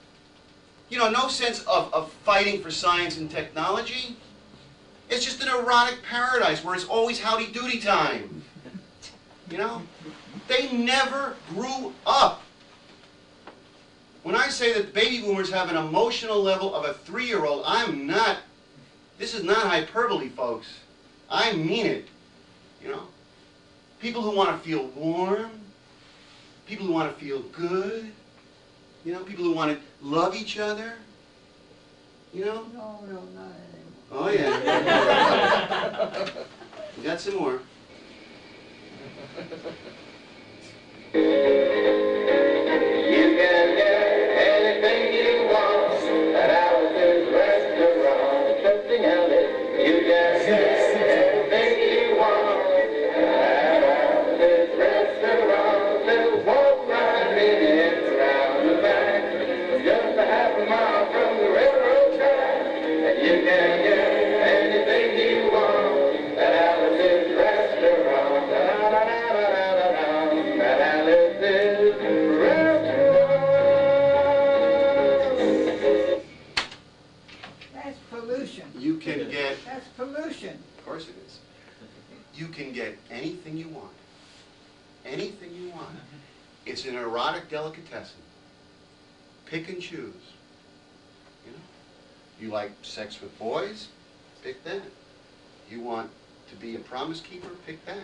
You know, no sense of fighting for science and technology. It's just an erotic paradise where it's always howdy-doody time. You know? They never grew up. When I say that baby boomers have an emotional level of a 3-year-old, I'm not, this is not hyperbole, folks. I mean it, you know. People who want to feel warm, people who want to feel good, you know, people who want to love each other, you know. No, not anymore. Oh, yeah. We got some more. You can get anything you want at Alice's restaurant. Something Alice. You can get anything you want at Alice's restaurant. Just walk right in around the back, just a half a mile from the railroad track. And you can get anything you want at Alice's restaurant. At Alice's restaurant. It's an erotic delicatessen. Pick and choose. You know? You like sex with boys? Pick that. You want to be a promise keeper? Pick that.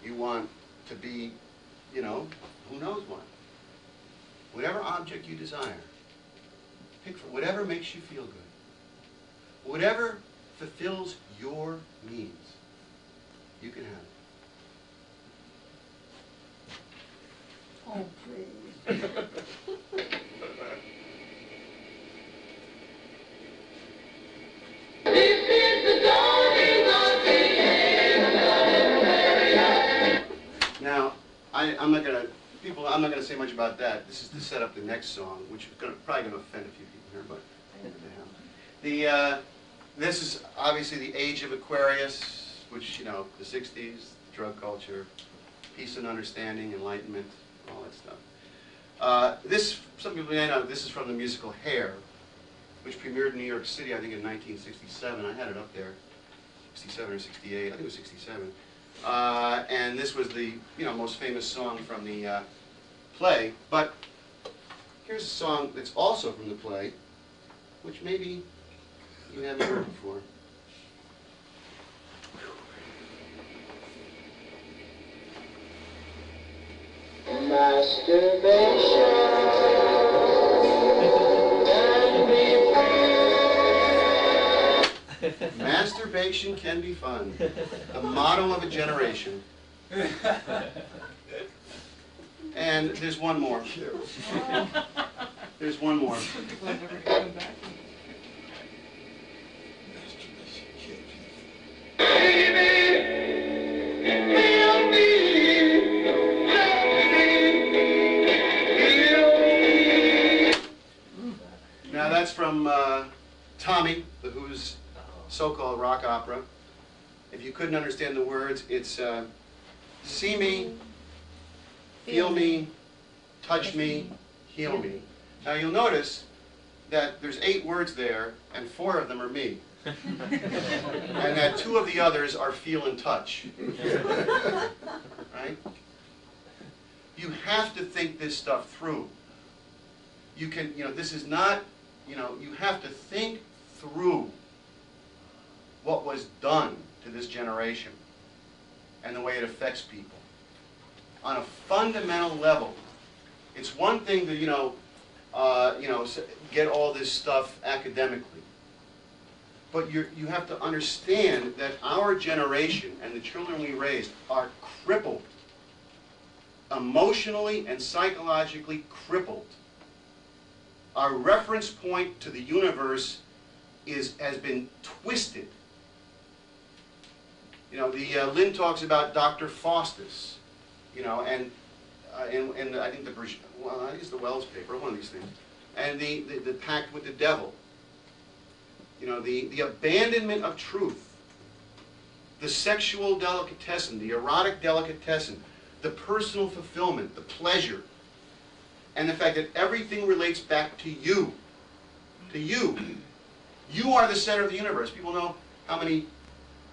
You want to be, you know, who knows what. Whatever object you desire. Pick for whatever makes you feel good. Whatever fulfills your needs. You can have it. Oh, please. Now, I'm not gonna say much about that. This is to set up the next song, which is probably gonna offend a few people here, but this is obviously the age of Aquarius, which, you know, the 60s, drug culture, peace and understanding, enlightenment, all that stuff. Some people may know, this is from the musical Hair, which premiered in New York City, I think, in 1967. I had it up there, 67 or 68. I think it was 67. And this was the, you know, most famous song from the play. But here's a song that's also from the play, which maybe you haven't heard before. Masturbation can be fun. The motto of a generation. And there's one more. There's one more. Now that's from Tommy, the Who's so-called rock opera. If you couldn't understand the words, it's see me, feel me, touch me, heal me. Now you'll notice that there's 8 words there, and 4 of them are me. And that 2 of the others are feel and touch. Right? You have to think this stuff through. You can, you know, this is not, you know, you have to think through what was done to this generation and the way it affects people on a fundamental level. It's one thing to, get all this stuff academically, but you have to understand that our generation and the children we raised are crippled, emotionally and psychologically crippled. Our reference point to the universe has been twisted. You know, Lynn talks about Dr. Faustus, you know, and I think I think it's the Wells paper, one of these things, and the pact with the devil. You know, the abandonment of truth, the sexual delicatessen, the erotic delicatessen, the personal fulfillment, the pleasure, and the fact that everything relates back to you. To you. You are the center of the universe. People know how many,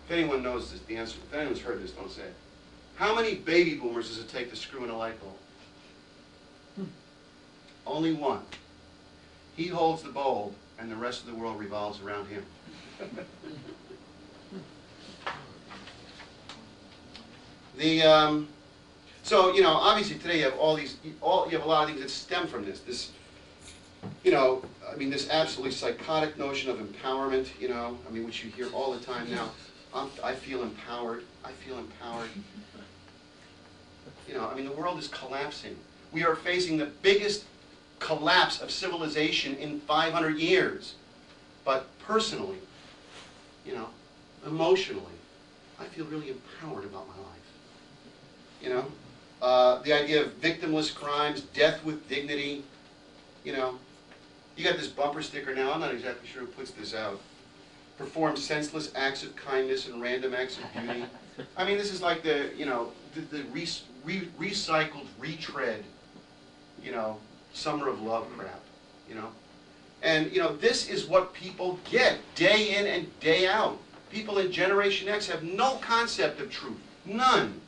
if anyone knows this, the answer, if anyone's heard this, don't say it. How many baby boomers does it take to screw in a light bulb? Only one. He holds the bulb, and the rest of the world revolves around him. So, you know, obviously today you have you have a lot of things that stem from this. You know, I mean, this absolutely psychotic notion of empowerment, you know, I mean, which you hear all the time now. I feel empowered. I feel empowered. You know, I mean, the world is collapsing. We are facing the biggest collapse of civilization in 500 years. But personally, you know, emotionally, I feel really empowered about my life. You know, the idea of victimless crimes, death with dignity, you know. You got this bumper sticker now, I'm not exactly sure who puts this out. Perform senseless acts of kindness and random acts of beauty. I mean, this is like the, you know, the recycled, retread, you know, summer of love crap, you know. And, you know, this is what people get day in and day out. People in Generation X have no concept of truth. None.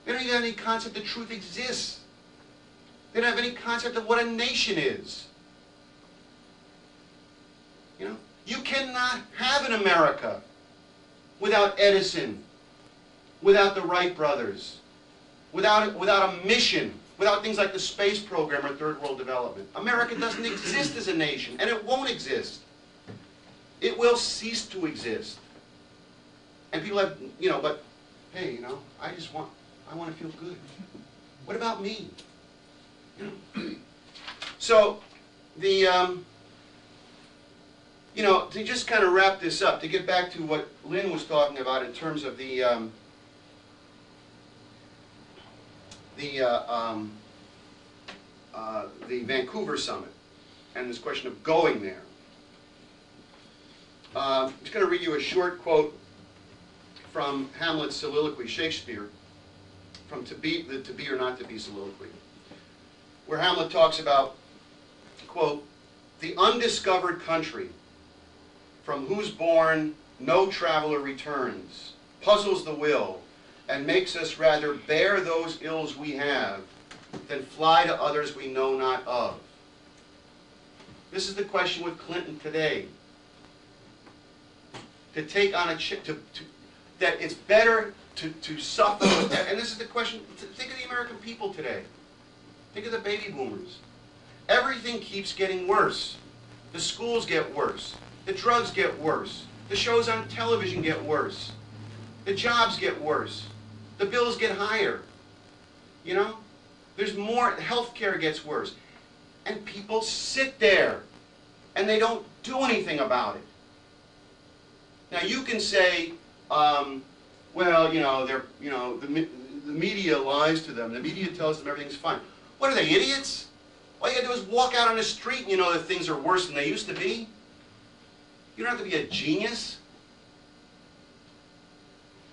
They don't even have any concept that truth exists. They don't have any concept of what a nation is. You know, you cannot have an America without Edison, without the Wright brothers, without a mission, without things like the space program or third world development. America doesn't exist as a nation, and it won't exist. It will cease to exist. And people have, you know, but hey, you know, I want to feel good. What about me? You know? So, you know, to just kind of wrap this up, to get back to what Lynn was talking about in terms of the Vancouver summit and this question of going there. I'm just going to read you a short quote from Hamlet's soliloquy, Shakespeare, from the To Be or Not to Be soliloquy, where Hamlet talks about, quote, "the undiscovered country, from whose bourne no traveler returns, puzzles the will, and makes us rather bear those ills we have than fly to others we know not of." This is the question with Clinton today. To take on that it's better to suffer with that. And this is the question, think of the American people today. Think of the baby boomers. Everything keeps getting worse. The schools get worse. The drugs get worse. The shows on television get worse. The jobs get worse. The bills get higher. You know? There's more, healthcare gets worse. And people sit there and they don't do anything about it. Now you can say, well, you know, the media lies to them. The media tells them everything's fine. What are they, idiots? All you gotta do is walk out on the street and you know that things are worse than they used to be. You don't have to be a genius.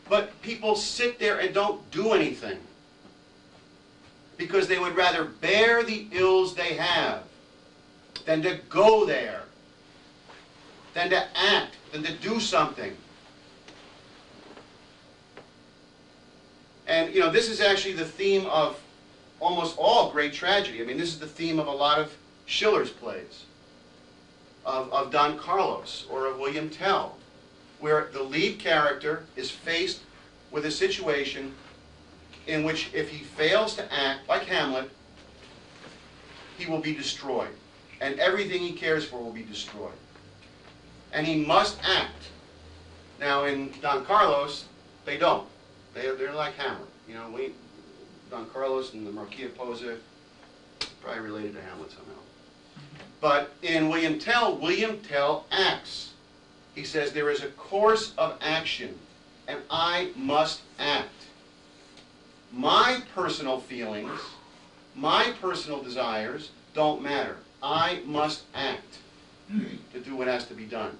But people sit there and don't do anything because they would rather bear the ills they have than to go there, than to act, than to do something. And, you know, this is actually the theme of almost all great tragedy. I mean, this is the theme of a lot of Schiller's plays, of Don Carlos or of William Tell, where the lead character is faced with a situation in which if he fails to act, like Hamlet, he will be destroyed. And everything he cares for will be destroyed. And he must act. Now in Don Carlos, they don't. They're like Hamlet. You know, Don Carlos and the Marquis of Posa, probably related to Hamlet somehow. But in William Tell acts. He says there is a course of action, and I must act. My personal feelings, my personal desires don't matter. I must act to do what has to be done.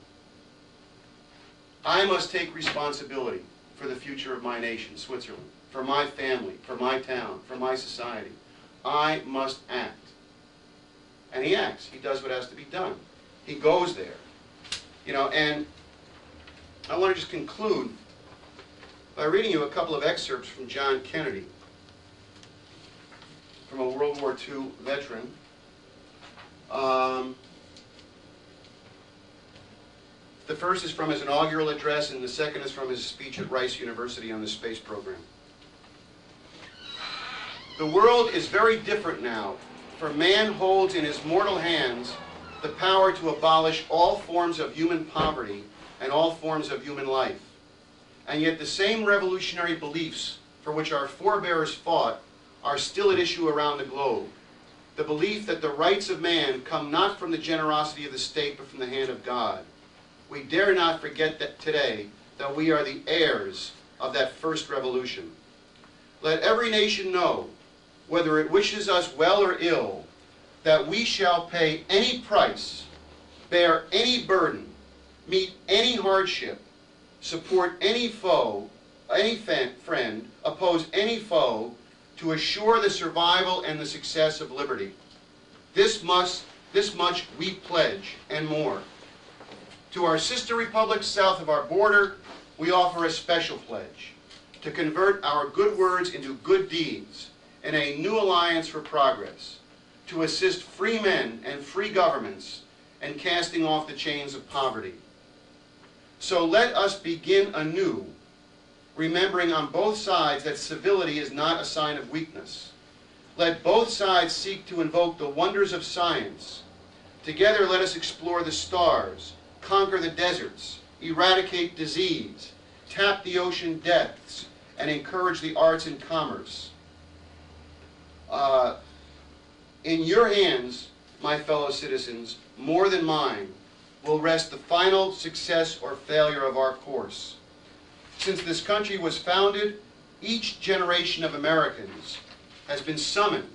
I must take responsibility for the future of my nation, Switzerland, for my family, for my town, for my society. I must act. And he acts. He does what has to be done. He goes there. You know, and I want to just conclude by reading you a couple of excerpts from John Kennedy, from a World War II veteran. The first is from his inaugural address, and the second is from his speech at Rice University on the space program. "The world is very different now, for man holds in his mortal hands the power to abolish all forms of human poverty and all forms of human life. And yet the same revolutionary beliefs for which our forebears fought are still at issue around the globe. The belief that the rights of man come not from the generosity of the state but from the hand of God. We dare not forget that today that we are the heirs of that first revolution. Let every nation know, whether it wishes us well or ill, that we shall pay any price, bear any burden, meet any hardship, support any foe, any friend, oppose any foe, to assure the survival and the success of liberty. This much we pledge, and more. To our sister republics south of our border, we offer a special pledge, to convert our good words into good deeds in a new alliance for progress, to assist free men and free governments in casting off the chains of poverty. So let us begin anew, remembering on both sides that civility is not a sign of weakness. Let both sides seek to invoke the wonders of science. Together let us explore the stars, conquer the deserts, eradicate disease, tap the ocean depths, and encourage the arts and commerce. In your hands, my fellow citizens, more than mine, will rest the final success or failure of our course. Since this country was founded, each generation of Americans has been summoned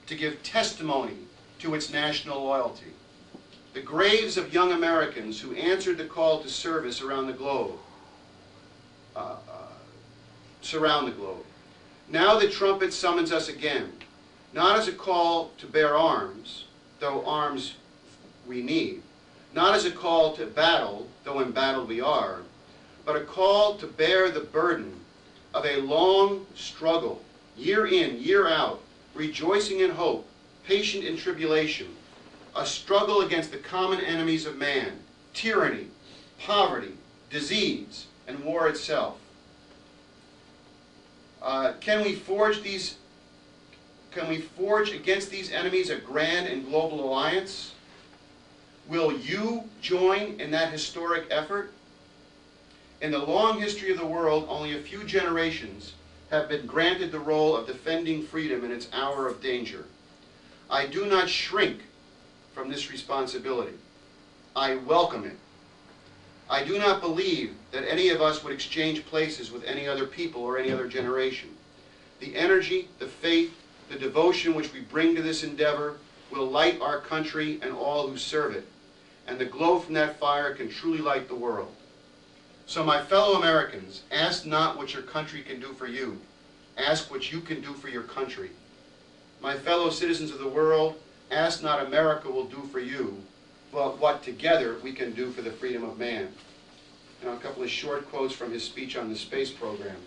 to give testimony to its national loyalty. The graves of young Americans who answered the call to service around the globe surround the globe. Now the trumpet summons us again, not as a call to bear arms, though arms we need, not as a call to battle, though in battle we are, but a call to bear the burden of a long struggle, year in, year out, rejoicing in hope, patient in tribulation, a struggle against the common enemies of man, tyranny, poverty, disease, and war itself. Can we forge against these enemies a grand and global alliance? Will you join in that historic effort? In the long history of the world, only a few generations have been granted the role of defending freedom in its hour of danger. I do not shrink from this responsibility. I welcome it. I do not believe that any of us would exchange places with any other people or any other generation. The energy, the faith, the devotion which we bring to this endeavor will light our country and all who serve it, and the glow from that fire can truly light the world. So my fellow Americans, ask not what your country can do for you. Ask what you can do for your country. My fellow citizens of the world, ask not America will do for you, but what together we can do for the freedom of man. Now a couple of short quotes from his speech on the space program.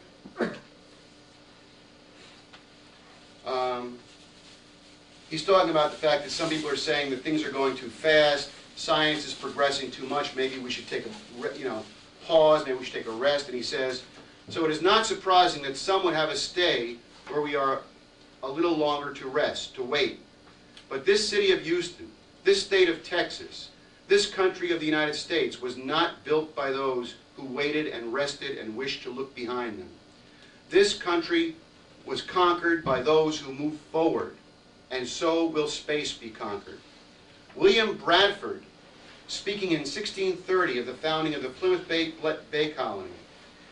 He's talking about the fact that some people are saying that things are going too fast, science is progressing too much, maybe we should take a pause, maybe we should take a rest, and he says, so it is not surprising that some would have us stay where we are a little longer to rest, to wait. But this city of Houston, this state of Texas, this country of the United States was not built by those who waited and rested and wished to look behind them. This country was conquered by those who moved forward, and so will space be conquered. William Bradford, speaking in 1630 of the founding of the Plymouth Bay Colony,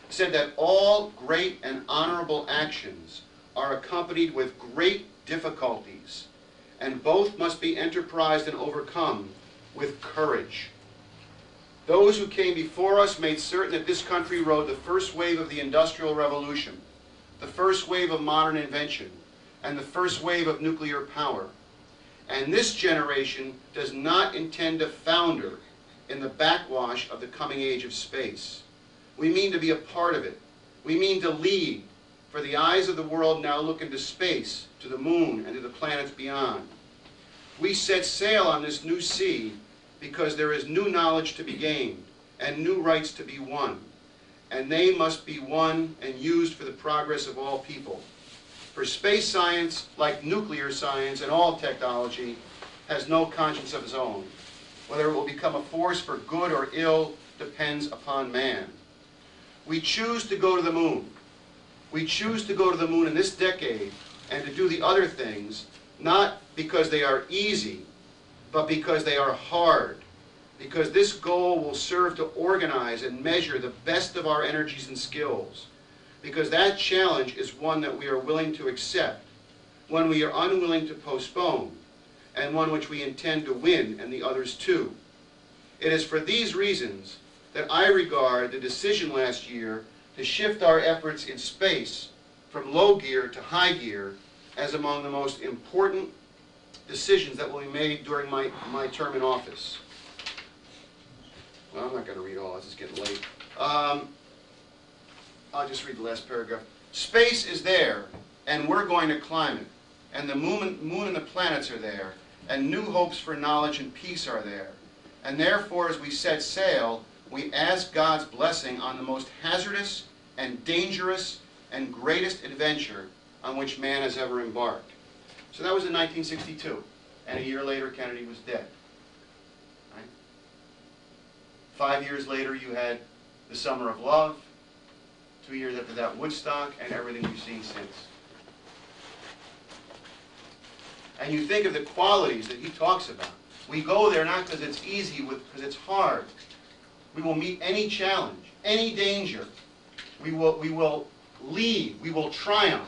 said that all great and honorable actions are accompanied with great difficulties, and both must be enterprised and overcome with courage. Those who came before us made certain that this country rode the first wave of the Industrial Revolution, the first wave of modern invention, and the first wave of nuclear power. And this generation does not intend to founder in the backwash of the coming age of space. We mean to be a part of it. We mean to lead, for the eyes of the world now look into space, to the moon, and to the planets beyond. We set sail on this new sea because there is new knowledge to be gained and new rights to be won, and they must be won and used for the progress of all people. For space science, like nuclear science and all technology, has no conscience of its own. Whether it will become a force for good or ill depends upon man. We choose to go to the moon. We choose to go to the moon in this decade and to do the other things, not because they are easy, but because they are hard. Because this goal will serve to organize and measure the best of our energies and skills. Because that challenge is one that we are willing to accept, one we are unwilling to postpone, and one which we intend to win, and the others too. It is for these reasons that I regard the decision last year to shift our efforts in space from low gear to high gear as among the most important decisions that will be made during my term in office. Well, I'm not going to read all this, it's getting late. I'll just read the last paragraph. Space is there, and we're going to climb it. And the moon and the planets are there, and new hopes for knowledge and peace are there. And therefore, as we set sail, we ask God's blessing on the most hazardous and dangerous and greatest adventure on which man has ever embarked. So that was in 1962, and a year later Kennedy was dead. Right? 5 years later you had the Summer of Love, 2 years after that Woodstock, and everything we've seen since. And you think of the qualities that he talks about. We go there not because it's easy, because it's hard. We will meet any challenge, any danger. We will lead. We will triumph.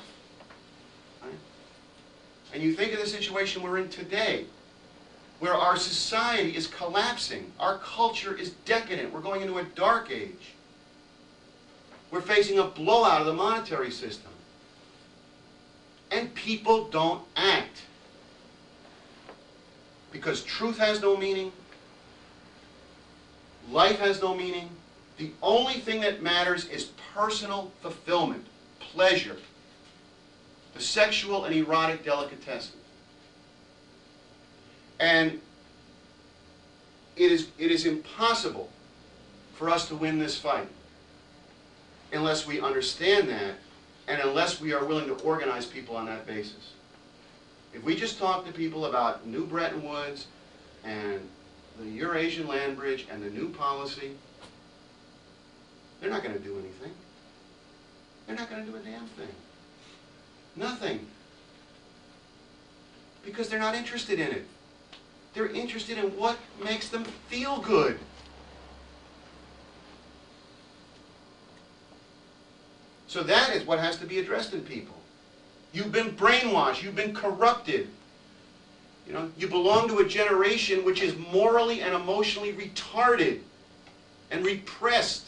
Right? And you think of the situation we're in today, where our society is collapsing. Our culture is decadent. We're going into a dark age. We're facing a blowout of the monetary system. And people don't act. Because truth has no meaning. Life has no meaning. The only thing that matters is personal fulfillment, pleasure, the sexual and erotic delicatessen. And it is impossible for us to win this fight unless we understand that and unless we are willing to organize people on that basis. If we just talk to people about New Bretton Woods and the Eurasian Land Bridge and the new policy, they're not going to do anything. They're not going to do a damn thing. Nothing. Because they're not interested in it. They're interested in what makes them feel good. So that is what has to be addressed in people. You've been brainwashed. You've been corrupted. You know, you belong to a generation which is morally and emotionally retarded and repressed.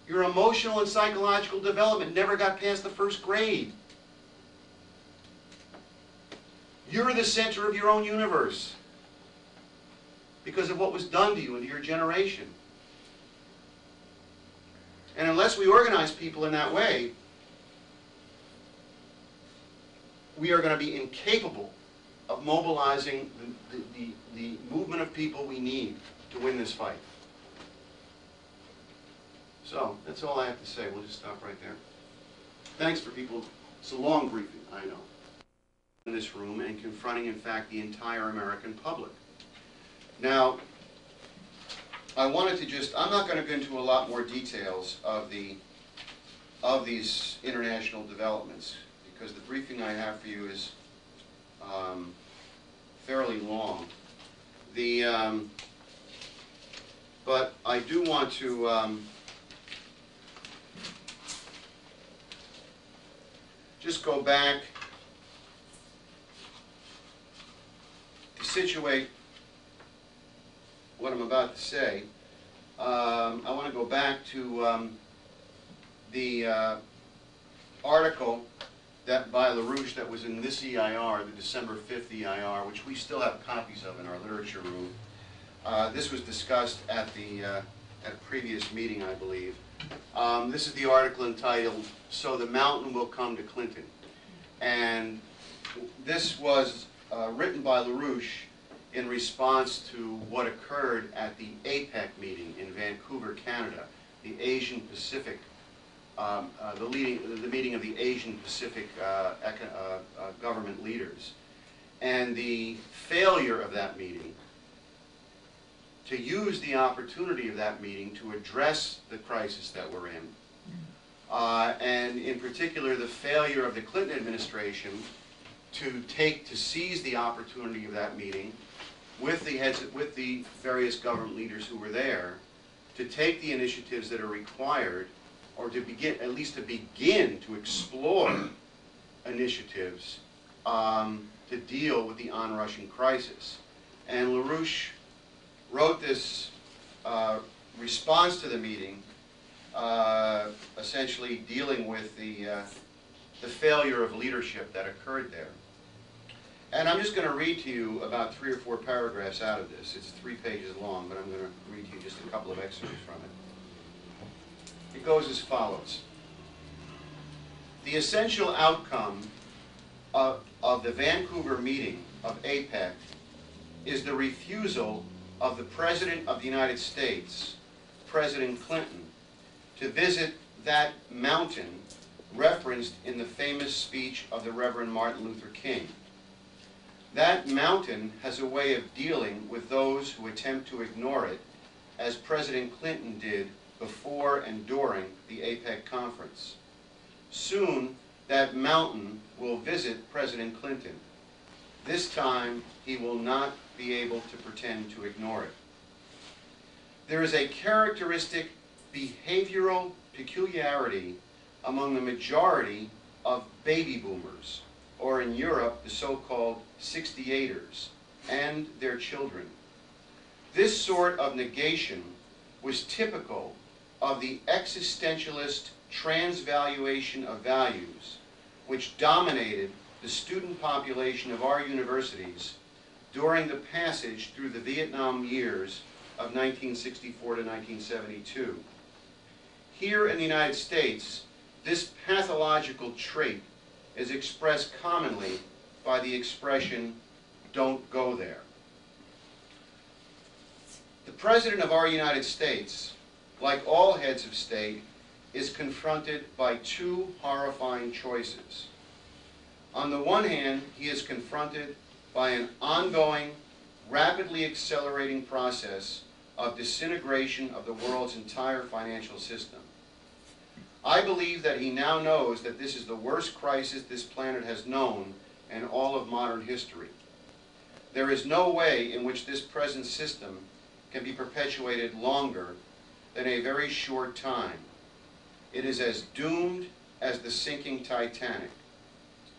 Your emotional and psychological development never got past the first grade. You're the center of your own universe because of what was done to you and to your generation. And unless we organize people in that way, we are going to be incapable of mobilizing the movement of people we need to win this fight. So, that's all I have to say. We'll just stop right there. Thanks for people. It's a long briefing, I know. In this room and confronting, in fact, the entire American public. Now, I wanted to just, I'm not going to go into a lot more details of these international developments, because the briefing I have for you is fairly long. But I do want to just go back to situate what I'm about to say. I want to go back to the article by LaRouche that was in this EIR, the December 5th EIR, which we still have copies of in our literature room. This was discussed at a previous meeting, I believe. This is the article entitled, "So the Mountain Will Come to Clinton." And this was written by LaRouche in response to what occurred at the APEC meeting in Vancouver, Canada, the Asian Pacific, the meeting of the Asian Pacific government leaders, and the failure of that meeting to use the opportunity of that meeting to address the crisis that we're in, and in particular the failure of the Clinton administration to seize the opportunity of that meeting with the various government leaders who were there, to take the initiatives that are required, or to begin, at least to begin to explore initiatives to deal with the onrushing crisis. And LaRouche wrote this response to the meeting, essentially dealing with the failure of leadership that occurred there. And I'm just going to read to you about 3 or 4 paragraphs out of this. It's 3 pages long, but I'm going to read to you just a couple of excerpts from it. It goes as follows. The essential outcome of the Vancouver meeting of APEC is the refusal of the President of the United States, President Clinton, to visit that mountain referenced in the famous speech of the Reverend Martin Luther King. That mountain has a way of dealing with those who attempt to ignore it, as President Clinton did before and during the APEC conference. Soon, that mountain will visit President Clinton. This time, he will not be able to pretend to ignore it. There is a characteristic behavioral peculiarity among the majority of baby boomers, or in Europe, the so-called 68ers, and their children. This sort of negation was typical of the existentialist transvaluation of values which dominated the student population of our universities during the passage through the Vietnam years of 1964 to 1972. Here in the United States, this pathological trait is expressed commonly by the expression, "Don't go there." The President of our United States, like all heads of state, is confronted by two horrifying choices. On the one hand, he is confronted by an ongoing, rapidly accelerating process of disintegration of the world's entire financial system. I believe that he now knows that this is the worst crisis this planet has known in all of modern history. There is no way in which this present system can be perpetuated longer than a very short time. It is as doomed as the sinking Titanic.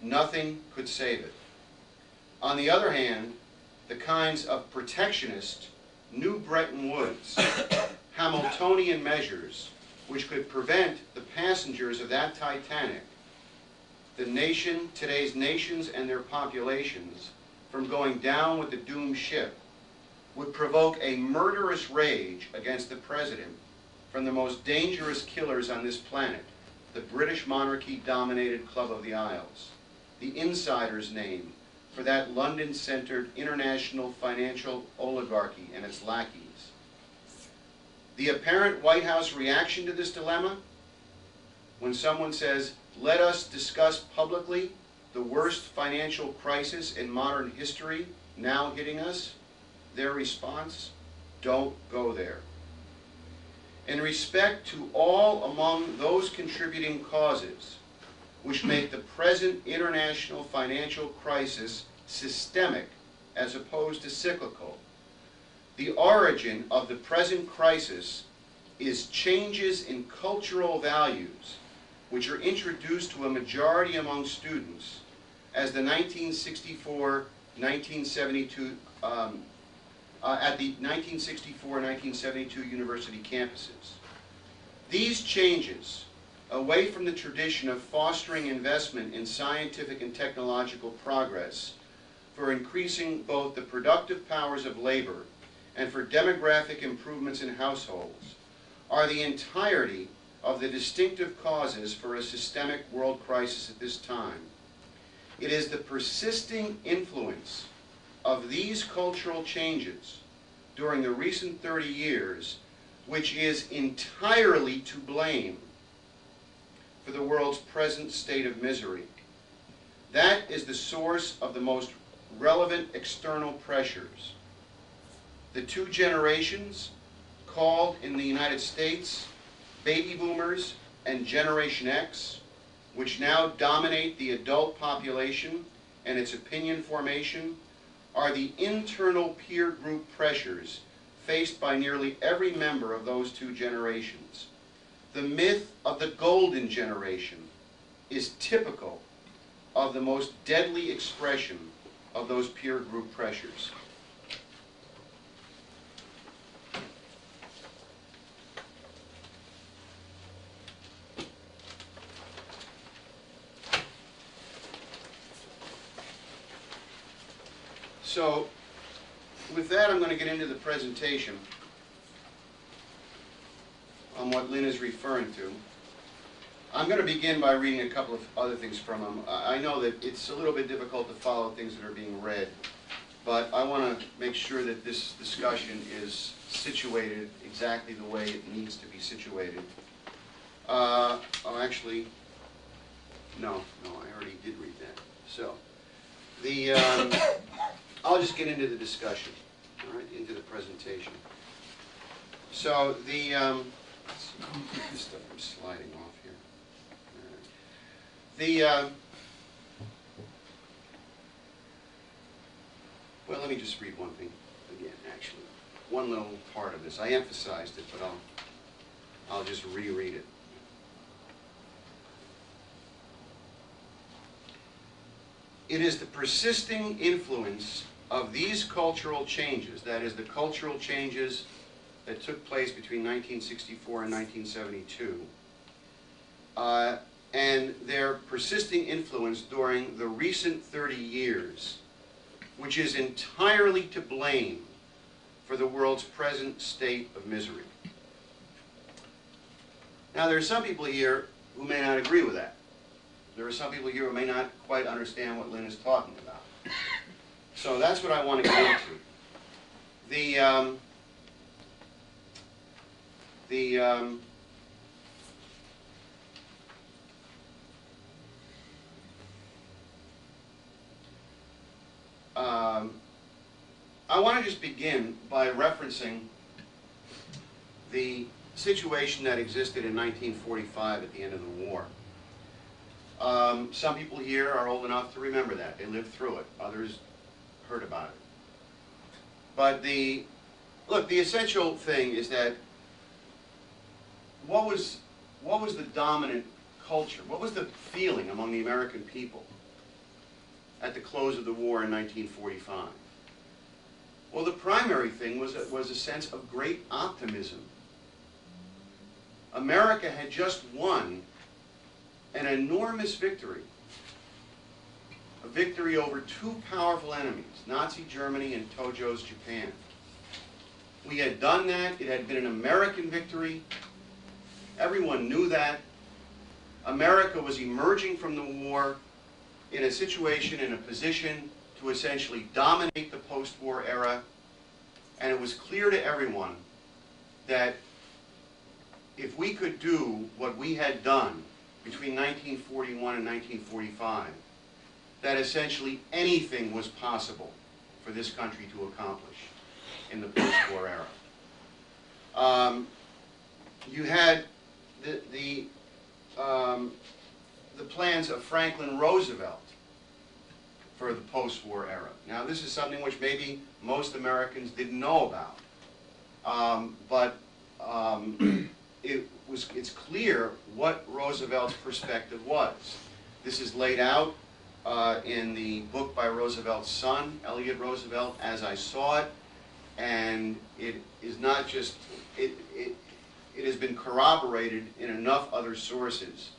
Nothing could save it. On the other hand, the kinds of protectionist, New Bretton Woods, Hamiltonian measures which could prevent the passengers of that Titanic, today's nations and their populations, from going down with the doomed ship, would provoke a murderous rage against the President from the most dangerous killers on this planet, the British monarchy-dominated Club of the Isles, the insider's name for that London-centered international financial oligarchy and its lackeys. The apparent White House reaction to this dilemma, when someone says, "Let us discuss publicly the worst financial crisis in modern history now hitting us," their response, "Don't go there." In respect to all among those contributing causes which make the present international financial crisis systemic as opposed to cyclical, the origin of the present crisis is changes in cultural values which are introduced to a majority among students as the 1964-1972 at the 1964-1972 university campuses. These changes, away from the tradition of fostering investment in scientific and technological progress for increasing both the productive powers of labor and for demographic improvements in households, are the entirety of the distinctive causes for a systemic world crisis at this time. It is the persisting influence of these cultural changes during the recent 30 years which is entirely to blame for the world's present state of misery. That is the source of the most relevant external pressures. The two generations, called in the United States baby boomers and Generation X, which now dominate the adult population and its opinion formation, are the internal peer group pressures faced by nearly every member of those two generations. The myth of the golden generation is typical of the most deadly expression of those peer group pressures. So, with that, I'm going to get into the presentation on what Lynn is referring to. I'm going to begin by reading a couple of other things from him. I know that it's a little bit difficult to follow things that are being read, but I want to make sure that this discussion is situated exactly the way it needs to be situated. Oh, actually, no, I already did read that. So, I'll just get into the discussion, all right, into the presentation. So let's see, this stuff I'm sliding off here. All right. Well, let me just read one thing again, actually. One little part of this. I emphasized it, but I'll just reread it. It is the persisting influence of these cultural changes, that is, the cultural changes that took place between 1964 and 1972, and their persisting influence during the recent 30 years, which is entirely to blame for the world's present state of misery. Now, there are some people here who may not agree with that. There are some people here who may not quite understand what Lynn is talking about. So that's what I want to get into. I want to just begin by referencing the situation that existed in 1945 at the end of the war. Some people here are old enough to remember that. They lived through it. Others heard about it. But the essential thing is that what was the dominant culture? What was the feeling among the American people at the close of the war in 1945? Well, the primary thing was a sense of great optimism. America had just won an enormous victory, a victory over two powerful enemies, Nazi Germany and Tojo's Japan. We had done that. It had been an American victory. Everyone knew that. America was emerging from the war in a situation, in a position to essentially dominate the post-war era, and it was clear to everyone that if we could do what we had done between 1941 and 1945, that essentially anything was possible for this country to accomplish in the post-war era. You had the plans of Franklin Roosevelt for the post-war era. Now, this is something which maybe most Americans didn't know about, but it's clear what Roosevelt's perspective was. This is laid out in the book by Roosevelt's son, Elliot Roosevelt, As I Saw It, and it is not just, it has been corroborated in enough other sources,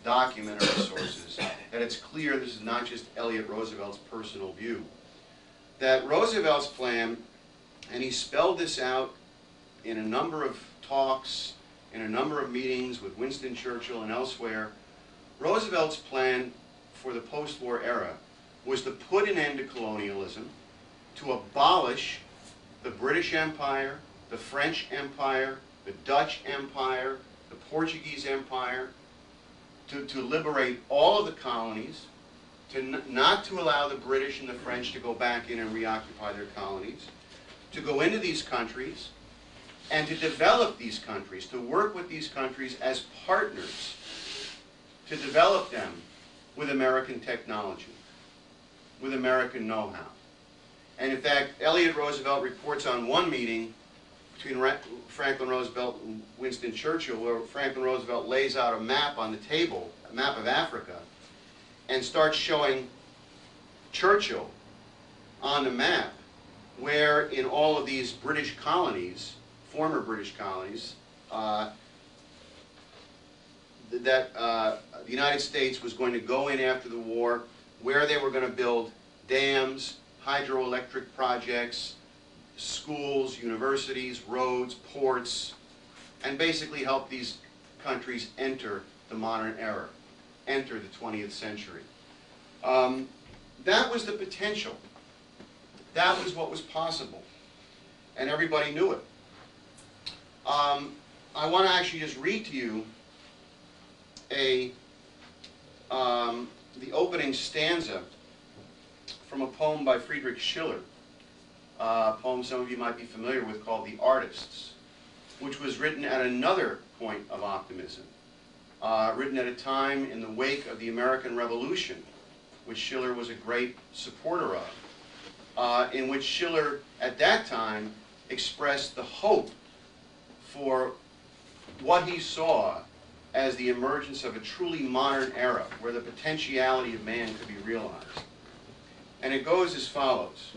documentary sources, that it's clear this is not just Elliot Roosevelt's personal view. That Roosevelt's plan, and he spelled this out in a number of talks, in a number of meetings with Winston Churchill and elsewhere, Roosevelt's plan for the post-war era was to put an end to colonialism, to abolish the British Empire, the French Empire, the Dutch Empire, the Portuguese Empire, to liberate all of the colonies, not to allow the British and the French to go back in and reoccupy their colonies, to go into these countries and to develop these countries, to work with these countries as partners, to develop them with American technology, with American know-how. And in fact, Elliot Roosevelt reports on one meeting between Franklin Roosevelt and Winston Churchill, where Franklin Roosevelt lays out a map on the table, a map of Africa, and starts showing Churchill on the map where in all of these British colonies, former British colonies, that the United States was going to go in after the war, where they were going to build dams, hydroelectric projects, schools, universities, roads, ports, and basically help these countries enter the modern era, enter the 20th century. That was the potential. That was what was possible. And everybody knew it. I want to actually just read to you the opening stanza from a poem by Friedrich Schiller, a poem some of you might be familiar with called The Artists, which was written at another point of optimism, written at a time in the wake of the American Revolution, which Schiller was a great supporter of, in which Schiller at that time expressed the hope for what he saw as the emergence of a truly modern era where the potentiality of man could be realized. And it goes as follows.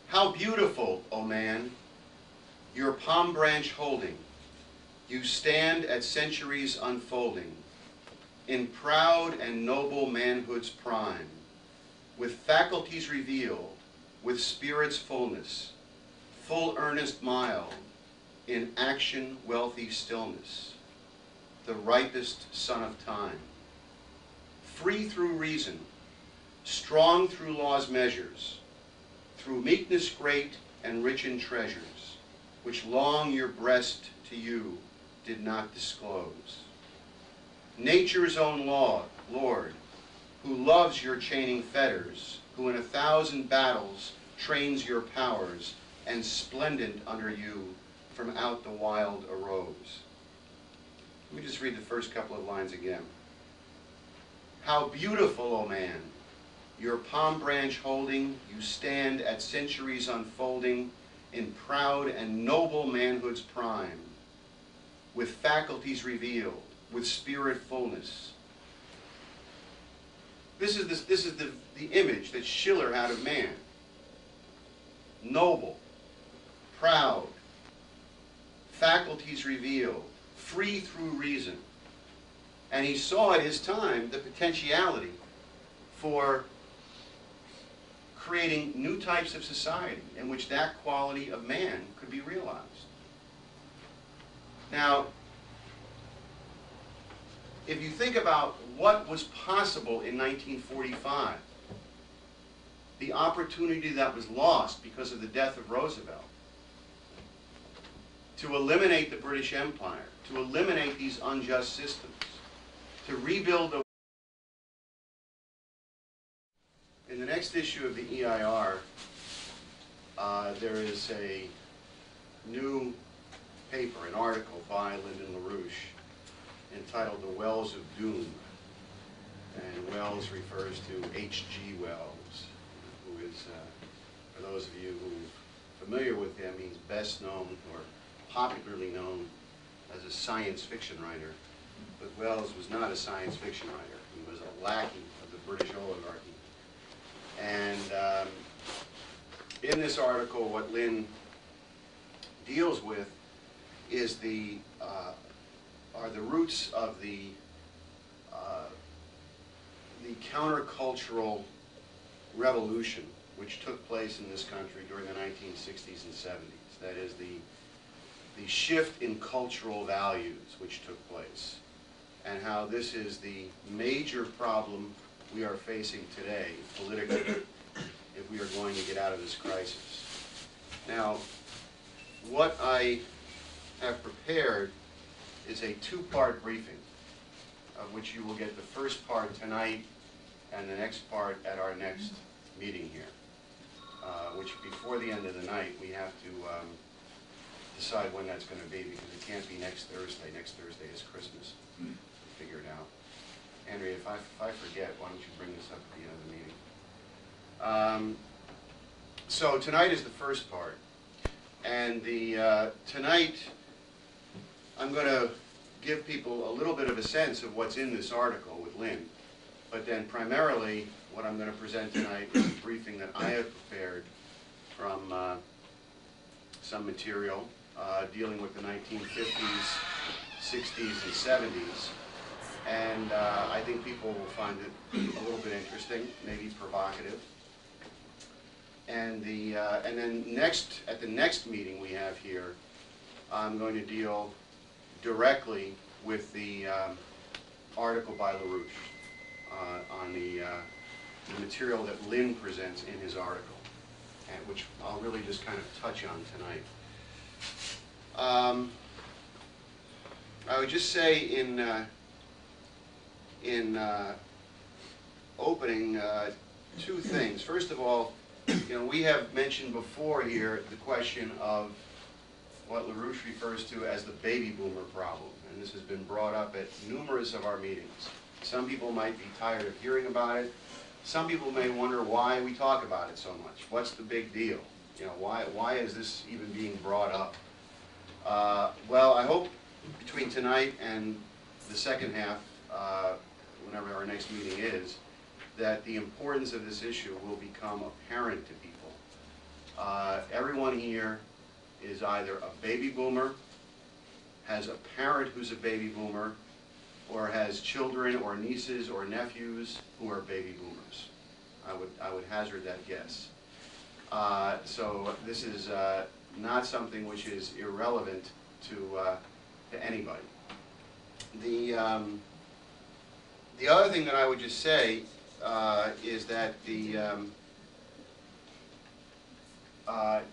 How beautiful, O man, your palm branch holding, you stand at centuries unfolding, in proud and noble manhood's prime, with faculties revealed, with spirit's fullness, full earnest mild, in action wealthy stillness, the ripest son of time. Free through reason, strong through law's measures, through meekness great and rich in treasures, which long your breast to you did not disclose. Nature's own law, Lord, who loves your chaining fetters, who in 1,000 battles trains your powers, and splendent under you from out the wild arose. Let me just read the first couple of lines again. How beautiful, O man, your palm branch holding, you stand at centuries unfolding, in proud and noble manhood's prime, with faculties revealed, with spirit fullness. This is the image that Schiller had of man. Noble, proud, faculties revealed, free through reason. And he saw at his time the potentiality for creating new types of society in which that quality of man could be realized. Now, if you think about what was possible in 1945, the opportunity that was lost because of the death of Roosevelt, to eliminate the British Empire, to eliminate these unjust systems, to rebuild the... In the next issue of the EIR, there is a new paper, an article by LaRouche entitled The Wells of Doom. And Wells refers to H.G. Wells, who is, for those of you who are familiar with him, he's best known or popularly known as a science fiction writer. But Wells was not a science fiction writer. He was a lackey of the British oligarchy. And in this article, what Lynn deals with is are the roots of the countercultural revolution which took place in this country during the 1960s and 70s. That is the shift in cultural values which took place, and how this is the major problem we are facing today politically if we are going to get out of this crisis. Now, what I have prepared is a two-part briefing, of which you will get the first part tonight and the next part at our next meeting here, which before the end of the night we have to decide when that's going to be, because it can't be next Thursday. Next Thursday is Christmas. Figure it out. Andrea, if I forget, why don't you bring this up at the end of the meeting? So tonight is the first part, and tonight I'm going to give people a little bit of a sense of what's in this article with Lynn, but then primarily what I'm going to present tonight is a briefing that I have prepared from some material dealing with the 1950s, 60s, and 70s. And I think people will find it a little bit interesting, maybe provocative. and then at the next meeting we have here, I'm going to deal directly with the article by LaRouche on the material that Lynn presents in his article, and which I'll really just kind of touch on tonight. I would just say in opening two things. First of all, we have mentioned before here the question of what LaRouche refers to as the baby boomer problem, and this has been brought up at numerous of our meetings. Some people might be tired of hearing about it. Some people may wonder why we talk about it so much. What's the big deal? Why is this even being brought up? Well, I hope between tonight and the second half, whenever our next meeting is, that the importance of this issue will become apparent to people. Everyone here is either a baby boomer, has a parent who's a baby boomer, or has children or nieces or nephews who are baby boomers. I would hazard that guess. So this is not something which is irrelevant to anybody. The other thing that I would just say is that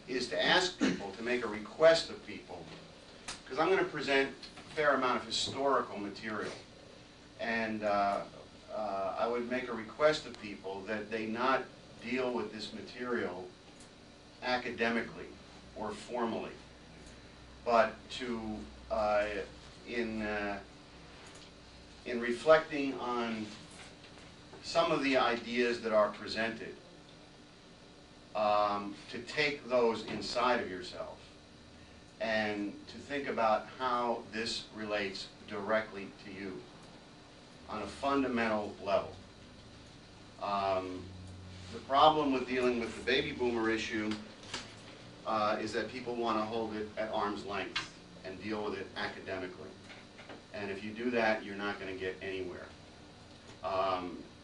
is to ask people, to make a request of people, because I'm going to present a fair amount of historical material, and I would make a request of people that they not deal with this material academically or formally, but to in reflecting on some of the ideas that are presented, to take those inside of yourself and to think about how this relates directly to you on a fundamental level. The problem with dealing with the baby boomer issue is that people want to hold it at arm's length and deal with it academically. And if you do that, you're not going to get anywhere.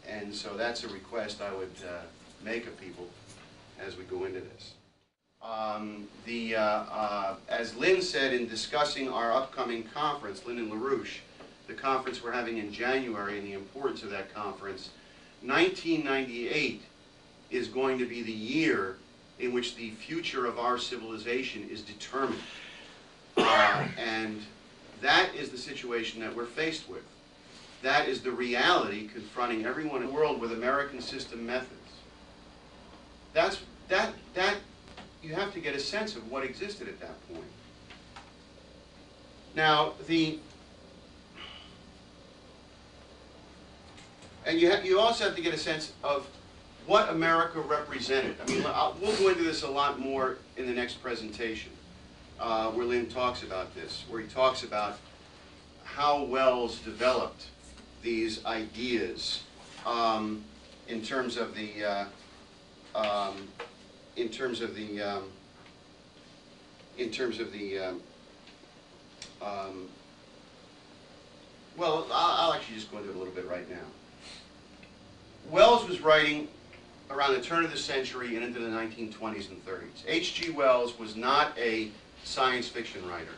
And so that's a request I would make of people as we go into this. As Lynn said in discussing our upcoming conference, Lynn and LaRouche, the conference we're having in January and the importance of that conference, 1998 is going to be the year in which the future of our civilization is determined. And that is the situation that we're faced with. That is the reality confronting everyone in the world with American system methods. You have to get a sense of what existed at that point. Now, you also have to get a sense of what America represented. I mean, we'll go into this a lot more in the next presentation, where Lynn talks about this, where he talks about how Wells developed these ideas in terms of the well, I'll actually just go into it a little bit right now. Wells was writing around the turn of the century and into the 1920s and 30s. H.G. Wells was not a science fiction writer.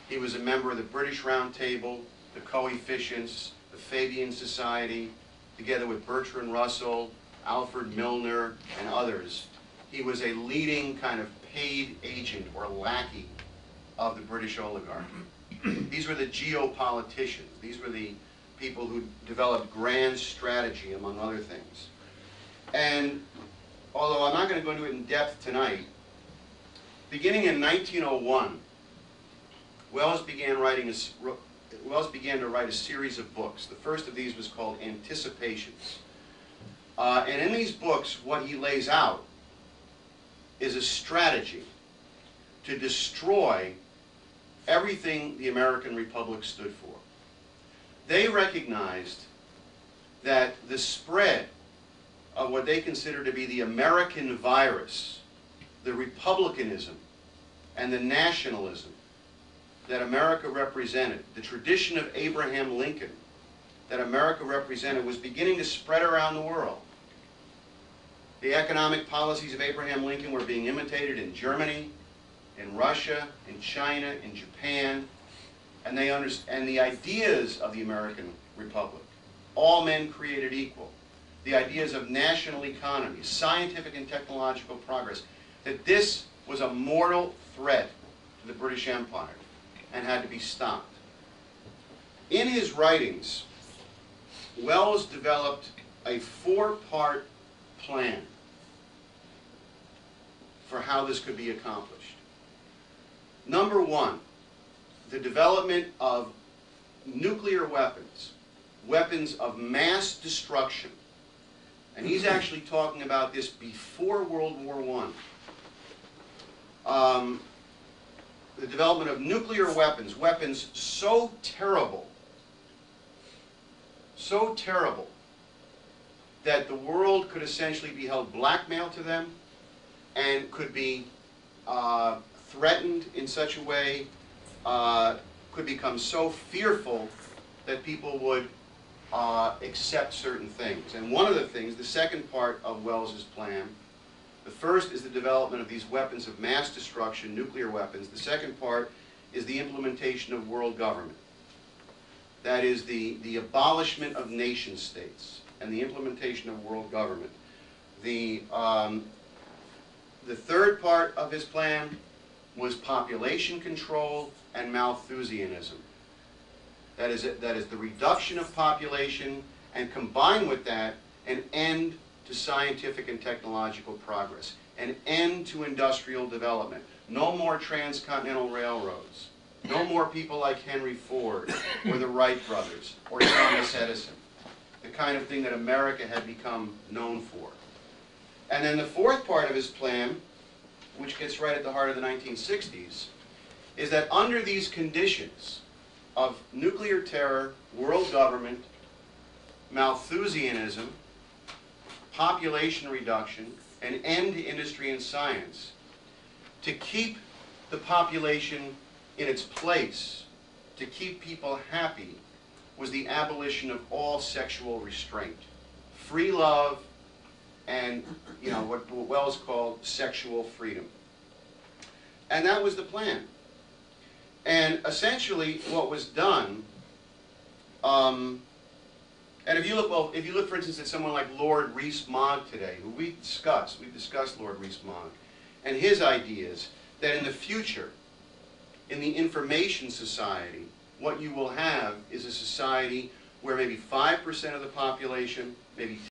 He was a member of the British Round Table, the Coefficients, the Fabian Society, together with Bertrand Russell, Alfred Milner, and others. He was a leading kind of paid agent or lackey of the British oligarchy. These were the geopoliticians. These were the people who developed grand strategy, among other things. And although I'm not going to go into it in depth tonight, beginning in 1901, Wells began to write a series of books. The first of these was called Anticipations. And in these books, what he lays out is a strategy to destroy everything the American Republic stood for. They recognized that the spread of what they consider to be the American virus, the republicanism and the nationalism that America represented, the tradition of Abraham Lincoln that America represented, was beginning to spread around the world. The economic policies of Abraham Lincoln were being imitated in Germany, in Russia, in China, in Japan, and the ideas of the American Republic, all men created equal, the ideas of national economy, scientific and technological progress, that this was a mortal threat to the British Empire and had to be stopped. In his writings, Wells developed a four-part plan for how this could be accomplished. Number one, the development of nuclear weapons, weapons of mass destruction. And he's actually talking about this before World War I. The development of nuclear weapons, weapons so terrible, that the world could essentially be held blackmail to them and could be threatened in such a way, could become so fearful that people would accept certain things. And one of the things, the second part of Wells's plan, the first is the development of these weapons of mass destruction, nuclear weapons. The second part is the implementation of world government. That is the abolishment of nation states and the implementation of world government. The third part of his plan was population control and Malthusianism. That is the reduction of population, and combined with that, an end to scientific and technological progress, an end to industrial development. No more transcontinental railroads. No more people like Henry Ford or the Wright brothers or Thomas Edison, the kind of thing that America had become known for. And then the fourth part of his plan, which gets right at the heart of the 1960s, is that under these conditions of nuclear terror, world government, Malthusianism, population reduction, an end to industry and science, to keep the population in its place, to keep people happy, was the abolition of all sexual restraint. Free love and, what Wells called sexual freedom. And that was the plan. And essentially what was done, and if you look, for instance, at someone like Lord Rees-Mogg today, who we've discussed Lord Rees-Mogg, and his ideas that in the future, in the information society, what you will have is a society where maybe 5% of the population, maybe